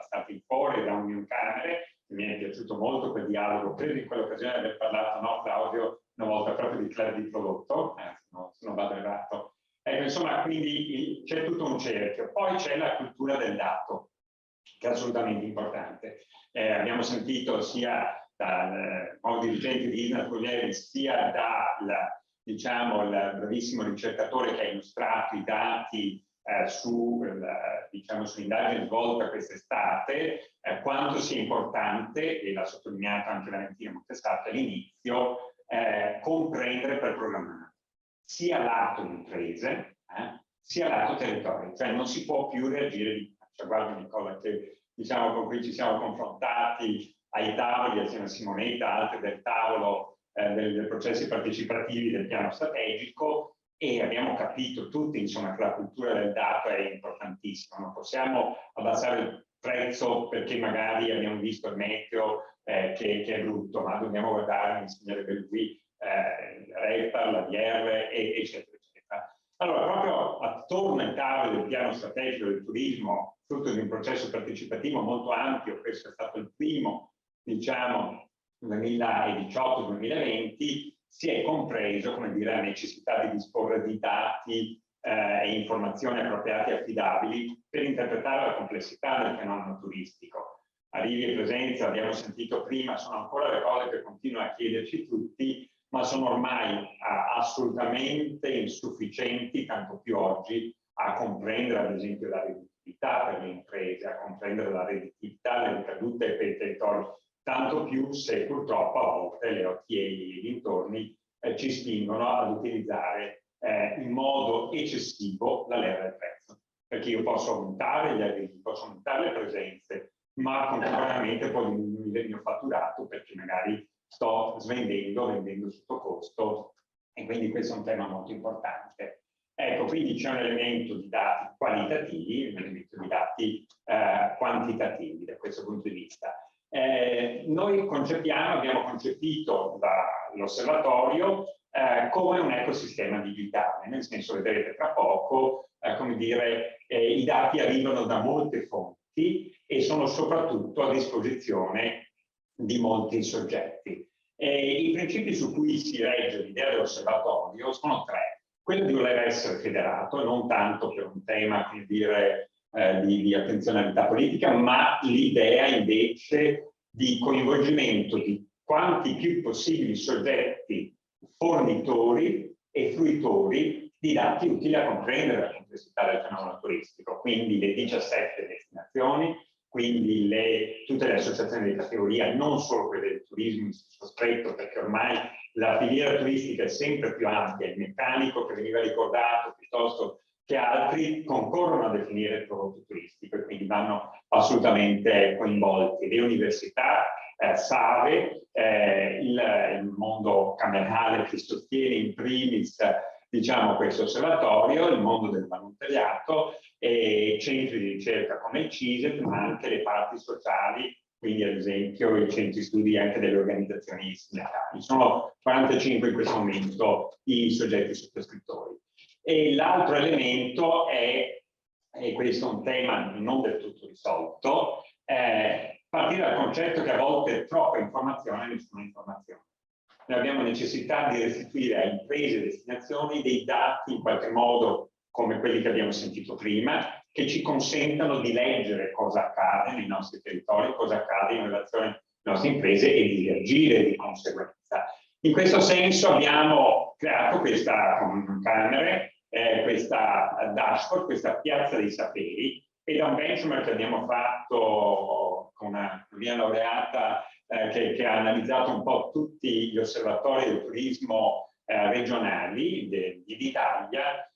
Starting For e da Unioncamere. Mi è piaciuto molto quel dialogo, credo in quell'occasione di aver parlato, no, Claudio, una volta proprio di club di prodotto, se non vado errato. Ecco, insomma, quindi c'è tutto un cerchio. Poi c'è la cultura del dato, che è assolutamente importante. Abbiamo sentito sia dal nuovo dirigente di ISNAT, sia dal, diciamo, il bravissimo ricercatore che ha illustrato i dati diciamo, sull'indagine svolta quest'estate, quanto sia importante, e l'ha sottolineato anche Valentina Montestate all'inizio, comprendere per programmare, sia lato imprese, sia lato territorio, cioè non si può più reagire di faccia. Guarda Nicola, che diciamo con cui ci siamo confrontati ai tavoli, assieme a Simonetta, altri del tavolo dei processi partecipativi del piano strategico, e abbiamo capito tutti, insomma, che la cultura del dato è importantissima. Non possiamo abbassare il prezzo perché magari abbiamo visto il meteo che è brutto, ma dobbiamo guardare, mi insegnerebbe lui, il REPAR, la DR, eccetera, eccetera. Allora, proprio attorno ai tavoli del piano strategico del turismo, frutto di un processo partecipativo molto ampio, questo è stato il primo, diciamo, 2018-2020, si è compreso, come dire, la necessità di disporre di dati e informazioni appropriate e affidabili per interpretare la complessità del fenomeno turistico. Arrivi e presenza, abbiamo sentito prima, sono ancora le cose che continuano a chiederci tutti, ma sono ormai assolutamente insufficienti, tanto più oggi, a comprendere ad esempio la redditività per le imprese, a comprendere la redditività, le ricadute per i territori, tanto più se purtroppo a volte le OTA e i dintorni ci spingono ad utilizzare in modo eccessivo la leva del prezzo, perché io posso aumentare gli arrivi, posso aumentare le presenze, ma contemporaneamente poi diminuire il mio fatturato perché magari sto vendendo sotto costo, e quindi questo è un tema molto importante. Ecco, quindi c'è un elemento di dati qualitativi e un elemento di dati quantitativi da questo punto di vista. Noi abbiamo concepito l'osservatorio come un ecosistema digitale, nel senso, vedrete tra poco, come dire, i dati arrivano da molte fonti e sono soprattutto a disposizione di molti soggetti. I principi su cui si regge l'idea dell'osservatorio sono tre. Quello di voler essere federato, non tanto per un tema, come dire, di attenzionalità politica, ma l'idea invece di coinvolgimento di quanti più possibili soggetti fornitori e fruitori di dati utili a comprendere la complessità del fenomeno turistico, quindi le 17 destinazioni, quindi tutte le associazioni di categoria, non solo quelle del turismo in senso stretto, perché ormai la filiera turistica è sempre più ampia, il meccanico che veniva ricordato piuttosto che altri concorrono a definire il prodotto turistico e quindi vanno assolutamente coinvolti. Le università, SAVE, il mondo camerale che sostiene in primis diciamo, questo osservatorio, il mondo del volontariato, centri di ricerca come il CISET, ma anche le parti sociali, quindi ad esempio i centri studi anche delle organizzazioni sindacali. Sono 45 in questo momento i soggetti sottoscrittori. E l'altro elemento è, e questo è un tema non del tutto risolto, partire dal concetto che a volte troppa informazione è nessuna informazione. Noi abbiamo necessità di restituire a imprese e destinazioni dei dati in qualche modo come quelli che abbiamo sentito prima, che ci consentano di leggere cosa accade nei nostri territori, cosa accade in relazione alle nostre imprese e di reagire di conseguenza. In questo senso abbiamo creato questa camere, questa dashboard, questa piazza dei saperi, e da un benchmark che abbiamo fatto con una mia laureata che ha analizzato un po' tutti gli osservatori del turismo regionali d'Italia,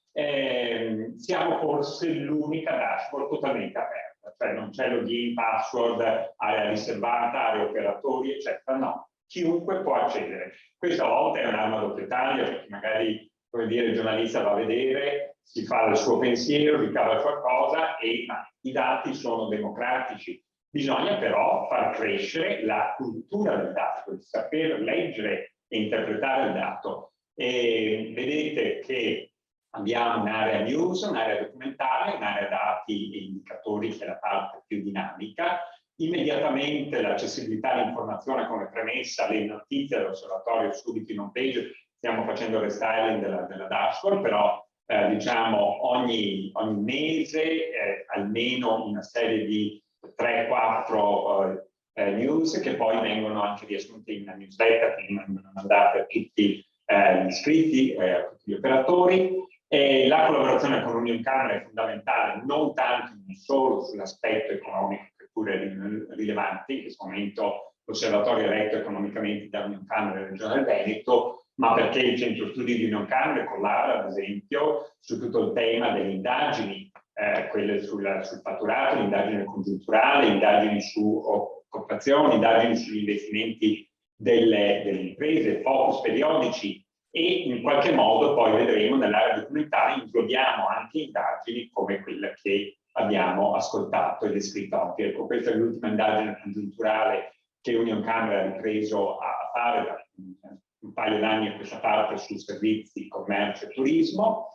siamo forse l'unica dashboard totalmente aperta, cioè non c'è login, password, area riservata, area operatori, eccetera, no, chiunque può accedere. Questa volta è un'arma a doppio taglio, perché magari, come dire, il giornalista va a vedere, si fa il suo pensiero, ricava qualcosa, ma i dati sono democratici. Bisogna però far crescere la cultura del dato, di saper leggere e interpretare il dato. E vedete che abbiamo un'area news, un'area documentale, un'area dati e indicatori, che è la parte più dinamica. Immediatamente l'accessibilità all'informazione come premessa, le notizie dell'osservatorio subito in home page, stiamo facendo il restyling della dashboard, però diciamo ogni mese almeno una serie di 3-4 news che poi vengono anche riassunte in una newsletter che vengono mandate a tutti gli iscritti, a tutti gli operatori. La collaborazione con Union Camera è fondamentale, non tanto non solo sull'aspetto economico, che pure è rilevante. In questo momento l'osservatorio è retto economicamente da Union Camera e Regione del Veneto, ma perché il centro studi di Union Camera collabora, ad esempio, su tutto il tema delle indagini, quelle sul fatturato, l'indagine congiunturale, indagini su occupazione, indagini sugli investimenti delle imprese, focus periodici, e in qualche modo poi vedremo nell'area documentale includiamo anche indagini come quella che abbiamo ascoltato e descritto oggi. Ecco, questa è l'ultima indagine congiunturale che Union Camera ha ripreso a fare da un paio d'anni a questa parte su servizi, commercio e turismo.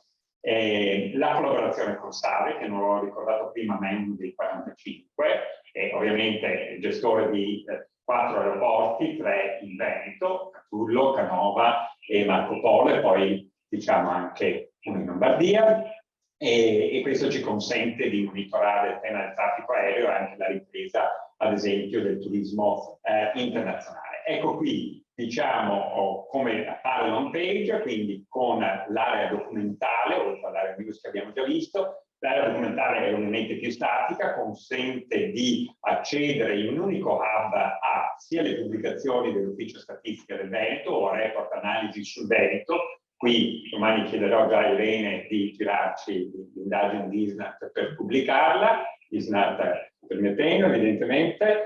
La collaborazione con SAVE, che non l'ho ricordato prima, ma è uno dei 45, e ovviamente gestore di 4 aeroporti, 3 in Veneto, Catullo, Canova e Marco Polo, e poi diciamo anche uno in Lombardia, e questo ci consente di monitorare il tema del traffico aereo e anche la ripresa, ad esempio, del turismo internazionale. Ecco qui, diciamo, come appare l'home page, quindi con l'area documentale, oltre all'area news che abbiamo già visto. L'area documentale è ovviamente più statica, consente di accedere in un unico hub a sia le pubblicazioni dell'Ufficio Statistica del Veneto o a report analisi sul Veneto. Qui domani chiederò già a Irene di girarci l'indagine di ISNAT per pubblicarla, ISNAT permettendo evidentemente.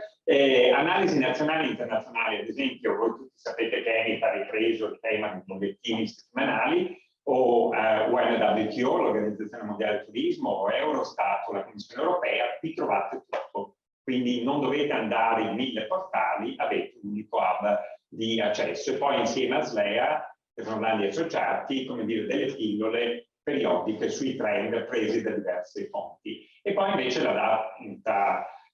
Analisi nazionali e internazionali, ad esempio, voi tutti sapete che ENIT ha ripreso il tema dei bollettini settimanali, o UNWTO, l'Organizzazione Mondiale del Turismo, o Eurostat o la Commissione Europea, qui trovate tutto. Quindi non dovete andare in 1000 portali, avete un unico hub di accesso. E poi insieme a SLEA, che sono grandi associati, come dire, delle pillole periodiche sui trend presi da diverse fonti. E poi invece la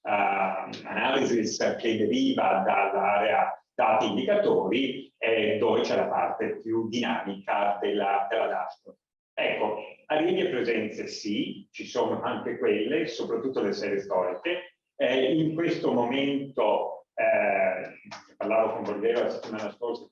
analysis che deriva dall'area dati indicatori, dove c'è la parte più dinamica della dashboard. Ecco, arrivi e presenze sì, ci sono anche quelle, soprattutto le serie storiche. In questo momento, parlavo con Borghero la settimana scorsa,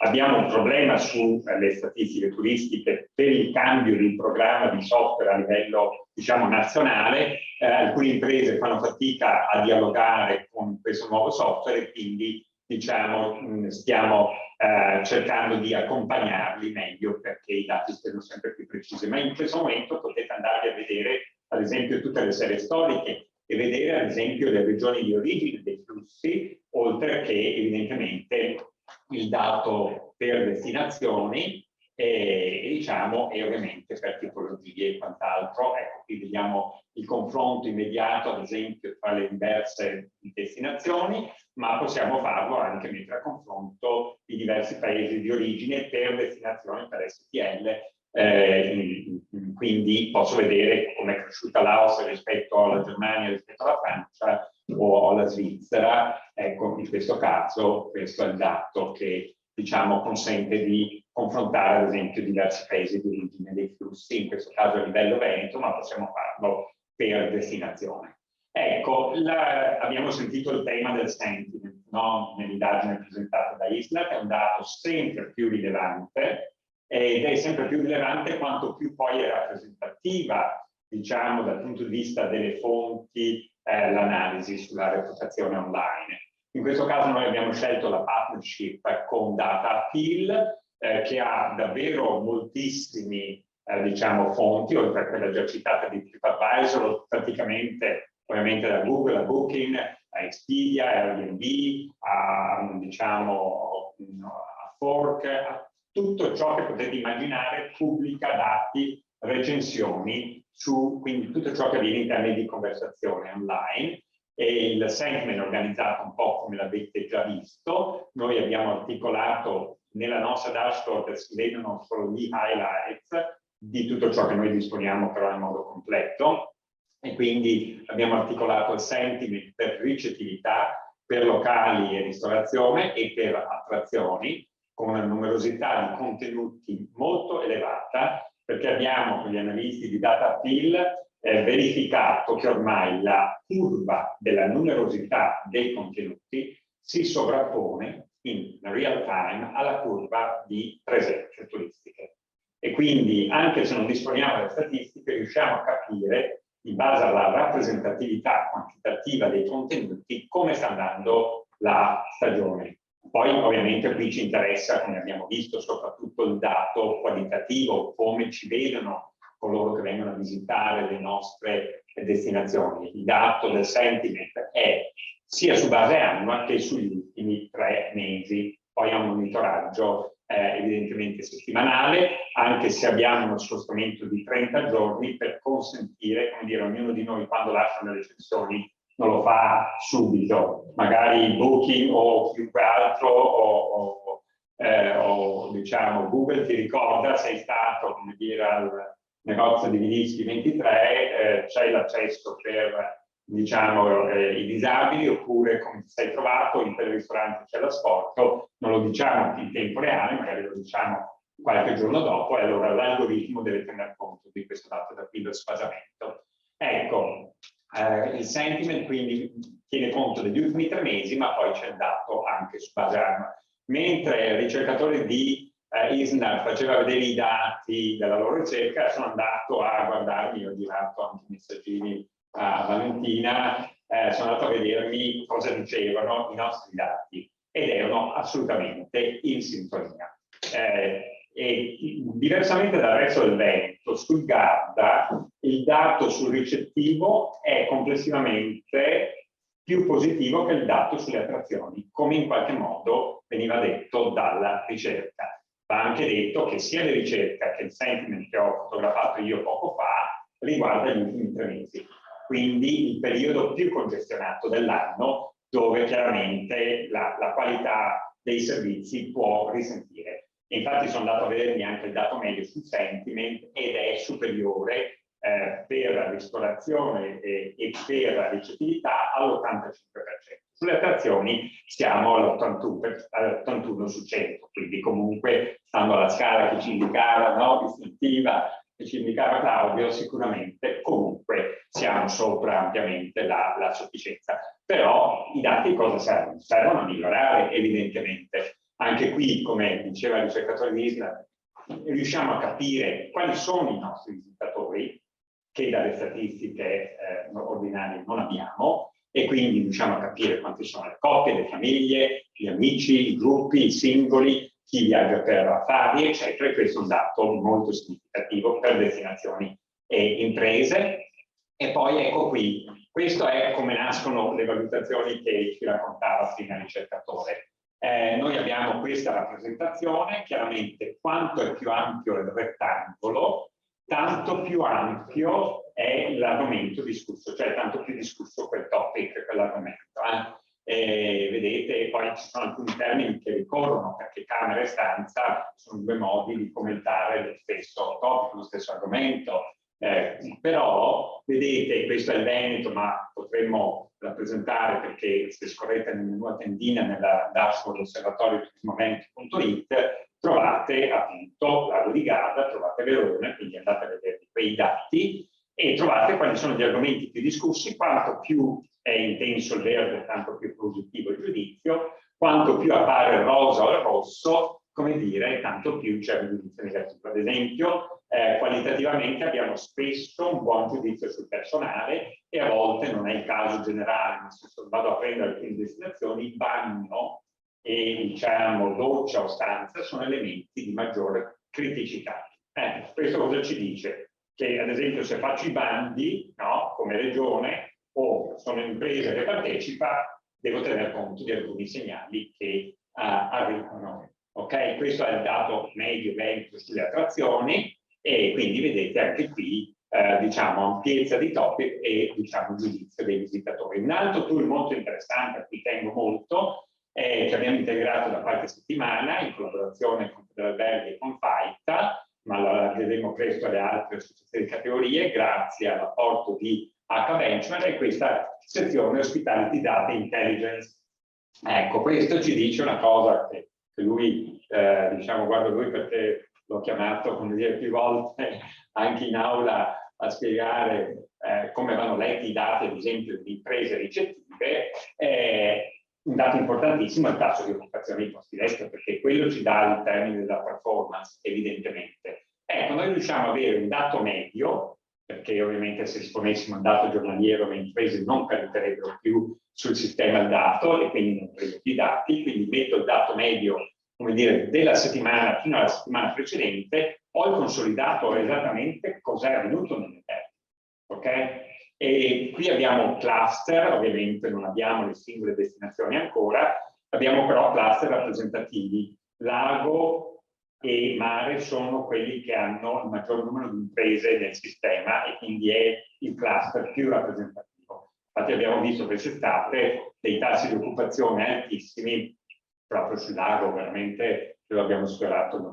abbiamo un problema sulle statistiche turistiche per il cambio di programma di software a livello, diciamo, nazionale. Alcune imprese fanno fatica a dialogare con questo nuovo software e quindi, diciamo, stiamo cercando di accompagnarli meglio perché i dati siano sempre più precisi. Ma in questo momento potete andarvi a vedere, ad esempio, tutte le serie storiche e vedere, ad esempio, le regioni di origine dei flussi, oltre che, evidentemente, il dato per destinazioni diciamo, e ovviamente per tipologie e quant'altro. Ecco, qui vediamo il confronto immediato, ad esempio, tra le diverse destinazioni, ma possiamo farlo anche mentre a confronto i diversi paesi di origine per destinazioni per STL. Quindi posso vedere come è cresciuta l'Austria rispetto alla Germania, rispetto alla Francia o alla Svizzera. Ecco, in questo caso questo è il dato che, diciamo, consente di confrontare, ad esempio, diversi paesi di origine dei flussi, in questo caso a livello Veneto, ma possiamo farlo per destinazione. Ecco, abbiamo sentito il tema del sentiment, no? Nell'indagine presentata da ISNAT, è un dato sempre più rilevante, ed è sempre più rilevante quanto più poi è rappresentativa, diciamo, dal punto di vista delle fonti, l'analisi sulla reputazione online. In questo caso noi abbiamo scelto la partnership con Data Appeal, che ha davvero moltissimi, diciamo, fonti, oltre a quella già citata di TripAdvisor, praticamente, ovviamente da Google a Booking, a Expedia, a Airbnb, a, diciamo, a Fork, a tutto ciò che potete immaginare, pubblica dati, recensioni, quindi tutto ciò che avviene in termini di conversazione online. E il sentiment è organizzato un po' come l'avete già visto. Noi abbiamo articolato nella nostra dashboard, si vedono solo gli highlights di tutto ciò che noi disponiamo però in modo completo, e quindi abbiamo articolato il sentiment per ricettività, per locali e ristorazione e per attrazioni, con una numerosità di contenuti molto elevata, perché abbiamo con gli analisti di Data Appeal verificato che ormai la curva della numerosità dei contenuti si sovrappone in real time alla curva di presenze turistiche. E quindi, anche se non disponiamo delle statistiche, riusciamo a capire, in base alla rappresentatività quantitativa dei contenuti, come sta andando la stagione. Poi ovviamente qui ci interessa, come abbiamo visto, soprattutto il dato qualitativo, come ci vedono coloro che vengono a visitare le nostre destinazioni. Il dato del sentiment è sia su base annua che sugli ultimi 3 mesi. Poi è un monitoraggio evidentemente settimanale, anche se abbiamo uno spostamento di 30 giorni per consentire, come dire, ognuno di noi quando lascia le recensioni non lo fa subito, magari Booking o chiunque altro o diciamo Google ti ricorda, sei stato, come dire, al negozio di dischi 23, c'è l'accesso per diciamo, i disabili, oppure come ti sei trovato, in quel ristorante c'è l'asporto, non lo diciamo in tempo reale, magari lo diciamo qualche giorno dopo, e allora l'algoritmo deve tener conto di questo dato, da qui lo sfasamento. Ecco, il sentiment quindi tiene conto degli ultimi 3 mesi, ma poi c'è il dato anche su base annuale. Mentre il ricercatore di ISNA faceva vedere i dati della loro ricerca, sono andato a guardarmi, ho girato anche i messaggini a Valentina, sono andato a vedermi cosa dicevano i nostri dati ed erano assolutamente in sintonia. E diversamente dal resto del Veneto, sul Garda il dato sul ricettivo è complessivamente più positivo che il dato sulle attrazioni, come in qualche modo veniva detto dalla ricerca. Va anche detto che sia la ricerca che il sentiment che ho fotografato io poco fa riguarda gli ultimi 3 mesi, quindi il periodo più congestionato dell'anno, dove chiaramente la qualità dei servizi può risentire. Infatti sono andato a vedermi anche il dato medio sul sentiment ed è superiore per la ristorazione e per la ricettività all'85%. Sulle attrazioni siamo all'81 su 100, quindi comunque stando alla scala che ci indicava, no, distintiva, che ci indicava Claudio, sicuramente comunque siamo sopra ampiamente la sufficienza. Però i dati cosa servono? Servono a migliorare evidentemente. Anche qui, come diceva il ricercatore di ISNA, riusciamo a capire quali sono i nostri visitatori, che dalle statistiche ordinarie non abbiamo, e quindi riusciamo a capire quante sono le coppie, le famiglie, gli amici, i gruppi, i singoli, chi viaggia per affari, eccetera, e questo è un dato molto significativo per destinazioni e imprese. E poi ecco qui, questo è come nascono le valutazioni che ci raccontava prima il ricercatore. Noi abbiamo questa rappresentazione, chiaramente quanto è più ampio il rettangolo, tanto più ampio è l'argomento discusso, cioè tanto più discusso quel topic, quell'argomento. Vedete, poi ci sono alcuni termini che ricorrono, perché camera e stanza sono 2 modi di commentare lo stesso topic, lo stesso argomento. Però, vedete, questo è il Veneto, ma potremmo rappresentare, perché se scorrete nel menu a tendina nella dashboard osservatorioturismoveneto.it trovate appunto Lago di Garda, trovate Verona, quindi andate a vedere quei dati e trovate quali sono gli argomenti più discussi. Quanto più è intenso il verde, tanto più positivo il giudizio, quanto più appare il rosa o il rosso, come dire, tanto più c'è un giudizio negativo. Ad esempio, qualitativamente abbiamo spesso un buon giudizio sul personale e a volte non è il caso generale, ma se vado a prendere alcune destinazioni, bagno e diciamo doccia o stanza sono elementi di maggiore criticità. Questo cosa ci dice? Che ad esempio se faccio i bandi, no, come regione, o sono impresa che partecipa, devo tener conto di alcuni segnali che arrivano. Ok, questo è il dato medio Veneto sulle attrazioni e quindi vedete anche qui diciamo ampiezza di topic e diciamo giudizio dei visitatori. Un altro tool molto interessante a cui tengo molto che abbiamo integrato da qualche settimana in collaborazione con Federalberghi e con Faita, ma lo allargheremo presto alle altre associazioni di categorie grazie all'apporto di H-Benchmark, è questa sezione Hospitality Data Intelligence. Ecco, questo ci dice una cosa che lui, diciamo, guardo lui perché l'ho chiamato, come dire, più volte anche in aula a spiegare come vanno letti i dati, ad esempio, di imprese ricettive. Un dato importantissimo è il tasso di occupazione dei posti letto, perché quello ci dà il termine della performance, evidentemente. Ecco, noi riusciamo ad avere un dato medio, perché ovviamente se esponessimo un dato giornaliero le imprese non caricherebbero più sul sistema il dato e quindi non prendo più i dati, quindi metto il dato medio, come dire, della settimana fino alla settimana precedente, ho il consolidato esattamente cosa è avvenuto nelle terre. Ok? E qui abbiamo un cluster, ovviamente non abbiamo le singole destinazioni ancora, abbiamo però cluster rappresentativi. Lago e mare sono quelli che hanno il maggior numero di imprese nel sistema e quindi è il cluster più rappresentativo. Infatti abbiamo visto quest'estate dei tassi di occupazione altissimi proprio sul lago, veramente lo abbiamo superato il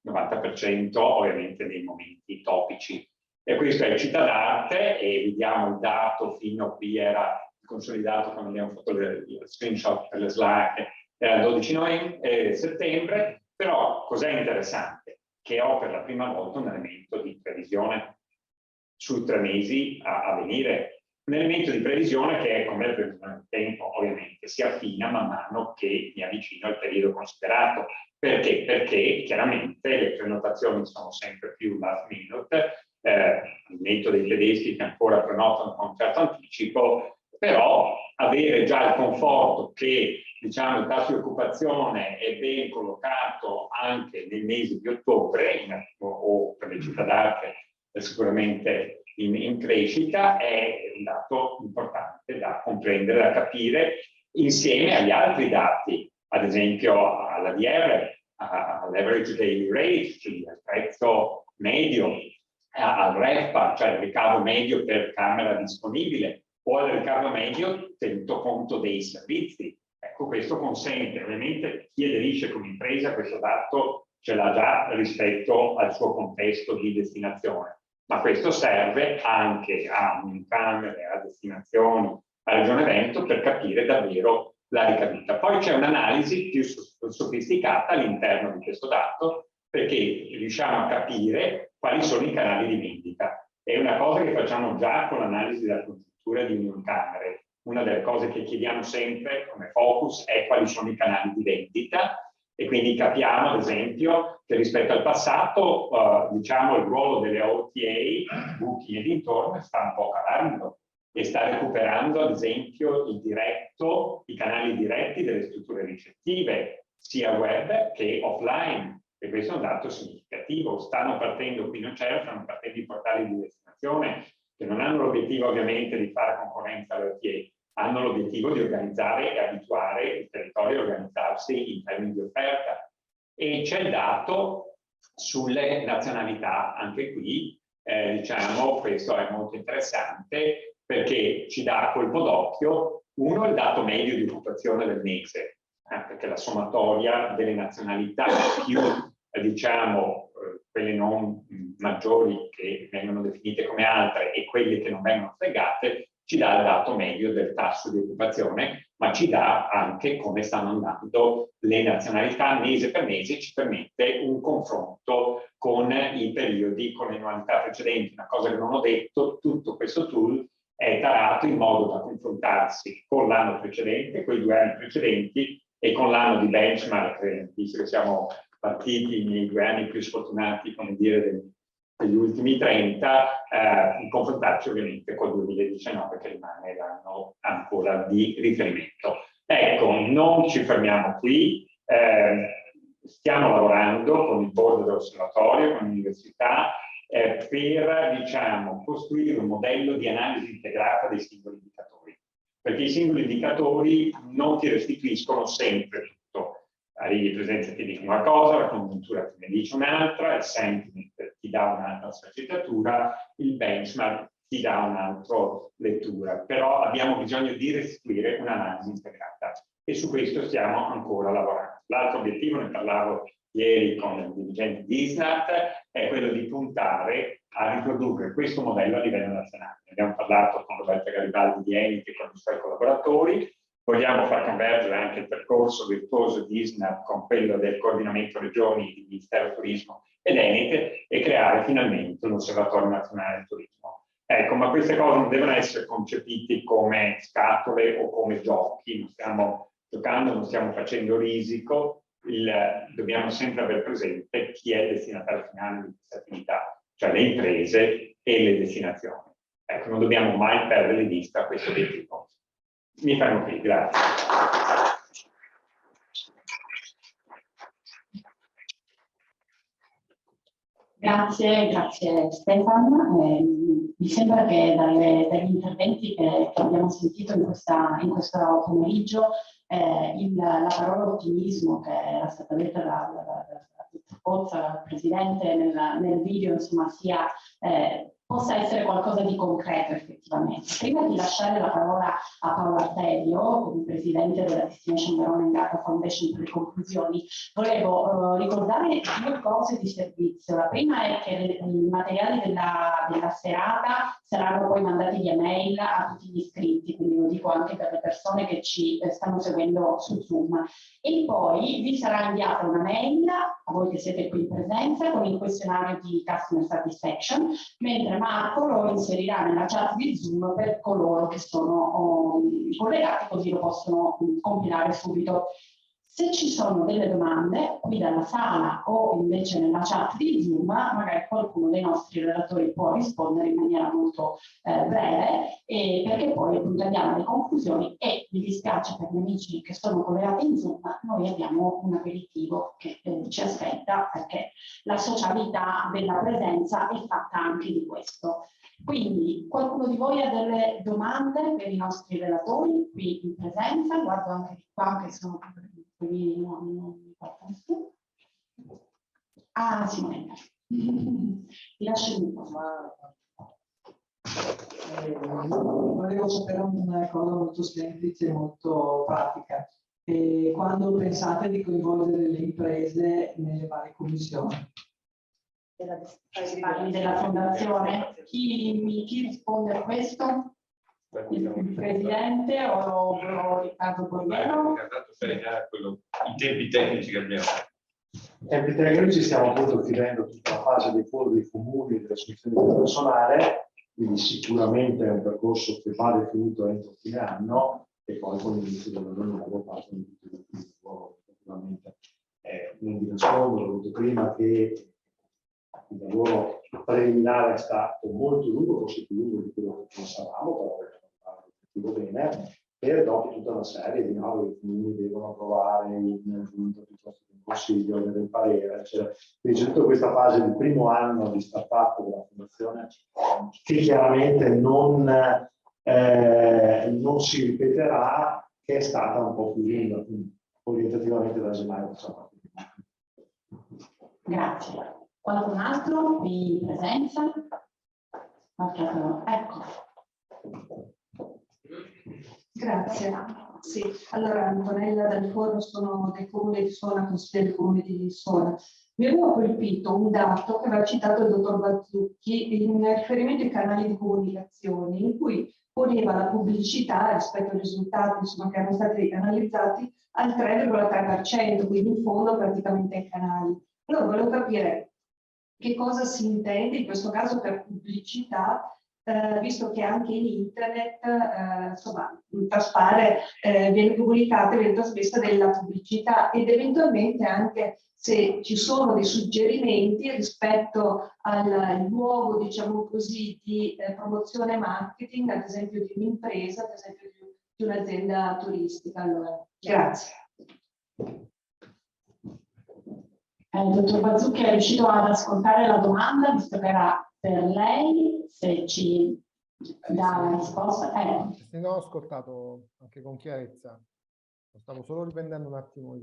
90%, ovviamente nei momenti topici. E questo è Città d'Arte e vediamo il dato fino qui era consolidato quando abbiamo fatto il screenshot per le slide, era il 12 settembre, però cos'è interessante? Che ho per la prima volta un elemento di previsione su 3 mesi a venire, un elemento di previsione che come la previsione del tempo ovviamente si affina man mano che mi avvicino al periodo considerato. Perché? Perché chiaramente le prenotazioni sono sempre più last minute, il metodo dei tedeschi che ancora prenotano con un certo anticipo, però avere già il conforto che diciamo, il tasso di occupazione è ben collocato anche nei mesi di ottobre, o per le città d'arte sicuramente in crescita, è un dato importante da comprendere, da capire, insieme agli altri dati, ad esempio all'ADR, all'average daily rate, quindi al prezzo medio, al REFPA, cioè il ricavo medio per camera disponibile, o al ricavo medio tenuto conto dei servizi. Ecco, questo consente, ovviamente chi aderisce come impresa questo dato ce l'ha già rispetto al suo contesto di destinazione, ma questo serve anche a camere, a destinazioni, a Regione Veneto per capire davvero la ricaduta. Poi c'è un'analisi più sofisticata all'interno di questo dato perché riusciamo a capire quali sono i canali di vendita. È una cosa che facciamo già con l'analisi della congiuntura di Unioncamere. Una delle cose che chiediamo sempre come focus è quali sono i canali di vendita e quindi capiamo ad esempio che rispetto al passato diciamo il ruolo delle OTA, Booking e dintorno sta un po' calando e sta recuperando ad esempio i canali diretti delle strutture ricettive sia web che offline e questo è un dato significativo. Stanno partendo, qui non c'è, stanno partendo i portali di destinazione che non hanno l'obiettivo ovviamente di fare concorrenza alle OTA, hanno l'obiettivo di organizzare e abituare il territorio a organizzarsi in termini di offerta. E c'è il dato sulle nazionalità, anche qui diciamo questo è molto interessante perché ci dà a colpo d'occhio uno il dato medio di occupazione del mese, perché la sommatoria delle nazionalità più diciamo quelle non maggiori che vengono definite come altre e quelle che non vengono fregate ci dà il dato medio del tasso di occupazione, ma ci dà anche come stanno andando le nazionalità mese per mese, ci permette un confronto con i periodi, con le annualità precedenti. Una cosa che non ho detto, tutto questo tool è tarato in modo da confrontarsi con l'anno precedente, con i 2 anni precedenti e con l'anno di benchmark, visto che siamo partiti nei 2 anni più sfortunati, come dire, degli ultimi 30, confrontarci ovviamente col 2019 che rimane l'anno ancora di riferimento. Ecco, non ci fermiamo qui, stiamo lavorando con il board dell'osservatorio, con l'università, per diciamo, costruire un modello di analisi integrata dei singoli indicatori, perché i singoli indicatori non ti restituiscono sempre tutto. Arrivi presenza ti dice una cosa, la congiuntura ti ne dice un'altra, il sentiment ti dà un'altra sfaccettatura, il benchmark ti dà un'altra lettura, però abbiamo bisogno di restituire un'analisi integrata e su questo stiamo ancora lavorando. L'altro obiettivo, ne parlavo ieri con il dirigente di ISNAT, è quello di puntare a riprodurre questo modello a livello nazionale. Ne abbiamo parlato con Roberta Garibaldi di Enit e con i suoi collaboratori. Vogliamo far convergere anche il percorso virtuoso di ISNAT con quello del coordinamento regioni di Ministero Turismo ed Enit e creare finalmente un osservatorio nazionale del turismo. Ecco, ma queste cose non devono essere concepite come scatole o come giochi, non stiamo giocando, non stiamo facendo risico, dobbiamo sempre avere presente chi è il destinatario finale di questa attività, cioè le imprese e le destinazioni. Ecco, non dobbiamo mai perdere di vista questo obiettivo. Mi fermo qui, grazie. Grazie Stefan. Mi sembra che dagli interventi che abbiamo sentito in questo pomeriggio la parola ottimismo che era stata detta da dottor Pozza, dal Presidente nel video, insomma, sia possa essere qualcosa di concreto effettivamente. Prima di lasciare la parola a Paolo Arterio, come presidente della Destination Verona in Data Foundation, per le conclusioni, volevo ricordare due cose di servizio. La prima è che i materiali della serata saranno poi mandati via mail a tutti gli iscritti, quindi lo dico anche per le persone che ci stanno seguendo su Zoom. E poi vi sarà inviata una mail a voi che siete qui in presenza con il questionario di Customer Satisfaction, mentre Marco lo inserirà nella chat di Zoom per coloro che sono collegati, così lo possono compilare subito. Se ci sono delle domande qui dalla sala o invece nella chat di Zoom, magari qualcuno dei nostri relatori può rispondere in maniera molto breve, perché poi appunto andiamo alle conclusioni e mi dispiace per gli amici che sono collegati in Zoom, noi abbiamo un aperitivo che ci aspetta, perché la socialità della presenza è fatta anche di questo. Quindi qualcuno di voi ha delle domande per i nostri relatori qui in presenza? Guardo anche di qua che sono non mi porta nessuno. Ah, Simonetta. Ti lascio il microfono. Volevo sapere una cosa molto semplice e molto pratica. Quando pensate di coinvolgere le imprese nelle varie commissioni? Della fondazione? Chi risponde a questo? Il presidente o Riccardo Borghero? I tempi tecnici che abbiamo. Tempi tecnici, stiamo appunto chiudendo tutta la fase dei fori comuni e delle assunzioni del personale, quindi sicuramente è un percorso che va definito entro fine anno e poi con l'inizio dell'anno nuovo partono tutti i lavori. Naturalmente non vi nascondo, l'ho detto prima, che il lavoro preliminare è stato molto lungo, forse più lungo di quello che pensavamo, però bene, e dopo tutta una serie di norme che i comuni devono approvare in giunta piuttosto che in consiglio, del parere, eccetera. Quindi c'è tutta questa fase del primo anno di startup della fondazione che chiaramente non si ripeterà, che è stata un po' più lunga, quindi orientativamente da gennaio. Grazie. Qualcun altro qui in presenza? Ecco. Grazie. Sì, allora Antonella Del Foro, sono del comune di Sona, consigliere del comune di Sona. Mi aveva colpito un dato che aveva citato il dottor Bazzucchi in riferimento ai canali di comunicazione, in cui poneva la pubblicità rispetto ai risultati insomma, che erano stati analizzati al 3,3%, quindi in fondo praticamente ai canali. Allora volevo capire che cosa si intende in questo caso per pubblicità, visto che anche in internet insomma, traspare, viene pubblicata, viene trasmessa della pubblicità ed eventualmente anche se ci sono dei suggerimenti rispetto al luogo, diciamo così, di promozione e marketing, ad esempio di un'impresa, ad esempio di un'azienda turistica. Allora, grazie. Il dottor Bazzucchi è riuscito ad ascoltare la domanda, visto che era per lei, se ci dà la risposta. Se no, ho ascoltato anche con chiarezza. Stavo solo riprendendo un attimo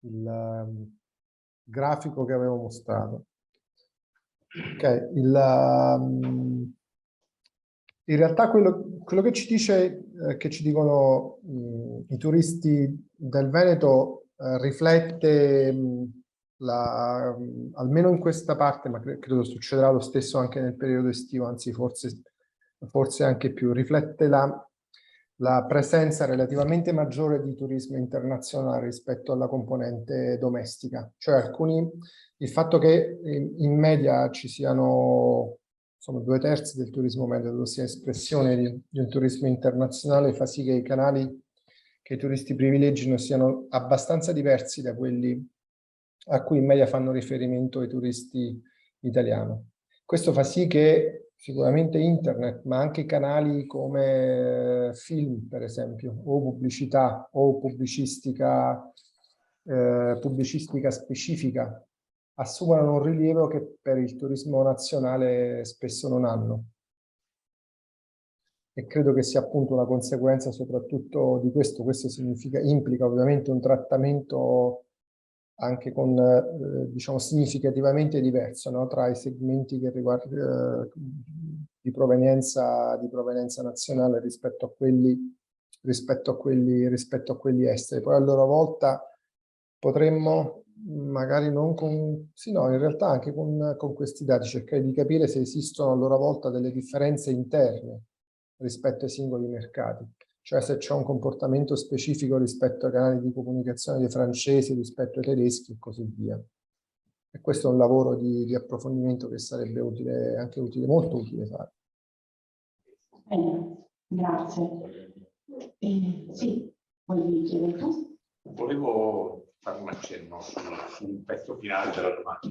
il grafico che avevo mostrato. Ok, in realtà quello che ci dice, che ci dicono i turisti del Veneto riflette almeno in questa parte, ma credo succederà lo stesso anche nel periodo estivo, anzi forse anche più, riflette la presenza relativamente maggiore di turismo internazionale rispetto alla componente domestica. Cioè il fatto che in media ci siano insomma 2/3 del turismo medio, sia espressione di un turismo internazionale, fa sì che i canali che i turisti privilegino siano abbastanza diversi da quelli a cui in media fanno riferimento i turisti italiani. Questo fa sì che sicuramente internet, ma anche canali come film, per esempio, o pubblicità o pubblicistica specifica, assumano un rilievo che per il turismo nazionale spesso non hanno. E credo che sia appunto una conseguenza soprattutto di questo. Questo implica ovviamente un trattamento anche con diciamo significativamente diverso, no? Tra i segmenti che riguardano di provenienza nazionale rispetto a quelli esteri. Poi a loro volta potremmo magari non con, sì no, in realtà anche con questi dati cercare di capire se esistono a loro volta delle differenze interne rispetto ai singoli mercati, cioè se c'è un comportamento specifico rispetto ai canali di comunicazione dei francesi rispetto ai tedeschi e così via. E questo è un lavoro di approfondimento che sarebbe utile, anche utile, molto utile fare. Bene, grazie. Sì, vuoi chiedere tu? Volevo fare un accenno sul pezzo finale della domanda.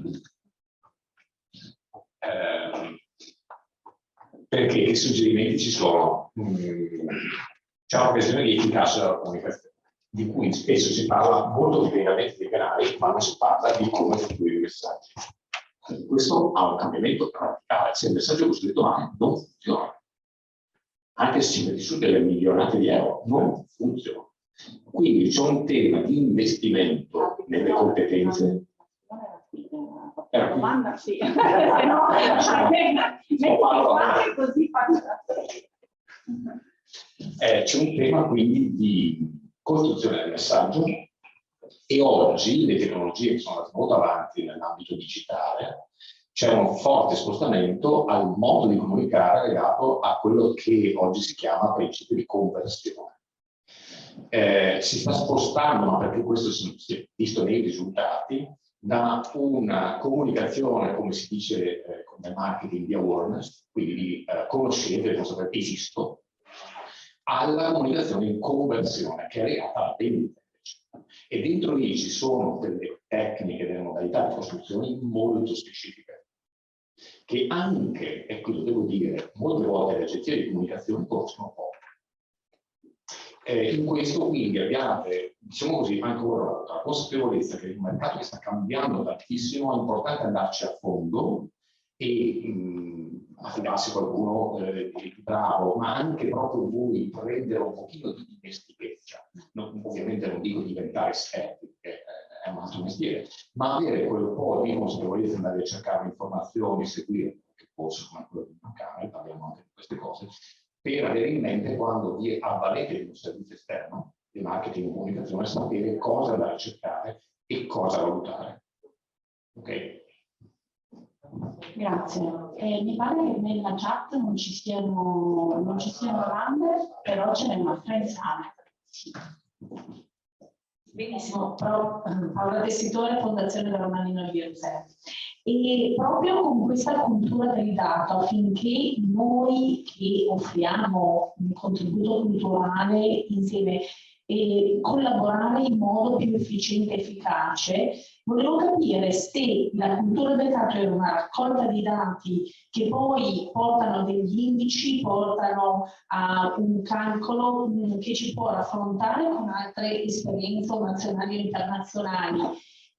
Perché i suggerimenti ci sono. C'è una questione di efficacia della comunicazione, di cui spesso si parla molto dipendente dei canali, ma non si parla di come costruire i messaggi. Questo ha un cambiamento radicale. Se il messaggio costruito male non funziona. Anche se ci metti su delle milionate di euro, non funziona. Quindi c'è un tema di investimento nelle competenze. La domanda sì. Così c'è un tema quindi di costruzione del messaggio e oggi le tecnologie che sono andate molto avanti nell'ambito digitale, c'è un forte spostamento al modo di comunicare legato a quello che oggi si chiama principio di conversione. Si sta spostando, ma perché questo si è visto nei risultati, da una comunicazione, come si dice nel marketing, di awareness, quindi di conoscere, esisto, alla comunicazione in conversione, che è legata alla vendita. E dentro lì ci sono delle tecniche, delle modalità di costruzione molto specifiche, che anche, ecco lo devo dire, molte volte le agenzie di comunicazione conoscono poco. In questo quindi abbiate, diciamo così, ancora una volta, la consapevolezza che il mercato sta cambiando tantissimo, è importante andarci a fondo e affidarsi a qualcuno di bravo, ma anche proprio voi prendere un pochino di dimestichezza. Ovviamente non dico diventare esperti, perché è un altro mestiere, ma avere quel po' di consapevolezza, andare a cercare informazioni, seguire qualche corso come quello di Unicamere, parliamo anche di queste cose, per avere in mente quando vi avvalete di un servizio esterno di marketing e comunicazione, sapere cosa andare a cercare e cosa valutare. Ok? Grazie. Mi pare che nella chat non ci siano domande, però ce n'è una in sala. Sì. Benissimo, Paola Tessitore, Fondazione Romanino di Eusebio. E proprio con questa cultura del dato, affinché noi che offriamo un contributo culturale insieme e collaborare in modo più efficiente e efficace, volevo capire se la cultura del dato è una raccolta di dati che poi portano degli indici, portano a un calcolo che ci può raffrontare con altre esperienze nazionali o internazionali,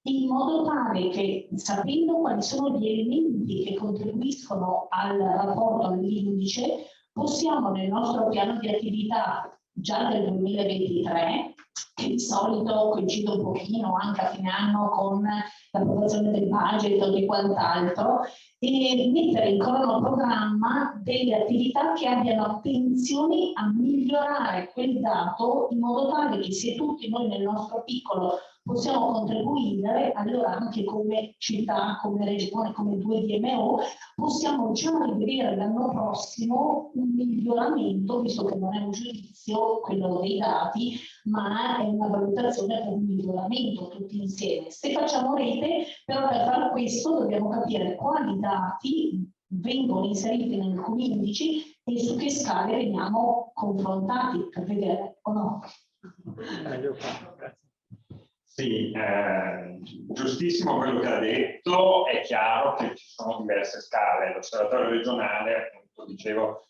in modo tale che, sapendo quali sono gli elementi che contribuiscono al rapporto, all'indice, possiamo nel nostro piano di attività già del 2023, che di solito coincide un pochino anche a fine anno con l'approvazione del budget o di quant'altro, e mettere in cronoprogramma delle attività che abbiano attenzione a migliorare quel dato in modo tale che se tutti noi nel nostro piccolo possiamo contribuire, allora anche come città, come regione, come 2DMO, possiamo già rivedere l'anno prossimo un miglioramento, visto che non è un giudizio quello dei dati, ma è una valutazione per un miglioramento tutti insieme. Se facciamo rete, però per fare questo dobbiamo capire quali dati vengono inseriti in alcuni indici e su che scale veniamo confrontati per vedere o no. Sì, giustissimo quello che ha detto, è chiaro che ci sono diverse scale. L'osservatorio regionale, appunto, dicevo,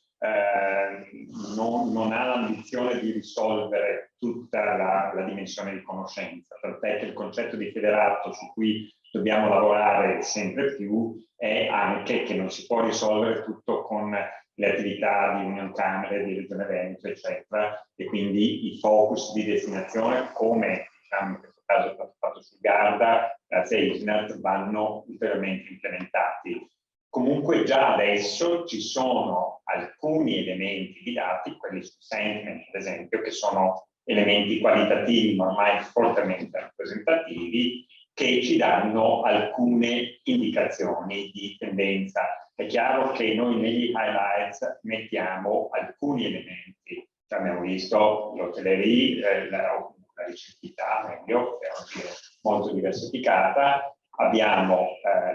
non ha l'ambizione di risolvere tutta la dimensione di conoscenza, tant'è che il concetto di federato su cui dobbiamo lavorare sempre più è anche che non si può risolvere tutto con le attività di Unioncamere, di Regione Veneto, eccetera, e quindi i focus di destinazione, come diciamo in questo caso fatto sul Garda, grazie a ISNAT, vanno ulteriormente implementati. Comunque già adesso ci sono alcuni elementi di dati, quelli su sentiment ad esempio, che sono elementi qualitativi ma ormai fortemente rappresentativi, che ci danno alcune indicazioni di tendenza. È chiaro che noi negli highlights mettiamo alcuni elementi. Abbiamo visto l'hotellerie, la ricettività, meglio, per dire molto diversificata, abbiamo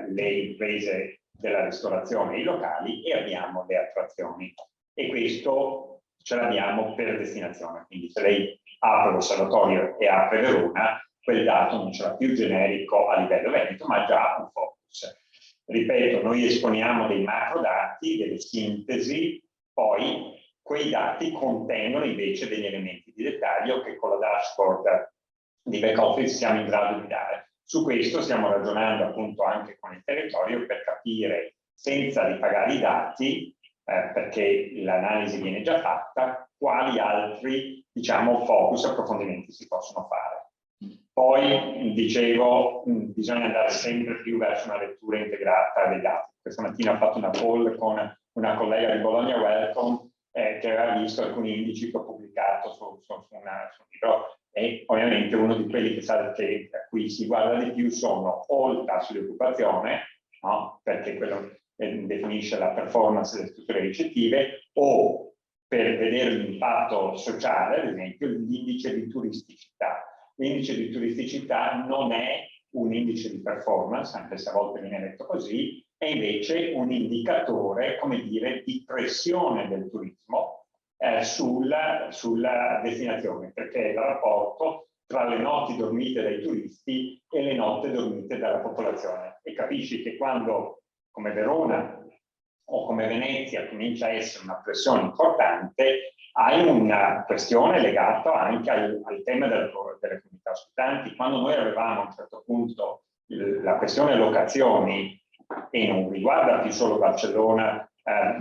le imprese della ristorazione e i locali e abbiamo le attrazioni. E questo ce l'abbiamo per destinazione. Quindi se lei apre l'osservatorio e apre Verona, quel dato non ce l'ha più generico a livello Veneto, ma già un focus. Ripeto, noi esponiamo dei macro dati, delle sintesi, poi quei dati contengono invece degli elementi di dettaglio che con la dashboard di back office siamo in grado di dare. Su questo stiamo ragionando appunto anche con il territorio per capire, senza ripagare i dati, perché l'analisi viene già fatta, quali altri, diciamo, focus, approfondimenti si possono fare. Poi, dicevo, bisogna andare sempre più verso una lettura integrata dei dati. Questa mattina ho fatto una call con una collega di Bologna Welcome che aveva visto alcuni indici che ho pubblicato su un libro, e ovviamente uno di quelli che a cui si guarda di più sono o il tasso di occupazione, no? Perché quello definisce la performance delle strutture ricettive, o per vedere l'impatto sociale, ad esempio, l'indice di turisticità. L'indice di turisticità non è un indice di performance, anche se a volte viene letto così, è invece un indicatore, come dire, di pressione del turismo sulla destinazione, perché è il rapporto tra le notti dormite dai turisti e le notti dormite dalla popolazione. E capisci che quando, come Verona o come Venezia, comincia a essere una pressione importante, hai una questione legata anche al tema delle comunità ospitanti. Quando noi avevamo a un certo punto la questione locazioni, e non riguarda più solo Barcellona,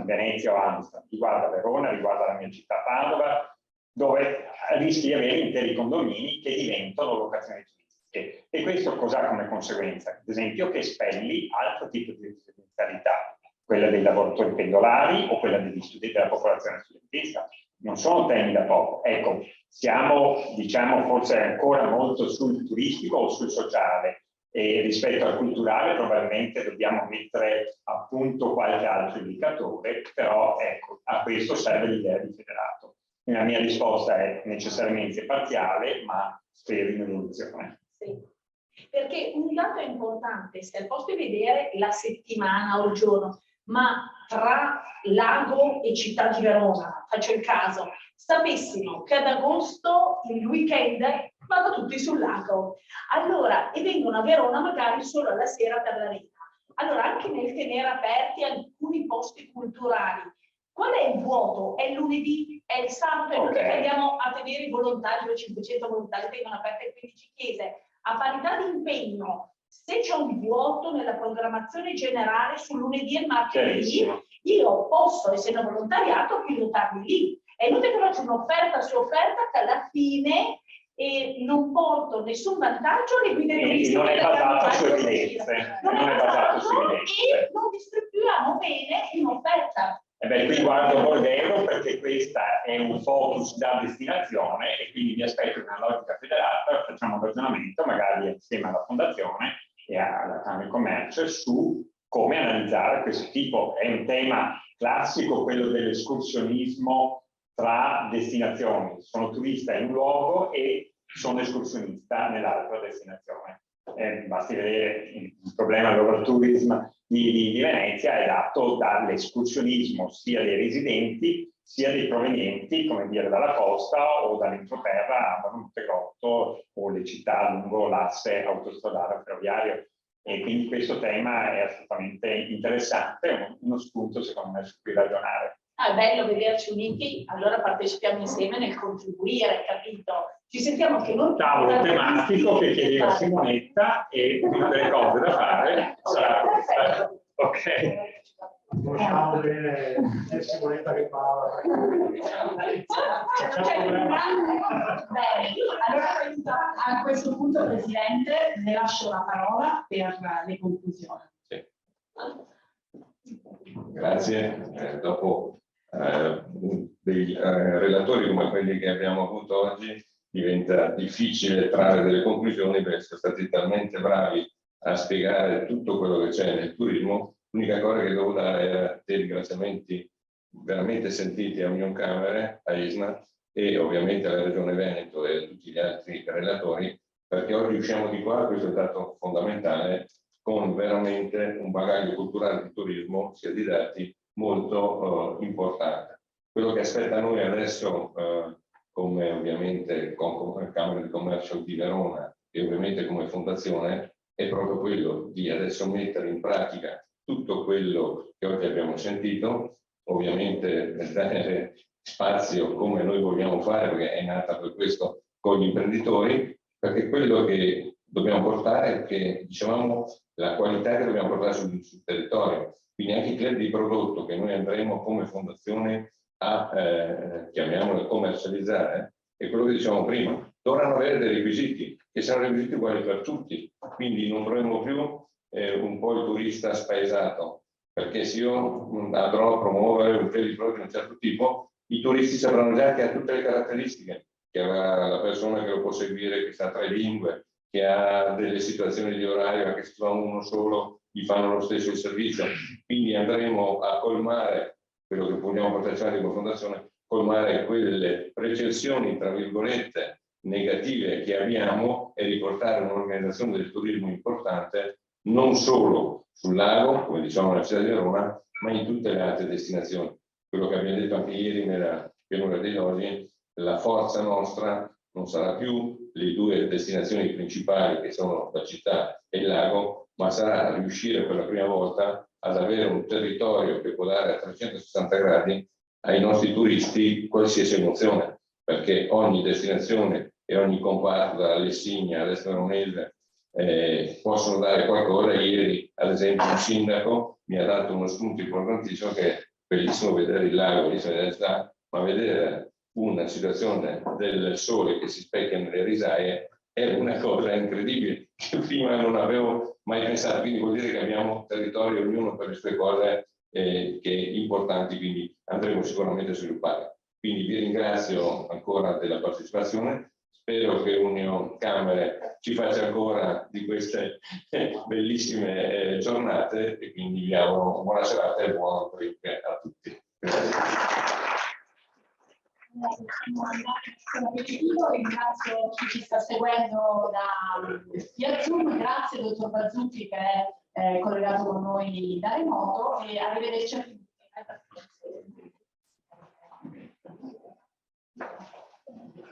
Venezia o Amsterdam, riguarda Verona, riguarda la mia città Padova, dove rischi di avere interi condomini che diventano locazioni turistiche. E questo cosa ha come conseguenza? Ad esempio che spelli altro tipo di residenzialità, quella dei lavoratori pendolari o quella degli studenti della popolazione studentesca. Non sono temi da poco. Ecco, siamo, diciamo, forse ancora molto sul turistico o sul sociale, e rispetto al culturale probabilmente dobbiamo mettere a punto qualche altro indicatore, però ecco, a questo serve l'idea di federato. La mia risposta è necessariamente parziale, ma spero in evoluzione. Sì. Perché un dato importante, se al posto di vedere la settimana o il giorno, ma tra Lago e Città di Verona, faccio il caso, sapessimo che ad agosto, il weekend, vanno tutti sul lago. Allora, e vengono a Verona magari solo alla sera per la rita. Allora, anche nel tenere aperti alcuni posti culturali, qual è il vuoto? È il lunedì? È il sabato? È lunedì che andiamo a tenere i volontari, dove 500 volontari tengono aperte 15 chiese. A parità di impegno, se c'è un vuoto nella programmazione generale sul lunedì e martedì, io posso, essendo volontariato, pilotarmi lì. È inutile che faccio un'offerta su offerta che alla fine non porto nessun vantaggio alle guide turistiche. Non è basato su evidenze. Non è basato su evidenze. E non distribuiamo bene in offerta. E beh, qui guardo Bordeaux perché questa è un focus da destinazione e quindi mi aspetto una logica federata, facciamo un ragionamento magari insieme alla Fondazione e alla Camera di Commercio su come analizzare questo tipo. È un tema classico, quello dell'escursionismo tra destinazioni. Sono turista in un luogo e sono escursionista nell'altra destinazione. Basti vedere il problema dell'overtourism di Venezia è dato dall'escursionismo sia dei residenti sia dei provenienti, come dire, dalla costa o dall'entroterra a Montegrotto o le città lungo l'asse autostradale ferroviario. E quindi questo tema è assolutamente interessante, uno spunto secondo me su cui ragionare. Ah, è bello vederci uniti, allora partecipiamo insieme nel contribuire, capito? Ci sentiamo che non... Tavolo tematico che chiedeva Simonetta e una delle cose da fare sarà questa. Ok. Conosciamo bene Simonetta che parla. Bene, allora a questo punto, Presidente, le lascio la parola per le conclusioni. Sì. Grazie. Dopo dei relatori come quelli che abbiamo avuto oggi, diventa difficile trarre delle conclusioni perché sono stati talmente bravi a spiegare tutto quello che c'è nel turismo. L'unica cosa che devo dare era dei ringraziamenti veramente sentiti a Unioncamere, a ISNA e ovviamente alla Regione Veneto e a tutti gli altri relatori, perché oggi usciamo di qua, questo è stato fondamentale, con veramente un bagaglio culturale di turismo, sia di dati, molto importante. Quello che aspetta a noi adesso, come ovviamente con Camera di Commercio di Verona e ovviamente come fondazione, è proprio quello di adesso mettere in pratica tutto quello che oggi abbiamo sentito, ovviamente per dare spazio come noi vogliamo fare, perché è nata per questo con gli imprenditori, perché quello che dobbiamo portare è che, dicevamo, la qualità che dobbiamo portare sul territorio. Quindi anche i club di prodotto che noi andremo come fondazione a, chiamiamolo, commercializzare, è quello che dicevamo prima, dovranno avere dei requisiti, che saranno requisiti uguali per tutti, quindi non avremo più un po' il turista spaesato, perché se io andrò a promuovere un club di prodotto di un certo tipo, i turisti sapranno già che ha tutte le caratteristiche, che avrà la persona che lo può seguire, che sa 3 lingue, che ha delle situazioni di orario, anche se fa uno solo, gli fanno lo stesso il servizio. Quindi andremo a colmare quello che vogliamo portare come fondazione, colmare quelle precessioni, tra virgolette, negative che abbiamo e riportare un'organizzazione del turismo importante, non solo sul lago, come diciamo nella città di Roma, ma in tutte le altre destinazioni. Quello che abbiamo detto anche ieri nella pianura dei Loggi, la forza nostra non sarà più le 2 destinazioni principali che sono la città e il lago, ma sarà riuscire per la prima volta ad avere un territorio che può dare a 360 gradi ai nostri turisti qualsiasi emozione, perché ogni destinazione e ogni comparto, dalla Lessigna all'Est Veronese, possono dare qualcosa. Ieri, ad esempio, un sindaco mi ha dato uno spunto importantissimo, che è bellissimo vedere il lago, bellissimo vedere la città, ma vedere una situazione del sole che si specchia nelle risaie è una cosa incredibile che prima non avevo mai pensato. Quindi vuol dire che abbiamo territorio ognuno per le sue cose che importanti, quindi andremo sicuramente a sviluppare. Quindi vi ringrazio ancora della partecipazione, spero che Unioncamere ci faccia ancora di queste bellissime giornate e quindi vi auguro buona serata e buon weekend a tutti. Ringrazio chi ci sta seguendo via Zoom, grazie dottor Bazzucchi che è collegato con noi da remoto e arrivederci a tutti.